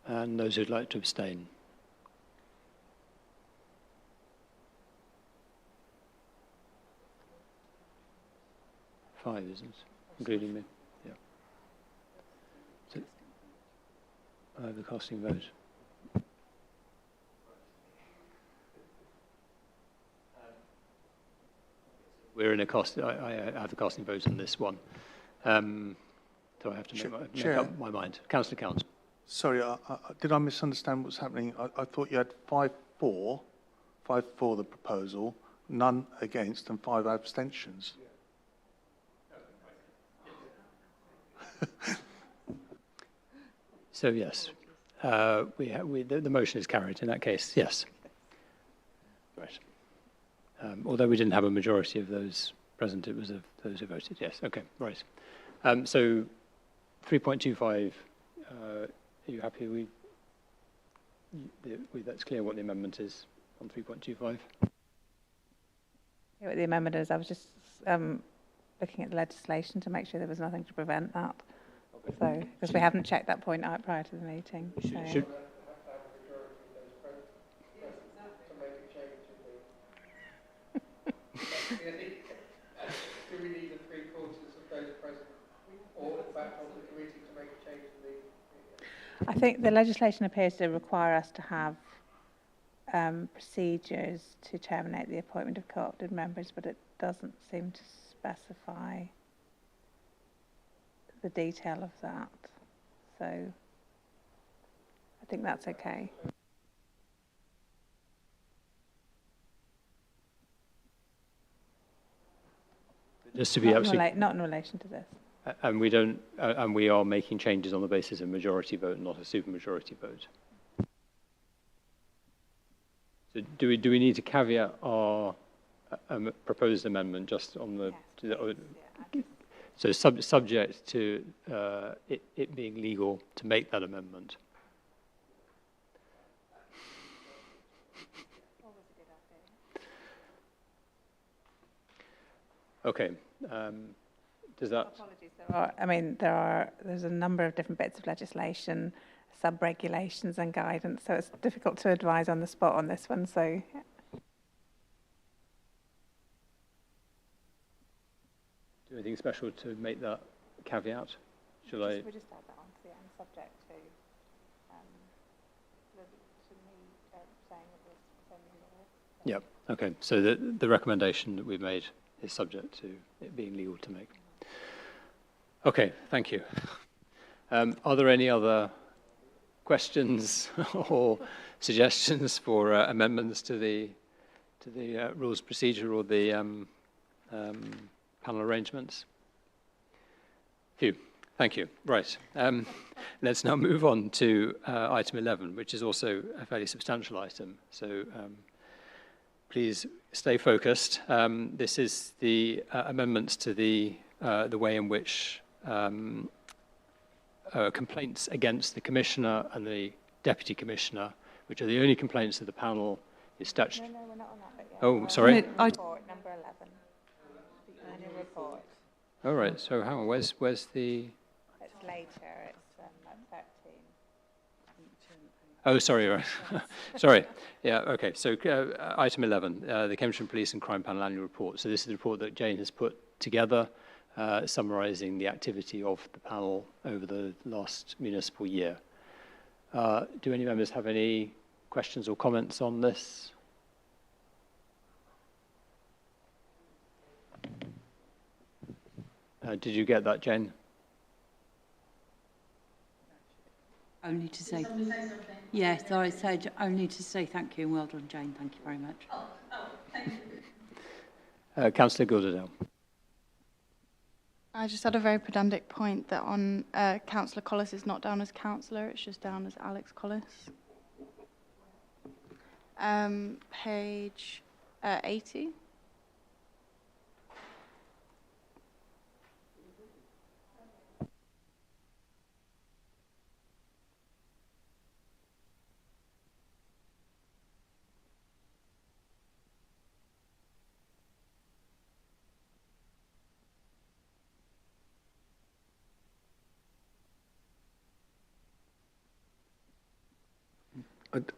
And those who'd like to abstain? 5, isn't it? Including me. Yeah. So, the casting vote. We're in a cost. I have the casting vote on this one. So I have to make up my mind. Councillor Counts. Sorry, did I misunderstand what's happening? I thought you had 5 for the proposal, none against, and 5 abstentions. So yes, the motion is carried in that case. Yes. Right. Although we didn't have a majority of those present, it was of those who voted. Yes. Okay. Right. So 3.25. Are you happy? That's clear what the amendment is on 3.25. What the amendment is, I was just looking at the legislation to make sure there was nothing to prevent that. So, because we haven't checked that point out prior to the meeting. Should Do we need the 3/4 of those present, or back of the committee to make a change in the? I think the legislation appears to require us to have procedures to terminate the appointment of co-opted members, but it doesn't seem to specify the detail of that. So I think that's okay. Just to be absolutely Not in relation to this. And we don't, and we are making changes on the basis of majority vote, not a supermajority vote. So do we need to caveat our proposed amendment just on the? So subject to it being legal to make that amendment. Okay. Does that? Apologies. There's a number of different bits of legislation, sub-regulations and guidance, so it's difficult to advise on the spot on this one. So. Do anything special to make that caveat? Should I? We just add that on to the end, subject to me saying it was sending the Yep. Okay. So the recommendation that we've made is subject to it being legal to make. Okay, thank you. Are there any other questions or suggestions for amendments to the rules of procedure or the panel arrangements? Phew, thank you. Right. Let's now move on to item 11, which is also a fairly substantial item. So please stay focused. This is the amendments to the way in which complaints against the Commissioner and the Deputy Commissioner, which are the only complaints of the panel, is statutory. No, we're not on that bit yet. Oh, sorry. Report, number 11. The annual report. All right. So hang on. Where's the? It's later. It's at 13. Oh, sorry. Right. Sorry. Yeah. Okay. So item 11, the Cambridgeshire Police and Crime Panel annual report. So this is the report that Jane has put together, summarising the activity of the panel over the last municipal year. Do any members have any questions or comments on this? Did you get that, Jane? Only to say, yes, I said only to say thank you and well done, Jane. Thank you very much. Thank you. Councillor Gilderdale. I just had a very pedantic point that on Councillor Collis is not down as councillor, it's just down as Alex Collis. Page 80.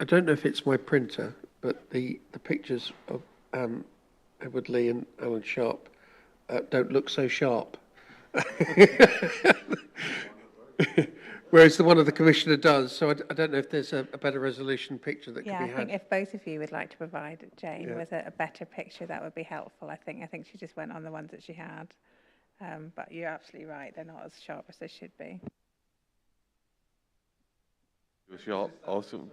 I don't know if it's my printer, but the pictures of Edward Lee and Alan Sharp don't look so sharp. Whereas the one of the Commissioner does. So I don't know if there's a better resolution picture that Yeah, can be I had. think if both of you would like to provide Jane Yeah. with a better picture, that would be helpful. I think she just went on the ones that she had. But you're absolutely right, they're not as sharp as they should be. Sharp, awesome.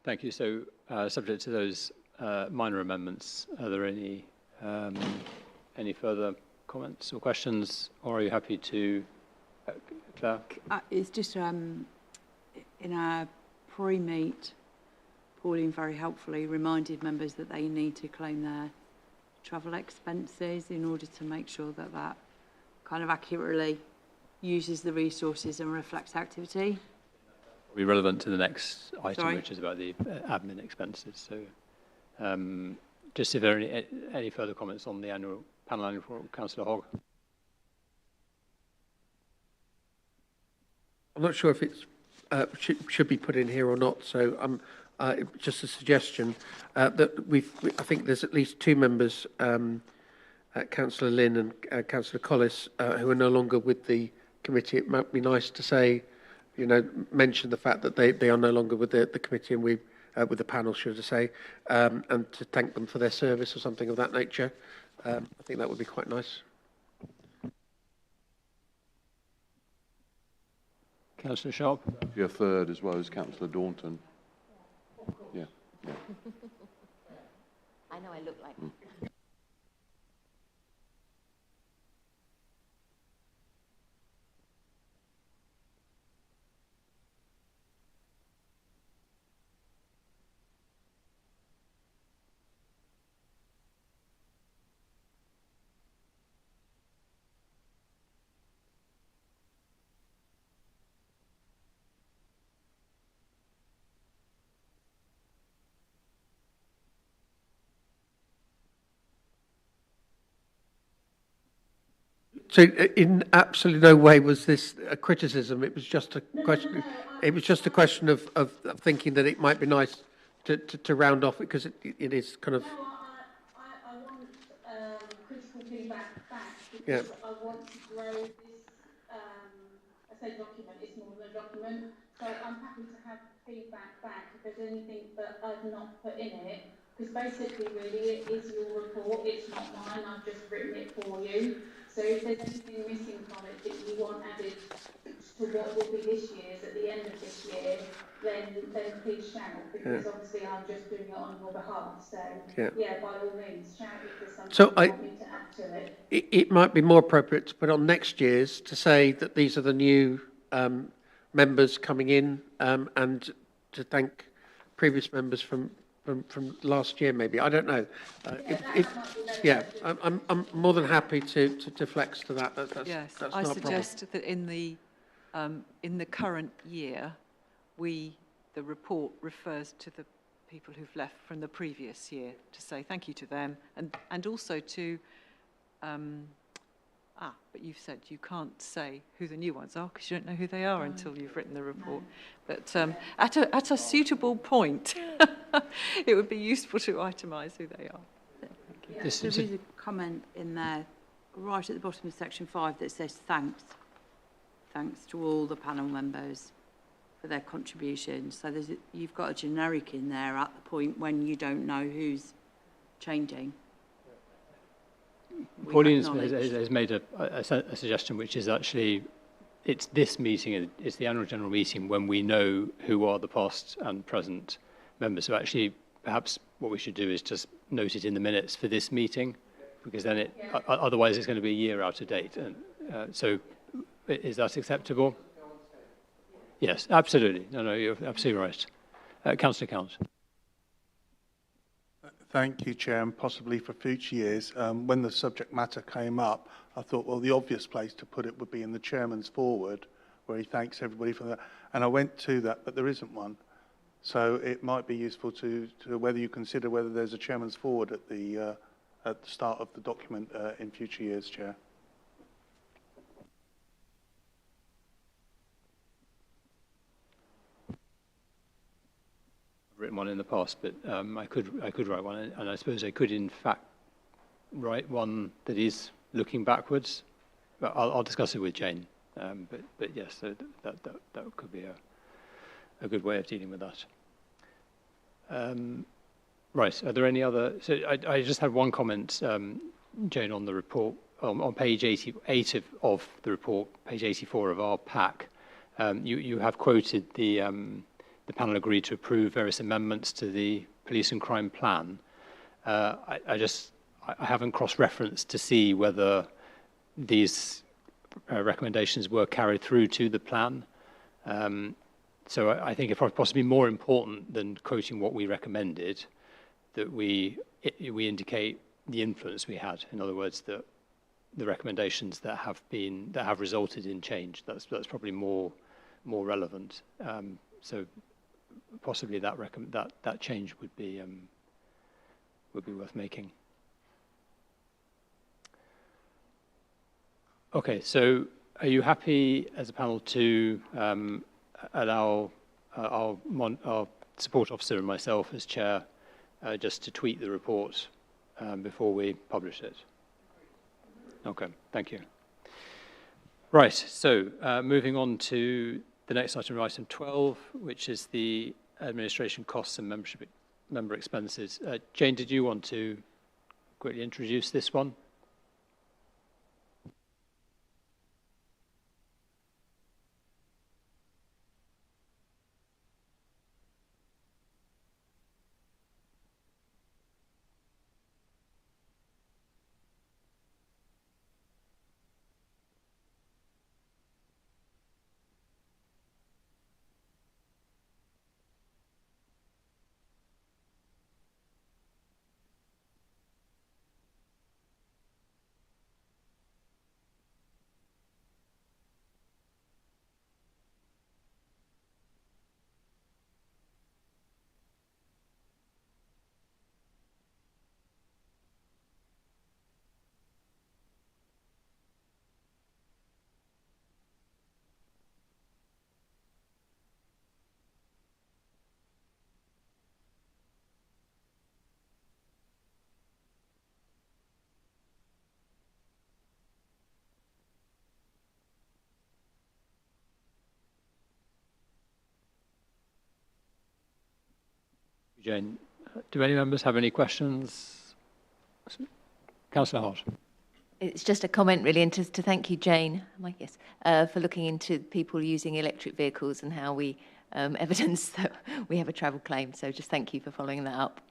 Thank you. So, subject to those minor amendments, are there any further comments or questions, or are you happy to, Claire? It's just in our pre-meet, Pauline very helpfully reminded members that they need to claim their travel expenses in order to make sure that that kind of accurately uses the resources and reflects activity. Will be relevant to the next item, Sorry? which is about the admin expenses. So, just if there are any further comments on the panel annual report, Councillor Hogg. I'm not sure if it's should be put in here or not. So just a suggestion that I think there's at least two members, Councillor Lynn and Councillor Collis, who are no longer with the committee. It might be nice to say, mention the fact that they are no longer with the committee and with the panel, should I say, and to thank them for their service or something of that nature. I think that would be quite nice. Councillor Sharp. Your third as well as Councillor Daunton. Yeah. I know I look like So, in absolutely no way was this a criticism. It was just a question. No. It was just a question of thinking that it might be nice to round off because it is kind of. No, I want critical feedback back because I want to grow this. I say document. It's more than a document. So I'm happy to have feedback back if there's anything that I've not put in it. Because basically, really, it is your report. It's not mine. I've just written it for you. So if there's anything missing from it that you want added to what will be this year's at the end of this year, then please shout, because obviously I'm just doing it on your behalf. So by all means, shout if there's something you want me to add to it. It might be more appropriate to put on next year's to say that these are the new members coming in and to thank previous members from last year, maybe. I don't know. I'm more than happy to flex to that. That's I not suggest that in the current year, the report refers to the people who've left from the previous year to say thank you to them, and also to. But you've said you can't say who the new ones are because you don't know who they are until you've written the report. But at a suitable point, it would be useful to itemise who they are. There is a comment in there, right at the bottom of section 5, that says thanks. Thanks to all the panel members for their contributions. So you've got a generic in there at the point when you don't know who's changing. Pauline has made a suggestion, which is actually, it's this meeting, it's the annual general meeting when we know who are the past and present members. So actually, perhaps what we should do is just note it in the minutes for this meeting, because then otherwise it's going to be a year out of date. And so, is that acceptable? Yes, absolutely. No, you're absolutely right. Councillor Count. Thank you, Chair, and possibly for future years. When the subject matter came up, I thought, well, the obvious place to put it would be in the Chairman's forward, where he thanks everybody for that. And I went to that, but there isn't one. So it might be useful to whether you consider whether there's a Chairman's forward at the start of the document in future years, Chair. written one in the past, but I could write one, and I suppose I could in fact write one that is looking backwards. But I'll discuss it with Jane. But yes, so that could be a good way of dealing with that. Right, are there any other? So I just had one comment, Jane, on the report, on page 88 of the report, page 84 of our pack. You have quoted the panel agreed to approve various amendments to the police and crime plan. I haven't cross-referenced to see whether these recommendations were carried through to the plan. So I think it's possibly more important than quoting what we recommended, that we indicate the influence we had. In other words, that the recommendations that have resulted in change. That's probably more relevant. So possibly that change would be worth making. Okay, so are you happy as a panel to allow our support officer and myself as chair just to tweak the report before we publish it? Okay, thank you. Right, so moving on to the next item, item 12, which is the administration costs and member expenses. Jane, did you want to quickly introduce this one? Jane, do any members have any questions? Councillor Hart. It's just a comment really, and to thank you, Jane, for looking into people using electric vehicles and how we evidence that we have a travel claim. So just thank you for following that up.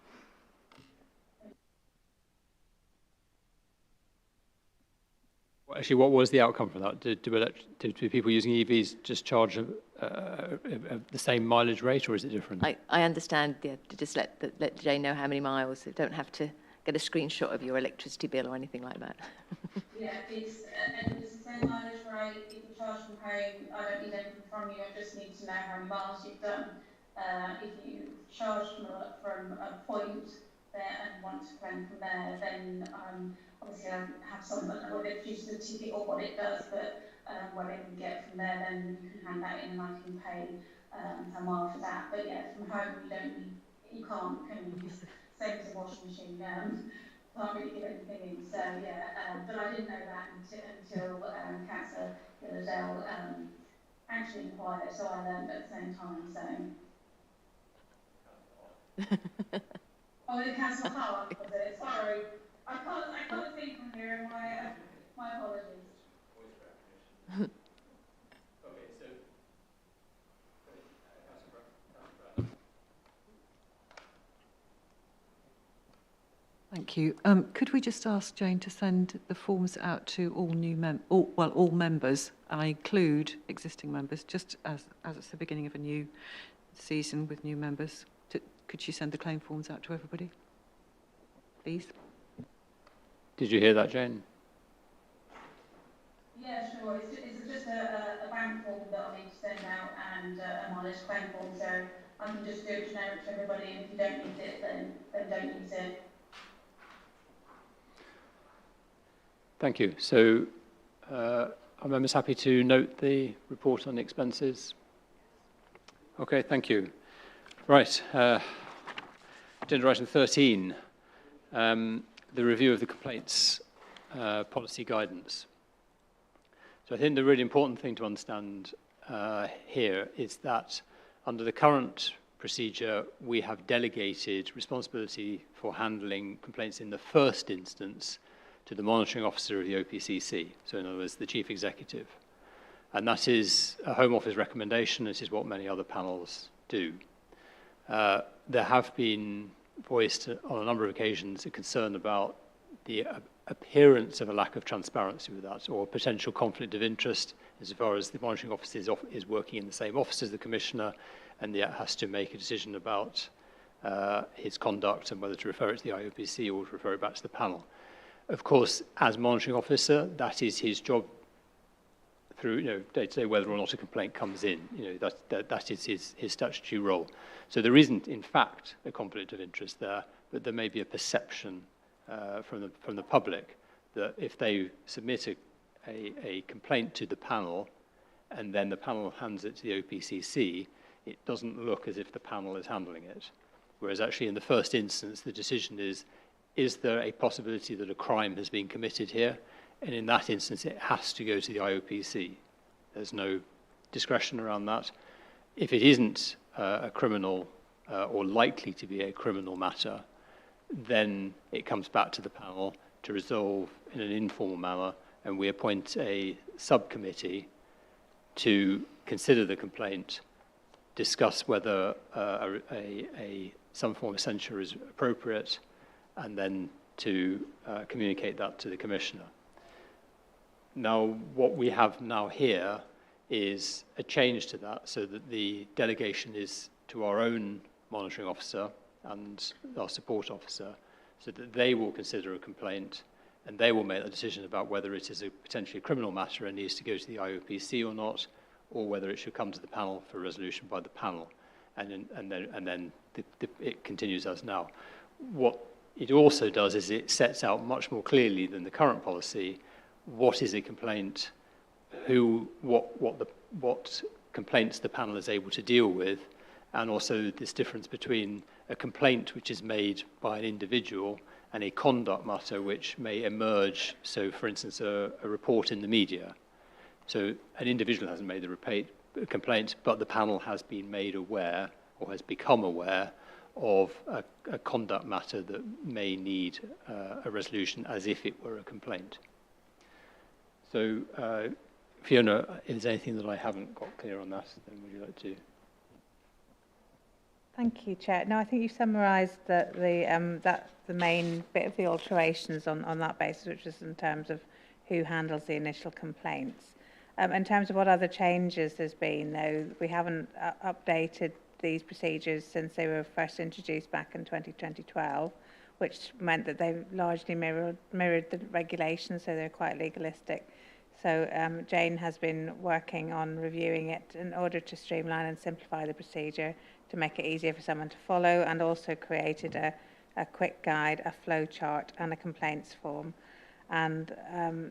Actually, what was the outcome from that? Did people using EVs just charge the same mileage rate, or is it different? I understand. Yeah, to just let Jane know how many miles. So don't have to get a screenshot of your electricity bill or anything like that. Yeah, it's the same mileage rate. If you charge from home, I don't need anything from you. I just need to know how many miles you've done. If you charge from a point there and want to claim from there, then obviously I have some, I don't know whether it produces a ticket or what it does, but what I can get from there, then you can hand that in and I can pay per mile for that. But yeah, from home you can't, can you? Same as a washing machine, can't really give anything in. So yeah, but I didn't know that until Councillor Gilladell actually inquired, so I learned at the same time. So. Oh, the Councillor Hart was it? Sorry, I can't see from here. My apologies. Okay, so. Thank you. Could we just ask Jane to send the forms out to all all members? I include existing members, just as it's the beginning of a new season with new members. Could she send the claim forms out to everybody, please? Did you hear that, Jane? Yeah, sure. It's just a bank form that I need to send out and a mileage claim form, so I can just do it generic to everybody, and if you don't use it, then don't use it. Thank you. So are members happy to note the report on the expenses? Okay, thank you. Right. agenda item 13, the review of the complaints policy guidance. So I think the really important thing to understand here is that under the current procedure, we have delegated responsibility for handling complaints in the first instance to the monitoring officer of the OPCC, so in other words, the chief executive. And that is a Home Office recommendation. This is what many other panels do. There have been voiced on a number of occasions a concern about the appearance of a lack of transparency with that, or potential conflict of interest as far as the monitoring officer is working in the same office as the commissioner, and yet has to make a decision about his conduct and whether to refer it to the IOPC or to refer it back to the panel. Of course, as monitoring officer, that is his job through day to day, whether or not a complaint comes in. That is his statutory role. So there isn't, in fact, a conflict of interest there, but there may be a perception from the public that if they submit a complaint to the panel and then the panel hands it to the OPCC, it doesn't look as if the panel is handling it. Whereas actually in the first instance, the decision is there a possibility that a crime has been committed here? And in that instance, it has to go to the IOPC. There's no discretion around that. If it isn't a criminal or likely to be a criminal matter, then it comes back to the panel to resolve in an informal manner, and we appoint a subcommittee to consider the complaint, discuss whether some form of censure is appropriate, and then to communicate that to the commissioner. Now, what we have now here is a change to that, so that the delegation is to our own monitoring officer and our support officer, so that they will consider a complaint and they will make a decision about whether it is a potentially criminal matter and needs to go to the IOPC or not, or whether it should come to the panel for resolution by the panel, and then it continues as now. What it also does is it sets out much more clearly than the current policy what is a complaint, what complaints the panel is able to deal with, and also this difference between a complaint which is made by an individual and a conduct matter which may emerge. So, for instance, a report in the media. So an individual hasn't made the complaint, but the panel has been made aware or has become aware of a conduct matter that may need a resolution as if it were a complaint. So, Fiona, if there's anything that I haven't got clear on that, then would you like to? Thank you, Chair. No, I think you summarised the main bit of the alterations on that basis, which is in terms of who handles the initial complaints. In terms of what other changes there's been, though, we haven't updated these procedures since they were first introduced back in 2012, which meant that they largely mirrored the regulations, so they're quite legalistic. So Jane has been working on reviewing it in order to streamline and simplify the procedure to make it easier for someone to follow, and also created a quick guide, a flow chart and a complaints form. And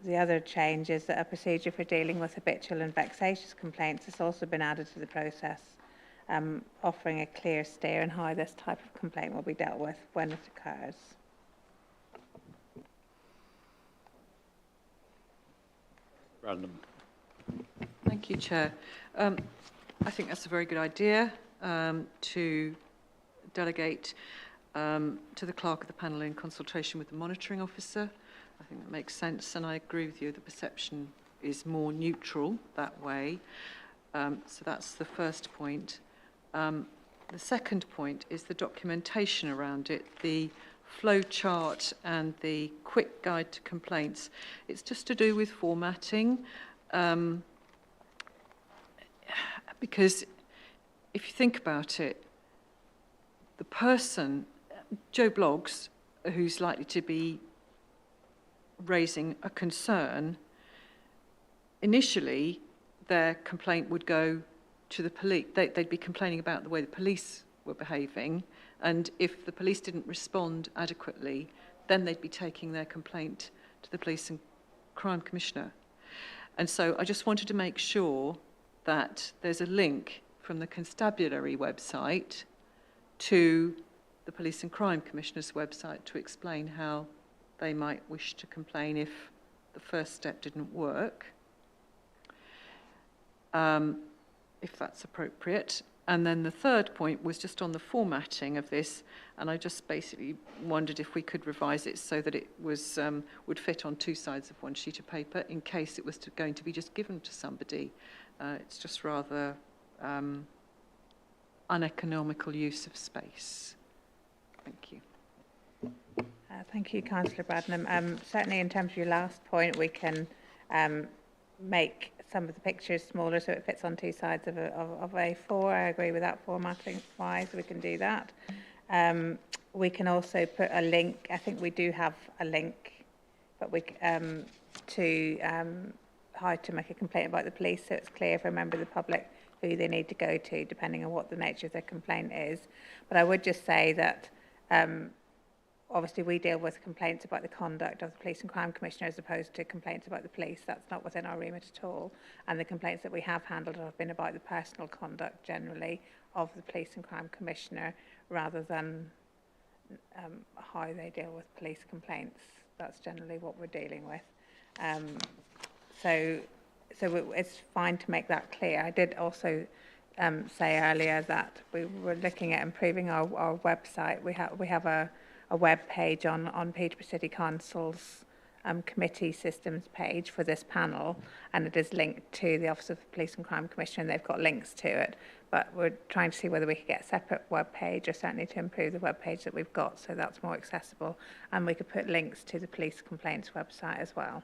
the other change is that a procedure for dealing with habitual and vexatious complaints has also been added to the process, offering a clear steer on how this type of complaint will be dealt with when it occurs. Random. Thank you, Chair. I think that's a very good idea to delegate to the clerk of the panel in consultation with the monitoring officer. I think that makes sense, and I agree with you. The perception is more neutral that way. So that's the first point. The second point is the documentation around it, the flow chart and the quick guide to complaints. It's just to do with formatting, because if you think about it, the person, Joe Bloggs, who's likely to be raising a concern, initially their complaint would go to the police. They'd be complaining about the way the police were behaving, and if the police didn't respond adequately, then they'd be taking their complaint to the Police and Crime Commissioner. And so I just wanted to make sure that there's a link from the constabulary website to the Police and Crime Commissioner's website to explain how they might wish to complain if the first step didn't work, if that's appropriate. And then the third point was just on the formatting of this, and I just basically wondered if we could revise it so that it was would fit on two sides of one sheet of paper in case it was going to be just given to somebody. It's just rather uneconomical use of space. Thank you. Thank you, Councillor Bradnam. Certainly in terms of your last point, we can make some of the pictures smaller so it fits on two sides of A4. I agree with that formatting wise, we can do that. We can also put a link, I think we do have a link, but we to how to make a complaint about the police, so it's clear for a member of the public who they need to go to, depending on what the nature of their complaint is. But I would just say that obviously we deal with complaints about the conduct of the Police and Crime Commissioner as opposed to complaints about the police. That's not within our remit at all. And the complaints that we have handled have been about the personal conduct generally of the Police and Crime Commissioner rather than how they deal with police complaints. That's generally what we're dealing with. So it's fine to make that clear. I did also say earlier that we were looking at improving our website. We have a web page on Peterborough City Council's committee systems page for this panel, and it is linked to the Office of the Police and Crime Commissioner, and they've got links to it. But we're trying to see whether we could get a separate web page, or certainly to improve the web page that we've got so that's more accessible, and we could put links to the police complaints website as well.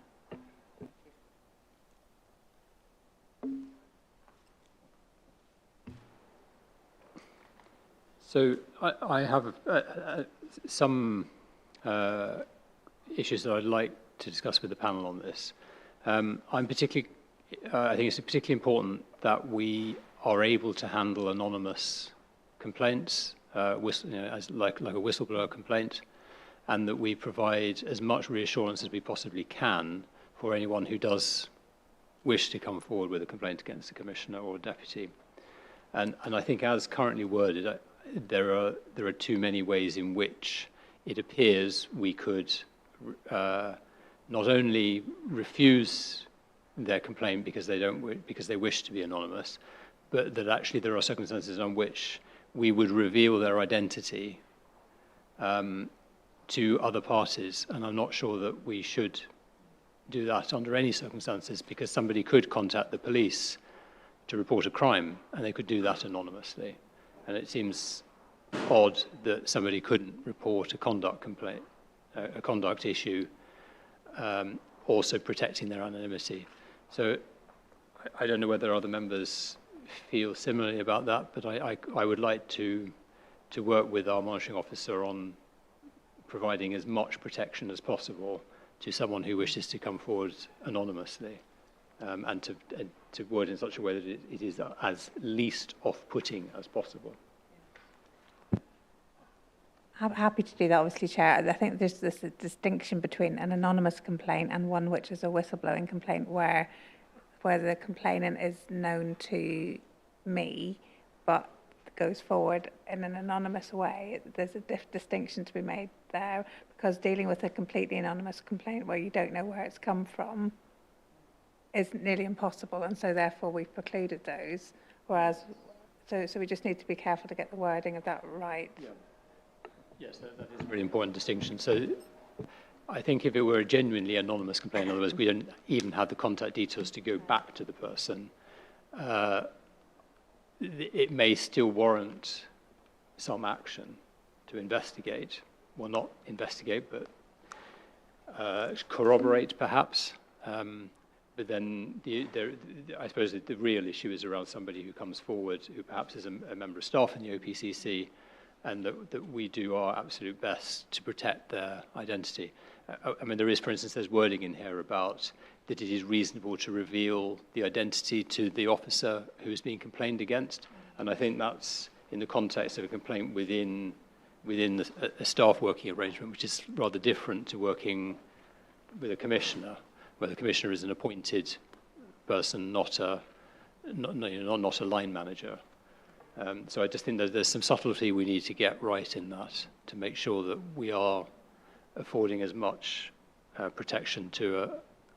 So I have some issues that I'd like to discuss with the panel on this. I think it's particularly important that we are able to handle anonymous complaints, as like a whistleblower complaint, and that we provide as much reassurance as we possibly can for anyone who does wish to come forward with a complaint against the Commissioner or a Deputy. And I think as currently worded, there are too many ways in which it appears we could not only refuse their complaint because they wish to be anonymous, but that actually there are circumstances on which we would reveal their identity to other parties, and I'm not sure that we should do that under any circumstances, because somebody could contact the police to report a crime, and they could do that anonymously. And it seems odd that somebody couldn't report a conduct complaint, a conduct issue, also protecting their anonymity. So I don't know whether other members feel similarly about that, but I would like to work with our monitoring officer on providing as much protection as possible to someone who wishes to come forward anonymously, and to word in such a way that it is as least off-putting as possible. I'm happy to do that, obviously, Chair. I think there's this distinction between an anonymous complaint and one which is a whistleblowing complaint where the complainant is known to me but goes forward in an anonymous way. There's a distinction to be made there, because dealing with a completely anonymous complaint where you don't know where it's come from is nearly impossible, and so therefore we've precluded those. Whereas, so we just need to be careful to get the wording of that right. Yeah. Yes, that is a really important distinction. So I think if it were a genuinely anonymous complaint, in other words, we don't even have the contact details to go back to the person, it may still warrant some action to investigate. Well, not investigate, but corroborate perhaps. But then I suppose the real issue is around somebody who comes forward who perhaps is a member of staff in the OPCC, and that we do our absolute best to protect their identity. I mean, there is, for instance, there's wording in here about that it is reasonable to reveal the identity to the officer who is being complained against, and I think that's in the context of a complaint within a staff working arrangement, which is rather different to working with a commissioner, where the commissioner is an appointed person, not a line manager. So I just think that there's some subtlety we need to get right in that to make sure that we are affording as much protection to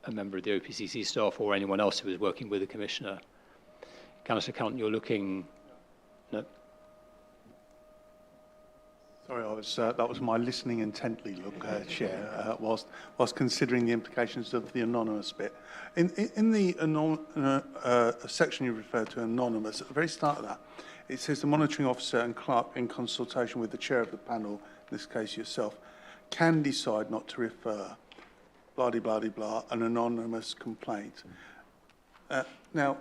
a member of the OPCC staff or anyone else who is working with the Commissioner. Councillor Count, you're looking... No? Sorry, that was my listening intently look, Chair, whilst considering the implications of the anonymous bit. In the section you referred to, anonymous, at the very start of that, it says the monitoring officer and clerk, in consultation with the chair of the panel, in this case yourself, can decide not to refer, blah-de-blah-de-blah, an anonymous complaint. Now,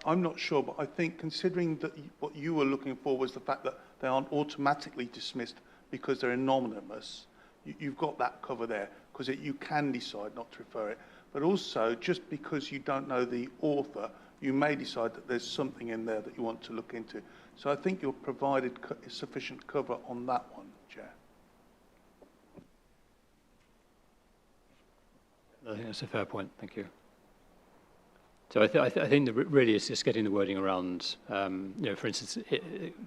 I'm not sure, but I think considering that what you were looking for was the fact that they aren't automatically dismissed because they're anonymous, you've got that cover there, because you can decide not to refer it. But also, just because you don't know the author, you may decide that there's something in there that you want to look into. So I think you've provided sufficient cover on that one, Chair. I think that's a fair point. Thank you. So I think that really it's just getting the wording around, for instance,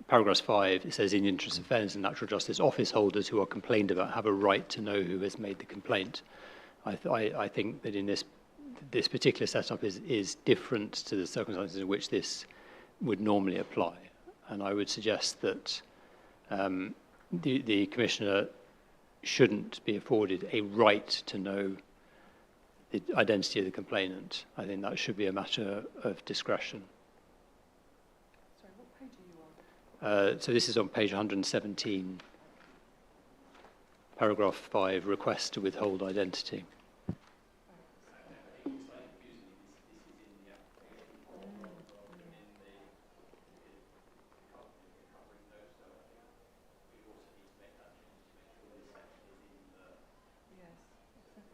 paragraph 5, it says, in the interest of fairness and natural justice, office holders who are complained about have a right to know who has made the complaint. I think that in this particular setup is different to the circumstances in which this would normally apply. And I would suggest that the Commissioner shouldn't be afforded a right to know the identity of the complainant. I think that should be a matter of discretion. Sorry, what page are you on? So this is on page 117, paragraph 5, request to withhold identity.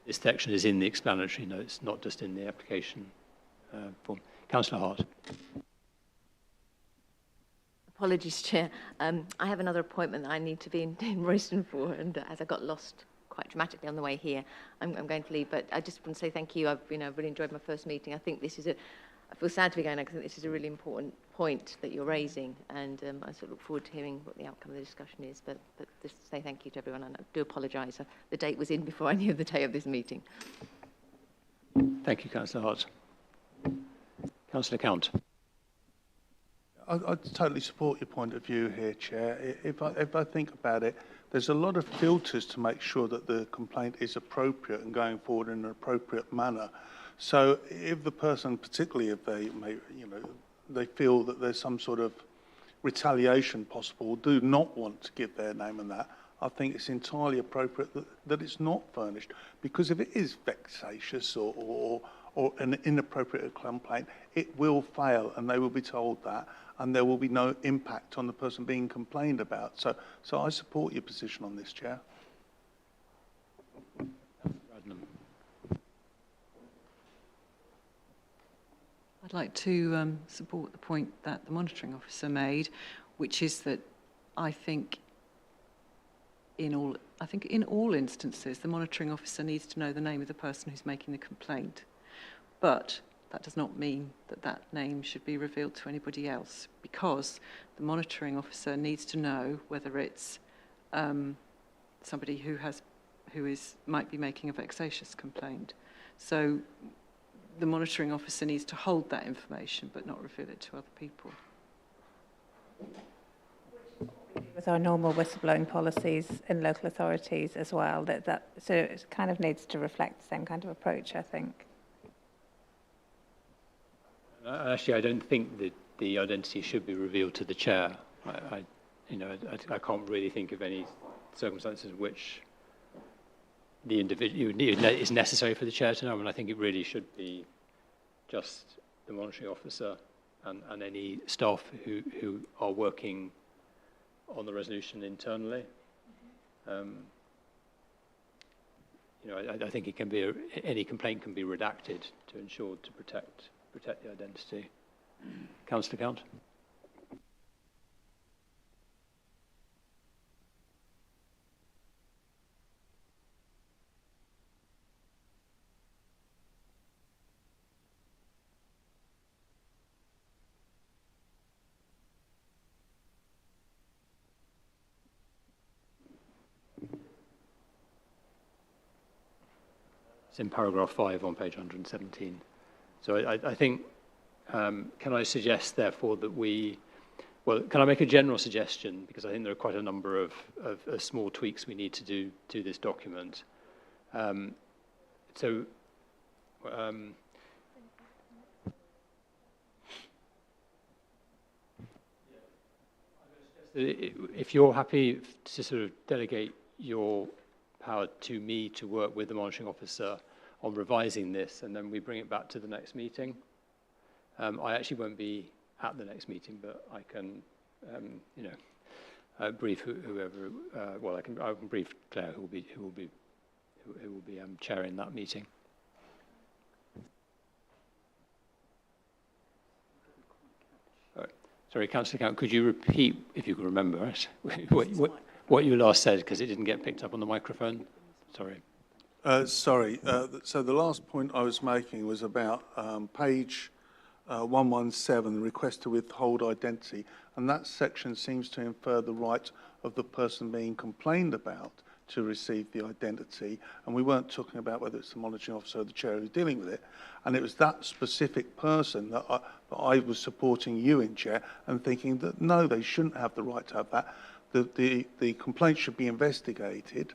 This section is in the explanatory notes, not just in the application form. Councillor Hart. Apologies, Chair. I have another appointment that I need to be in Royston for, and as I got lost quite dramatically on the way here, I'm going to leave. But I just want to say thank you. I've really enjoyed my first meeting. I think this is I feel sad to be going, because I think this is a really important point that you're raising, and I sort of look forward to hearing what the outcome of the discussion is. But just to say thank you to everyone, and I do apologise. The date was in before I knew the day of this meeting. Thank you, Councillor Hart. Councillor Count. I totally support your point of view here, Chair. If I think about it, there's a lot of filters to make sure that the complaint is appropriate and going forward in an appropriate manner. So if the person, particularly if they feel that there's some sort of retaliation possible, do not want to give their name and that, I think it's entirely appropriate that it's not furnished. Because if it is vexatious or an inappropriate complaint, it will fail, and they will be told that, and there will be no impact on the person being complained about. So I support your position on this, Chair. I'd like to support the point that the monitoring officer made, which is that I think in all instances, the monitoring officer needs to know the name of the person who's making the complaint. But that does not mean that that name should be revealed to anybody else, because the monitoring officer needs to know whether it's somebody who might be making a vexatious complaint. So the monitoring officer needs to hold that information but not reveal it to other people. With our normal whistleblowing policies in local authorities as well, so it kind of needs to reflect the same kind of approach, I think. Actually, I don't think that the identity should be revealed to the chair. I can't really think of any circumstances in which the individual is necessary for the chair to know, and I think it really should be just the monitoring officer and any staff who are working on the resolution internally. I think it can be any complaint can be redacted to ensure to protect the identity. Councillor Count. It's in paragraph 5 on page 117. So I think, can I suggest, therefore, that can I make a general suggestion? Because I think there are quite a number of small tweaks we need to do to this document. If you're happy to sort of delegate your power to me to work with the monitoring officer on revising this, and then we bring it back to the next meeting. I actually won't be at the next meeting, but I can, brief whoever. I can brief Claire, who will be chairing that meeting. Sorry, Councillor Count, could you repeat, if you can remember it, what you last said, because it didn't get picked up on the microphone? Sorry. So the last point I was making was about page 117, the request to withhold identity, and that section seems to infer the right of the person being complained about to receive the identity, and we weren't talking about whether it's the monitoring officer or the chair who's dealing with it, and it was that specific person that I was supporting you in, Chair, and thinking that no, they shouldn't have the right to have that. The complaint should be investigated,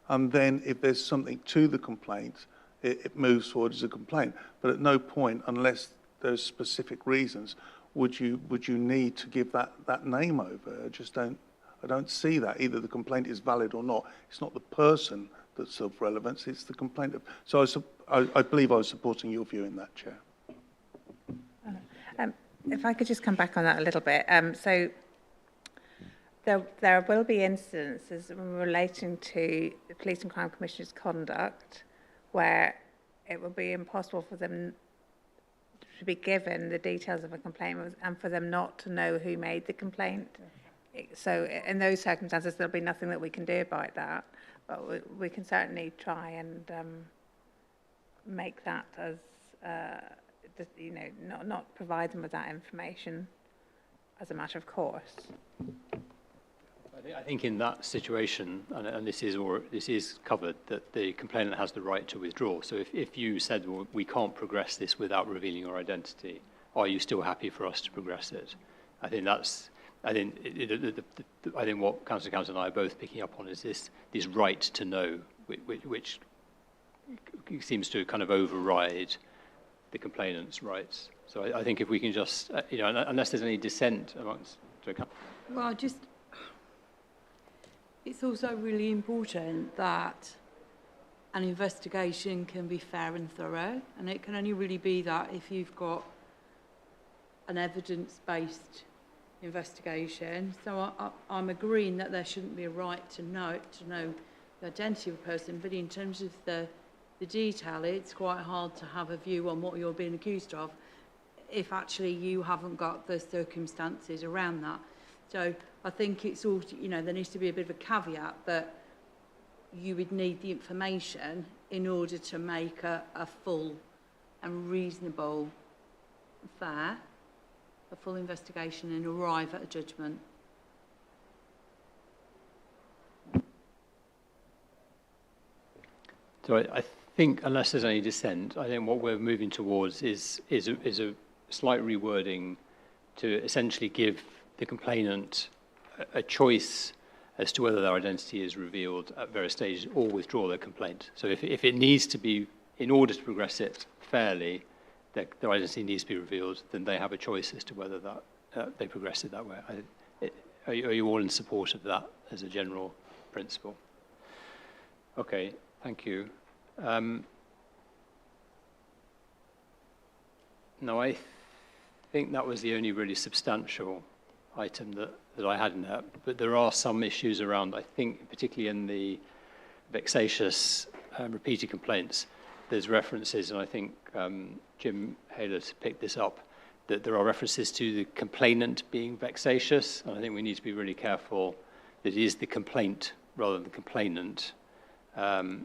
and then if there's something to the complaint, it moves forward as a complaint. But at no point, unless there's specific reasons, would you need to give that name over? I don't see that. Either the complaint is valid or not. It's not the person that's of relevance, it's the complaint. So I believe I was supporting your view in that, Chair. If I could just come back on that a little bit. So there will be instances relating to the Police and Crime Commissioner's conduct where it will be impossible for them to be given the details of a complaint and for them not to know who made the complaint. So in those circumstances, there'll be nothing that we can do about that, but we can certainly try and make that as, not provide them with that information as a matter of course. I think in that situation, and this is covered, that the complainant has the right to withdraw. So if you said, well, we can't progress this without revealing your identity, are you still happy for us to progress it? I think what Councillor Count and I are both picking up on is this right to know, which seems to kind of override the complainant's rights. So I think if we can just, unless there's any dissent amongst. Well, it's also really important that an investigation can be fair and thorough, and it can only really be that if you've got an evidence-based investigation. So I'm agreeing that there shouldn't be a right to know the identity of a person, but in terms of the detail, it's quite hard to have a view on what you're being accused of if actually you haven't got the circumstances around that. So I think it's all, there needs to be a bit of a caveat that you would need the information in order to make a full and reasonable, fair, a full investigation and arrive at a judgment. So I think, unless there's any dissent, I think what we're moving towards is a slight rewording to essentially give the complainant a choice as to whether their identity is revealed at various stages or withdraw their complaint. So if it needs to be, in order to progress it fairly, their identity needs to be revealed, then they have a choice as to whether that they progress it that way. Are you all in support of that as a general principle? Okay, thank you. Now, I think that was the only really substantial item that I had in there, but there are some issues around, I think, particularly in the vexatious repeated complaints. There's references, and I think Jim Haylett picked this up, that there are references to the complainant being vexatious, and I think we need to be really careful that it is the complaint rather than the complainant. So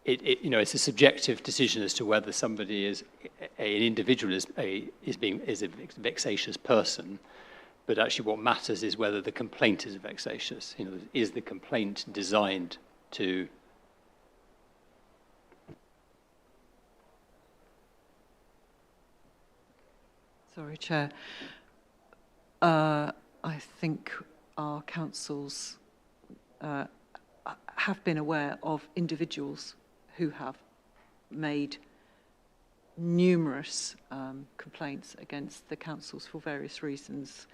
it's a subjective decision as to whether somebody is an individual is a vexatious person, but actually what matters is whether the complaint is vexatious. Is the complaint designed to... Sorry, Chair. I think our councils have been aware of individuals who have made numerous complaints against the councils for various reasons,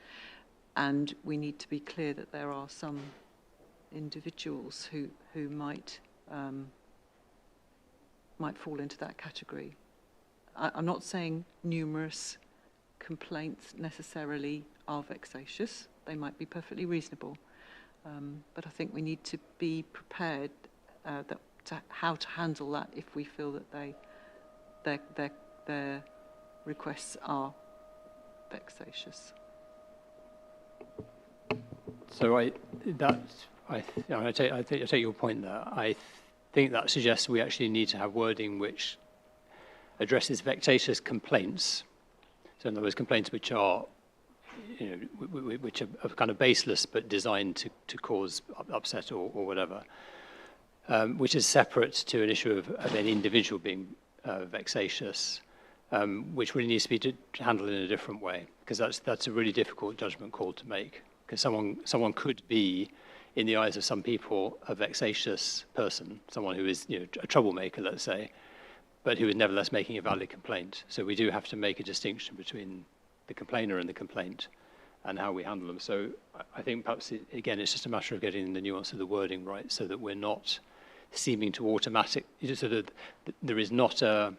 and we need to be clear that there are some individuals who might fall into that category. I'm not saying numerous complaints necessarily are vexatious. They might be perfectly reasonable, but I think we need to be prepared how to handle that if we feel that their requests are vexatious. So I take your point there. I think that suggests we actually need to have wording which addresses vexatious complaints. So in other words, complaints which are, which are kind of baseless but designed to cause upset or whatever, which is separate to an issue of an individual being vexatious, which really needs to be handled in a different way, because that's a really difficult judgment call to make. Because someone could be, in the eyes of some people, a vexatious person, someone who is a troublemaker, let's say, but who is nevertheless making a valid complaint. So we do have to make a distinction between the complainer and the complaint and how we handle them. So I think perhaps, again, it's just a matter of getting the nuance of the wording right so that we're not seeming to so that there is not a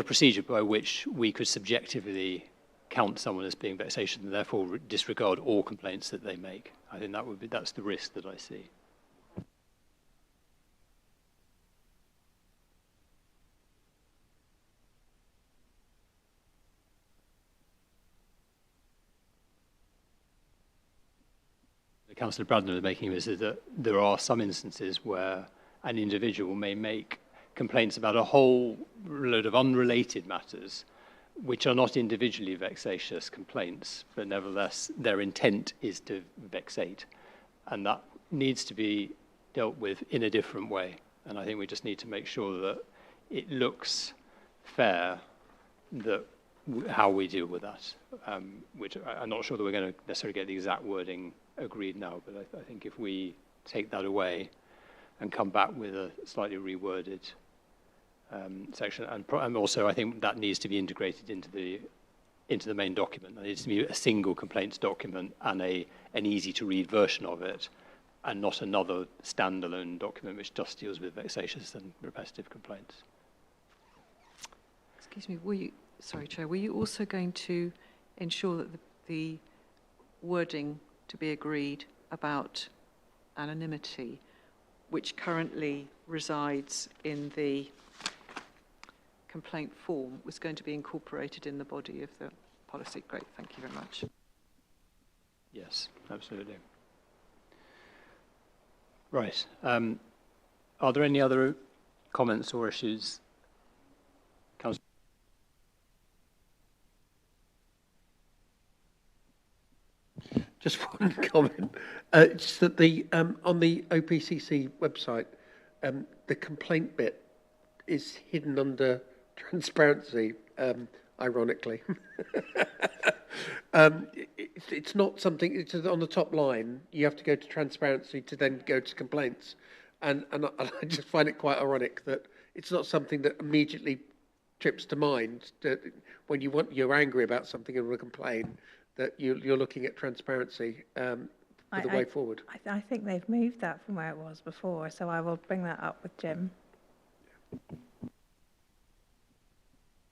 procedure by which we could subjectively count someone as being vexatious and therefore disregard all complaints that they make. I think that's the risk that I see. Councillor Bradner is making is that there are some instances where an individual may make complaints about a whole load of unrelated matters which are not individually vexatious complaints, but nevertheless their intent is to vexate. And that needs to be dealt with in a different way. And I think we just need to make sure that it looks fair, that how we deal with that, which I'm not sure that we're going to necessarily get the exact wording agreed now, but I think if we take that away and come back with a slightly reworded section, and also I think that needs to be integrated into the main document. There needs to be a single complaints document and an easy to read version of it, and not another standalone document which just deals with vexatious and repetitive complaints. Excuse me, sorry, Chair, were you also going to ensure that the wording to be agreed about anonymity, which currently resides in the complaint form, was going to be incorporated in the body of the policy? Great, thank you very much. Yes, absolutely. Right. Are there any other comments or issues? Councillor. Just one comment. Just that on the OPCC website, the complaint bit is hidden under transparency, ironically. It's not something, it's on the top line. You have to go to transparency to then go to complaints. And I just find it quite ironic that it's not something that immediately trips to mind that when you're angry about something and want to complain, that you're looking at transparency for the way forward. I think they've moved that from where it was before, so I will bring that up with Jim.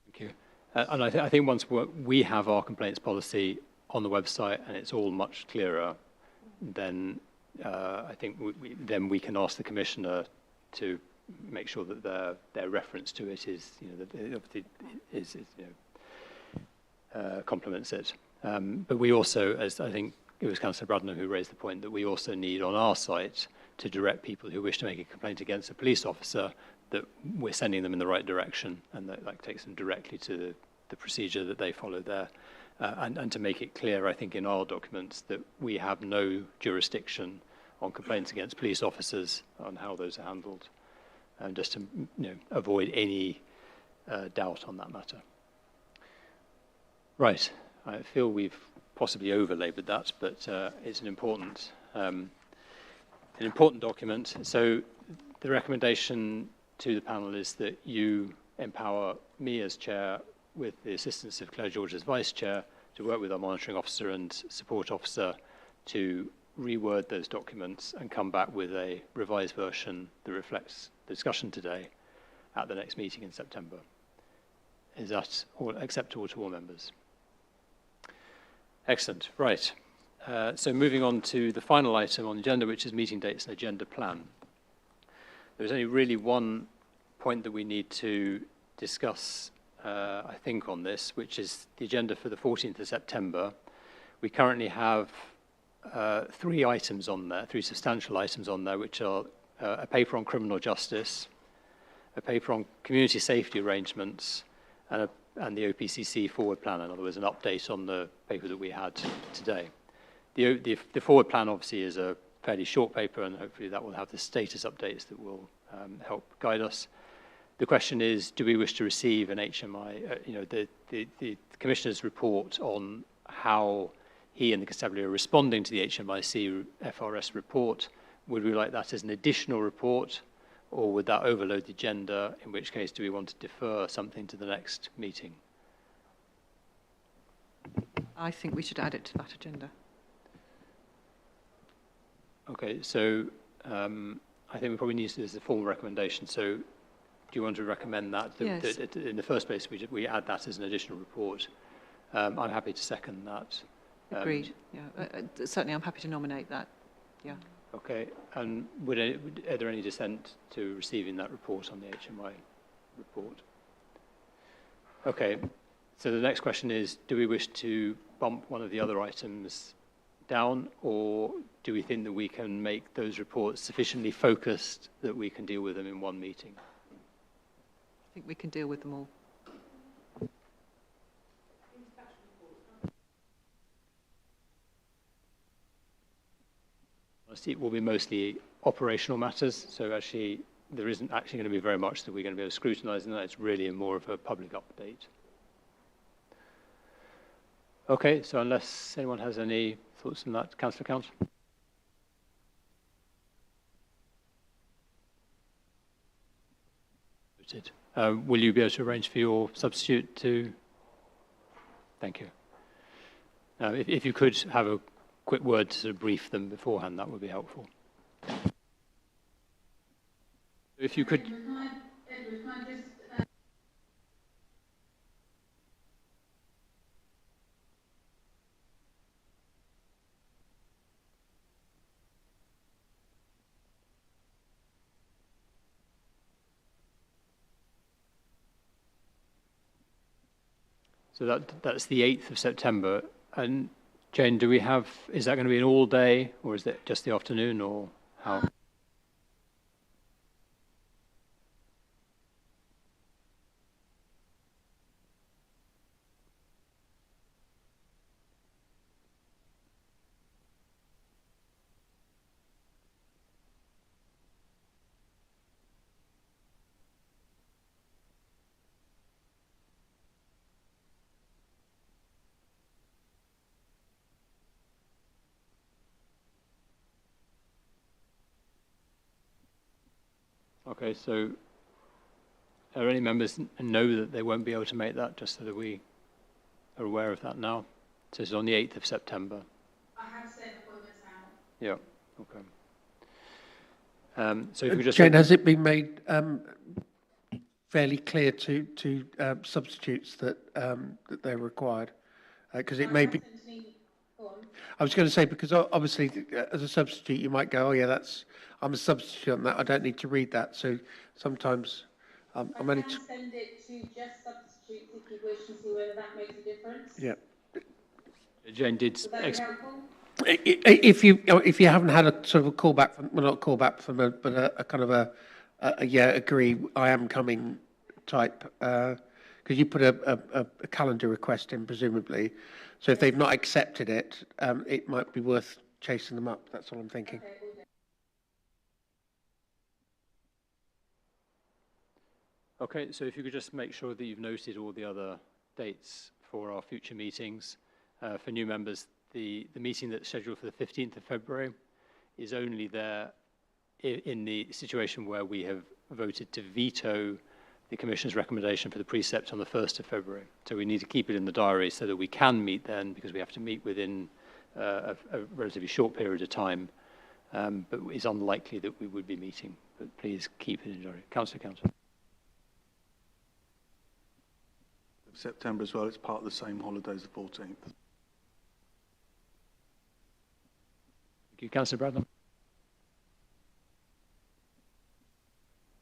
Thank you. And I think once we have our complaints policy on the website and it's all much clearer, then I think then we can ask the Commissioner to make sure that their reference to it is, complements it. But we also, as I think it was Councillor Bradner who raised the point, that we also need on our site to direct people who wish to make a complaint against a police officer that we're sending them in the right direction, and that takes them directly to the procedure that they follow there. And to make it clear, I think, in our documents that we have no jurisdiction on complaints against police officers, on how those are handled, and just to avoid any doubt on that matter. Right, I feel we've possibly over-laboured that, but it's an important document. So the recommendation to the panel is that you empower me as chair, with the assistance of Claire George as vice chair, to work with our monitoring officer and support officer to reword those documents and come back with a revised version that reflects the discussion today at the next meeting in September. Is that all acceptable to all members? Excellent. Right. So moving on to the final item on the agenda, which is meeting dates and agenda plan. There's only really one point that we need to discuss, I think, on this, which is the agenda for the 14th of September. We currently have three items on there, three substantial items on there, which are a paper on criminal justice, a paper on community safety arrangements, and the OPCC forward plan. In other words, an update on the paper that we had today. The forward plan obviously is a fairly short paper, and hopefully that will have the status updates that will help guide us. The question is, do we wish to receive an HMI, the Commissioner's report on how he and the Constabulary are responding to the HMIC FRS report? Would we like that as an additional report, or would that overload the agenda, in which case do we want to defer something to the next meeting? I think we should add it to that agenda. Okay, so I think we probably need to do this as a formal recommendation. So do you want to recommend that? Yes. That in the first place, we add that as an additional report. I'm happy to second that. Agreed. Yeah, certainly I'm happy to nominate that. Yeah. Okay, and are there any dissent to receiving that report on the HMI report? Okay, so the next question is, do we wish to bump one of the other items down, or do we think that we can make those reports sufficiently focused that we can deal with them in one meeting? I think we can deal with them all. It will be mostly operational matters, so actually there isn't actually going to be very much that we're going to be able to scrutinise in that. It's really more of a public update. Okay, so unless anyone has any thoughts on that, Councillor Count? Will you be able to arrange for your substitute to? Thank you. If you could have a quick word to sort of brief them beforehand, that would be helpful. If you could. Edward, can I just So that's the 8th of September. And Jane, is that going to be an all day, or is it just the afternoon, or how? Okay, so are any members know that they won't be able to make that, just so that we are aware of that now? So it's on the 8th of September. I have set appointments out. Yeah, okay. So if we just... Jane, has it been made fairly clear to substitutes that that they're required? Because it may be... I was going to say, because obviously as a substitute you might go, oh yeah, I'm a substitute on that, I don't need to read that. So sometimes I'm only... I can send it to just substitutes if you wish and see whether that makes a difference. Yeah. Jane did... Would that be helpful? If you haven't had a sort of a callback from, well, not callback from, but a kind of a yeah, agree, I am coming type, because you put a calendar request in presumably, so if they've not accepted it, it might be worth chasing them up. That's all I'm thinking. Okay, Okay, so if you could just make sure that you've noted all the other dates for our future meetings. For new members, the meeting that's scheduled for the 15th of February is only there in the situation where we have voted to veto the Commission's recommendation for the precept on the 1st of February. So we need to keep it in the diary so that we can meet then, because we have to meet within a relatively short period of time. But it's unlikely that we would be meeting. But please keep it in the diary. Councillor. September as well, it's part of the same holidays, the 14th. Thank you. Councillor Bradnam.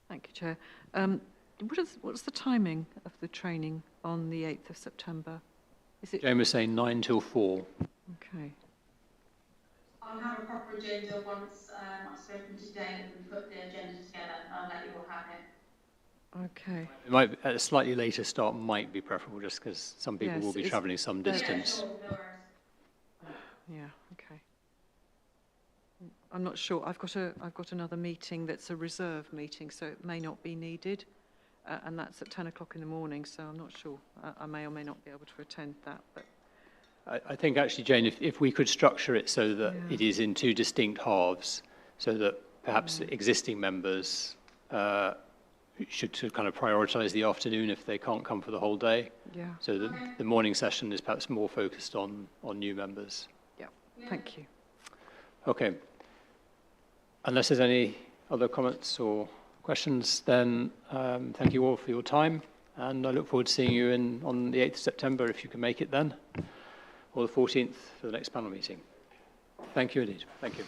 Thank you, Chair. What's the timing of the training on the 8th of September? Is it? Jane was saying 9 till 4. Okay. I'll have a proper agenda once I've spoken to Dane and put the agenda together. I'll let you all have it. Okay. It might, at a slightly later start might be preferable, just because some people Yes, will be travelling some distance. Yeah, sure, no worries. Yeah. Okay. I'm not sure. I've got another meeting that's a reserve meeting, so it may not be needed, and that's at 10 o'clock in the morning. So I'm not sure. I may or may not be able to attend that. But I think actually, Jane, if we could structure it so that it is in two distinct halves, so that perhaps existing members should kind of prioritise the afternoon if they can't come for the whole day. Yeah. So that the morning session is perhaps more focused on new members. Yeah. Thank you. Okay. Unless there's any other comments or questions, then thank you all for your time, and I look forward to seeing you on the 8th of September, if you can make it then, or the 14th for the next panel meeting. Thank you indeed. Thank you.